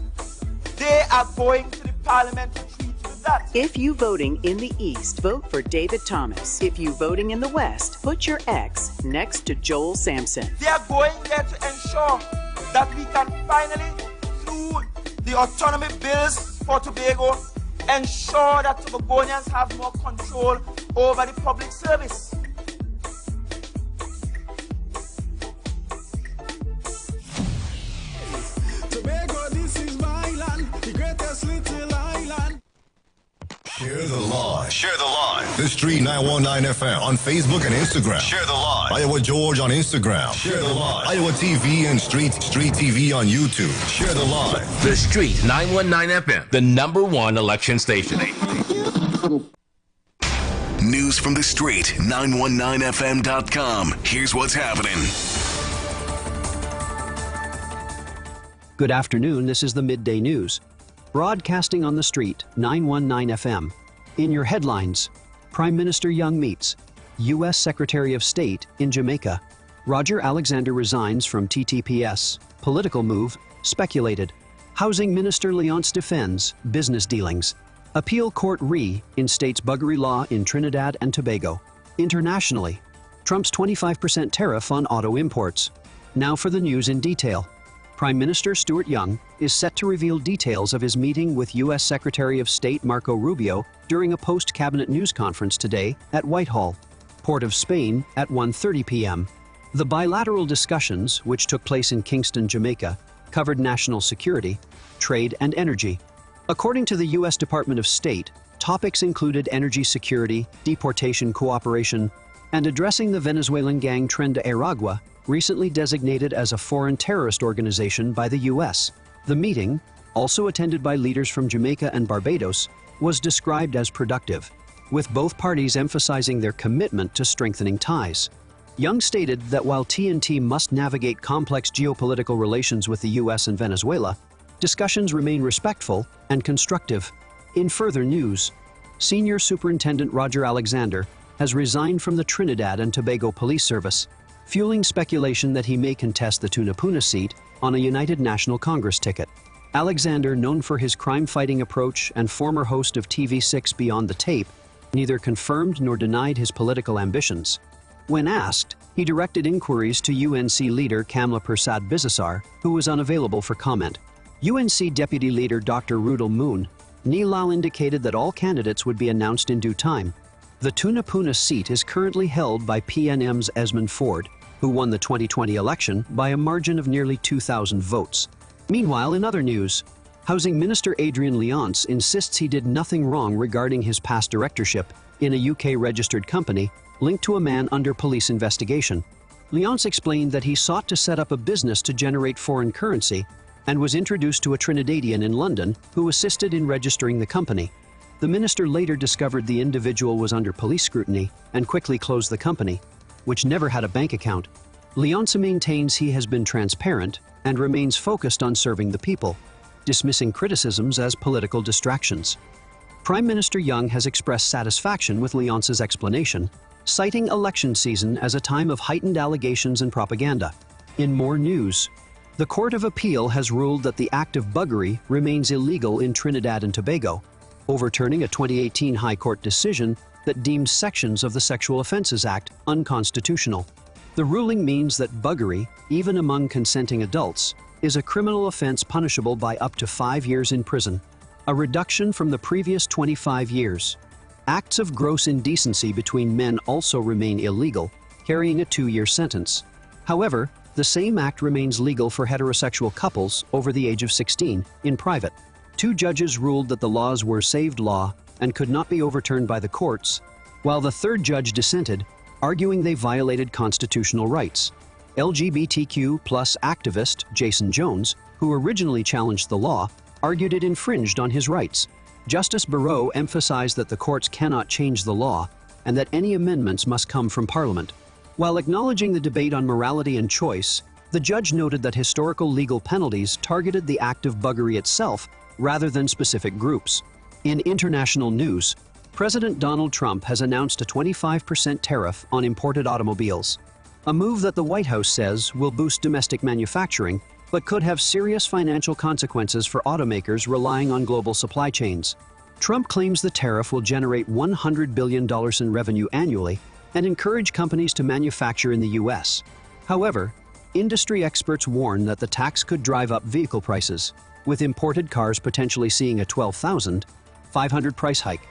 They are going to the parliament to treat with that. If you voting in the East, vote for David Thomas. If you voting in the West, put your X next to Joel Sampson. They are going there to ensure that we can finally, through the autonomy bills for Tobago, ensure that Tobagonians have more control over the public service. Tobago, this is my land, the greatest little island. Share the live. Share the live. The Street 919 FM on Facebook and Instagram. Share the live. Iowa George on Instagram. Share the live. Iowa TV and Street TV on YouTube. Share the live. The Street 919 FM, the #1 election station. News from the Street, 919fm.com. Here's what's happening. Good afternoon, this is the Midday News. Broadcasting on the Street, 919 FM. In your headlines, Prime Minister Young meets U.S. Secretary of State in Jamaica. Roger Alexander resigns from TTPS. Political move, speculated. Housing Minister Leonce defends business dealings. Appeal Court reinstates buggery law in Trinidad and Tobago. Internationally, Trump's 25% tariff on auto imports. Now for the news in detail. Prime Minister Stuart Young is set to reveal details of his meeting with U.S. Secretary of State Marco Rubio during a post-cabinet news conference today at Whitehall, Port of Spain at 1:30 p.m. The bilateral discussions, which took place in Kingston, Jamaica, covered national security, trade, and energy. According to the U.S. Department of State, topics included energy security, deportation cooperation, and addressing the Venezuelan gang Tren de Aragua, recently designated as a foreign terrorist organization by the U.S. The meeting, also attended by leaders from Jamaica and Barbados, was described as productive, with both parties emphasizing their commitment to strengthening ties. Young stated that while TNT must navigate complex geopolitical relations with the U.S. and Venezuela, discussions remain respectful and constructive. In further news, Senior Superintendent Roger Alexander has resigned from the Trinidad and Tobago Police Service, fueling speculation that he may contest the Tunapuna seat on a United National Congress ticket. Alexander, known for his crime-fighting approach and former host of TV6 Beyond the Tape, neither confirmed nor denied his political ambitions. When asked, he directed inquiries to UNC leader Kamla Persad Bisasar, who was unavailable for comment. UNC Deputy Leader Dr. Rudal Moon Nilal indicated that all candidates would be announced in due time. The Tunapuna seat is currently held by PNM's Esmond Ford, who won the 2020 election by a margin of nearly 2,000 votes. Meanwhile, in other news, Housing Minister Adrian Leonce insists he did nothing wrong regarding his past directorship in a UK-registered company linked to a man under police investigation. Leonce explained that he sought to set up a business to generate foreign currency and was introduced to a Trinidadian in London who assisted in registering the company. The minister later discovered the individual was under police scrutiny and quickly closed the company, which never had a bank account. Leonce maintains he has been transparent and remains focused on serving the people, dismissing criticisms as political distractions. Prime Minister Young has expressed satisfaction with Leonce's explanation, citing election season as a time of heightened allegations and propaganda. In more news, the Court of Appeal has ruled that the act of buggery remains illegal in Trinidad and Tobago, overturning a 2018 High Court decision that deemed sections of the Sexual Offences Act unconstitutional. The ruling means that buggery, even among consenting adults, is a criminal offense punishable by up to 5 years in prison, a reduction from the previous 25 years. Acts of gross indecency between men also remain illegal, carrying a 2-year sentence. However, the same act remains legal for heterosexual couples over the age of 16 in private. 2 judges ruled that the laws were saved law and could not be overturned by the courts, while the 3rd judge dissented, arguing they violated constitutional rights. LGBTQ+ activist Jason Jones, who originally challenged the law, argued it infringed on his rights. Justice Barreau emphasized that the courts cannot change the law and that any amendments must come from Parliament. While acknowledging the debate on morality and choice, the judge noted that historical legal penalties targeted the act of buggery itself rather than specific groups. In international news, President Donald Trump has announced a 25% tariff on imported automobiles, a move that the White House says will boost domestic manufacturing but could have serious financial consequences for automakers relying on global supply chains. Trump claims the tariff will generate $100 billion in revenue annually and encourage companies to manufacture in the U.S. However, industry experts warn that the tax could drive up vehicle prices, with imported cars potentially seeing a $12,500 price hike.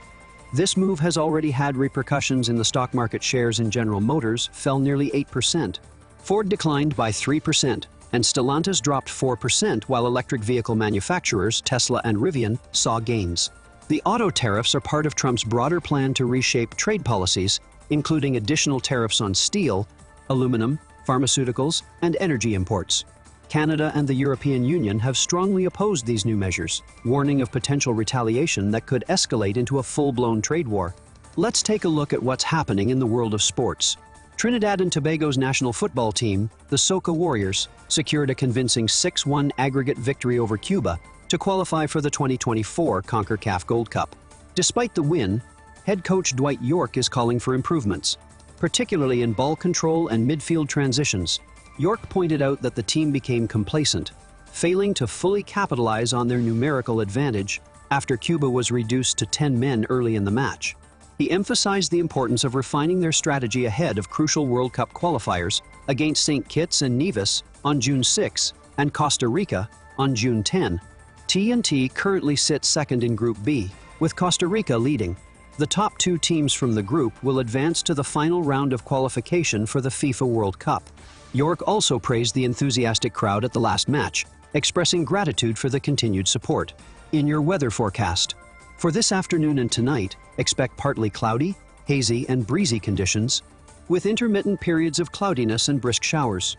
This move has already had repercussions in the stock market. Shares in General Motors fell nearly 8%. Ford declined by 3%, and Stellantis dropped 4%, while electric vehicle manufacturers Tesla and Rivian saw gains. The auto tariffs are part of Trump's broader plan to reshape trade policies, including additional tariffs on steel, aluminum, pharmaceuticals, and energy imports. Canada and the European Union have strongly opposed these new measures, warning of potential retaliation that could escalate into a full-blown trade war. Let's take a look at what's happening in the world of sports. Trinidad and Tobago's national football team, the Soca Warriors, secured a convincing 6-1 aggregate victory over Cuba to qualify for the 2024 CONCACAF Gold Cup. Despite the win, head coach Dwight York is calling for improvements. particularly in ball control and midfield transitions. York pointed out that the team became complacent, failing to fully capitalize on their numerical advantage after Cuba was reduced to 10 men early in the match. He emphasized the importance of refining their strategy ahead of crucial World Cup qualifiers against St. Kitts and Nevis on June 6 and Costa Rica on June 10. TNT currently sits second in Group B, with Costa Rica leading. The top 2 teams from the group will advance to the final round of qualification for the FIFA World Cup. York also praised the enthusiastic crowd at the last match, expressing gratitude for the continued support. In your weather forecast, for this afternoon and tonight, expect partly cloudy, hazy, and breezy conditions, with intermittent periods of cloudiness and brisk showers.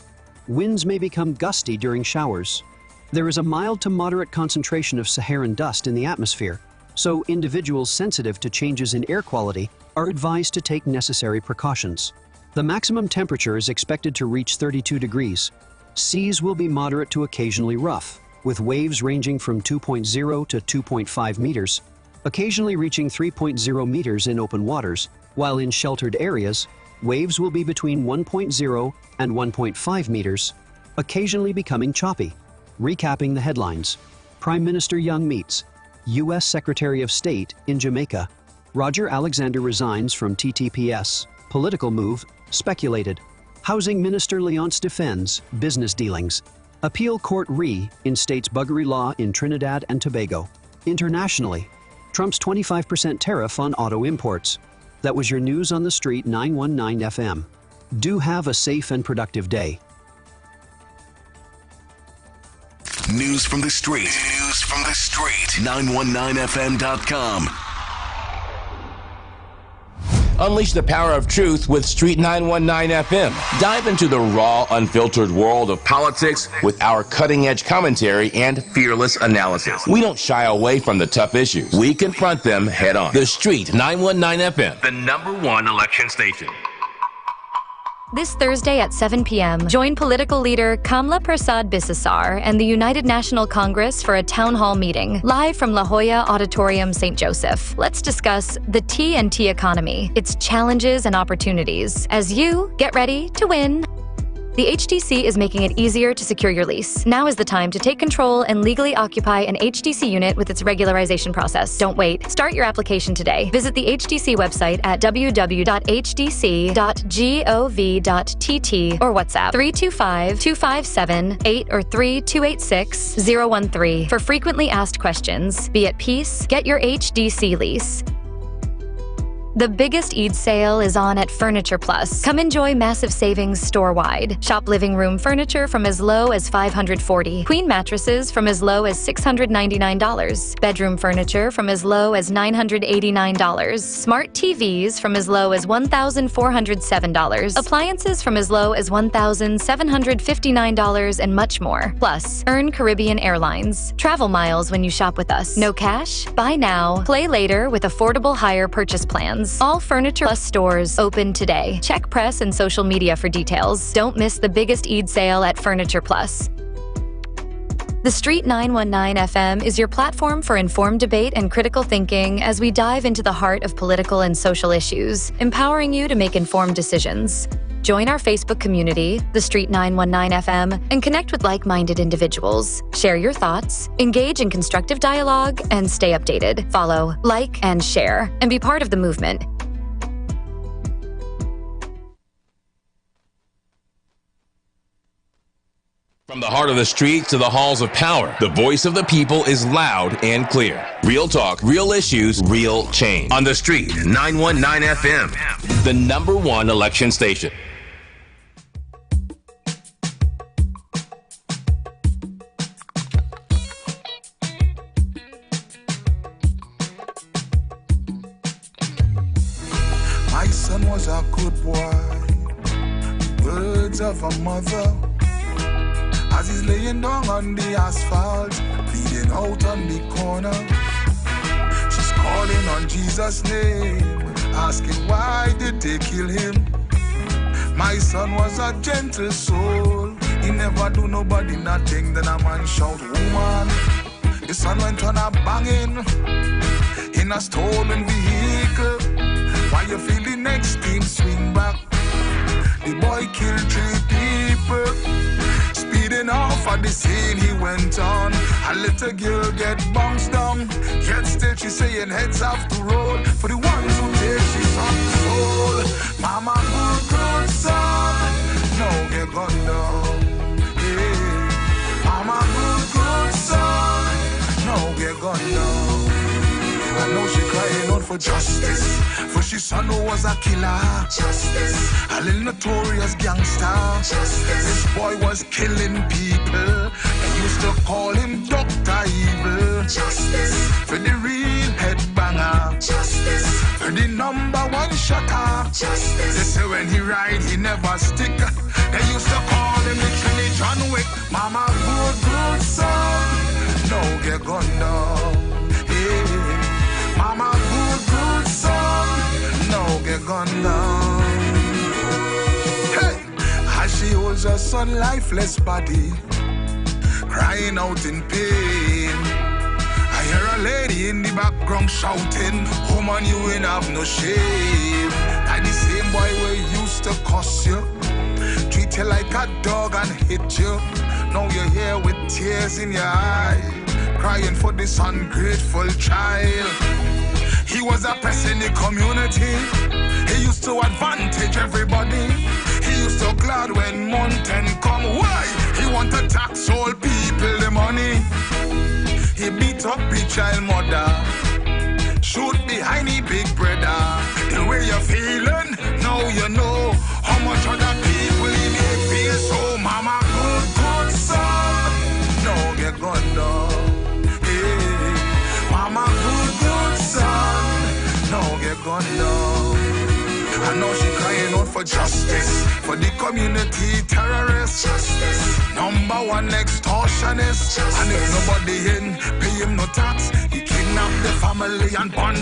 Winds may become gusty during showers. There is a mild to moderate concentration of Saharan dust in the atmosphere, so individuals sensitive to changes in air quality are advised to take necessary precautions. The maximum temperature is expected to reach 32 degrees. Seas will be moderate to occasionally rough, with waves ranging from 2.0 to 2.5 meters, occasionally reaching 3.0 meters in open waters, while in sheltered areas, waves will be between 1.0 and 1.5 meters, occasionally becoming choppy. Recapping the headlines, Prime Minister Young meets U.S. Secretary of State in Jamaica. Roger Alexander resigns from TTPS. Political move speculated. Housing Minister Leonce defends business dealings. Appeal Court reinstates buggery law in Trinidad and Tobago. Internationally, Trump's 25% tariff on auto imports. That was your News on the Street 919 FM. Do have a safe and productive day. News from the street. News from the street. 919fm.com. Unleash the power of truth with Street 919 FM. Dive into the raw, unfiltered world of politics with our cutting-edge commentary and fearless analysis. We don't shy away from the tough issues. We confront them head on. The Street 919 FM, the #1 election station. This Thursday at 7 p.m., join political leader Kamla Persad Bissessar and the United National Congress for a town hall meeting, live from La Jolla Auditorium, St. Joseph. Let's discuss the TNT economy, its challenges and opportunities, as you get ready to win. The HDC is making it easier to secure your lease. Now is the time to take control and legally occupy an HDC unit with its regularization process. Don't wait. Start your application today. Visit the HDC website at www.hdc.gov.tt or WhatsApp 325-257-8 or 3286013 for frequently asked questions. Be at peace. Get your HDC lease. The biggest Eid sale is on at Furniture Plus. Come enjoy massive savings store-wide. Shop living room furniture from as low as $540. Queen mattresses from as low as $699. Bedroom furniture from as low as $989. Smart TVs from as low as $1,407. Appliances from as low as $1,759 and much more. Plus, earn Caribbean Airlines travel miles when you shop with us. No cash? Buy now. Play later with affordable hire purchase plans. All Furniture Plus stores open today. Check press and social media for details. Don't miss the biggest Eid sale at Furniture Plus. The Street 919 FM is your platform for informed debate and critical thinking as we dive into the heart of political and social issues, empowering you to make informed decisions. Join our Facebook community, The Street 919 FM, and connect with like-minded individuals. Share your thoughts, engage in constructive dialogue, and stay updated. Follow, like, and share, and be part of the movement. From the heart of the street to the halls of power, the voice of the people is loud and clear. Real talk, real issues, real change. On the Street 919 FM, the #1 election station. My son was a good boy, words of a mother. As he's laying down on the asphalt, bleeding out on the corner. She's calling on Jesus' name, asking why did they kill him. My son was a gentle soul, he never do nobody nothing. Then a man shout, woman. The son went on a banging in a stolen vehicle. While you feel the next team swing back, boy killed 3 people. Speeding off at the scene he went on. A little girl get bounced down. Yet still she saying heads have to roll for the ones who take she son's soul. Mama good son, no get gunned down. Yeah. Mama good son, no get gunned down. I know she crying out for justice, for she son who was a killer. Justice. A little notorious gangster. Justice. This boy was killing people. They used to call him Dr. Evil. Justice. For the real headbanger. Justice. For the #1 shotter. Justice. They say when he ride, he never stick. They used to call him the Trinity John Wick. Mama good son, no get gunned down. Yeah. Mama good son, no get gunned down. Hey, as she holds her son lifeless body, crying out in pain. I hear a lady in the background shouting, woman, you ain't have no shame. And the same boy where used to cuss you, treat you like a dog and hit you. Now you're here with tears in your eye, crying for this ungrateful child. He was a pest in the community. He used to advantage everybody. He used to glad when mountain come. Why? He want to tax all people the money. He beat up the child mother, shoot behind the big brother. The way you're feeling, now you know how much other people he make feel. So mama good son, no get gunned down. Hey, mama good son, no get gunned down. I know she crying out for justice, for the community terrorists. Justice. #1 extortionist. Justice. And if nobody in, pay him no tax. He kidnapped the family and bond.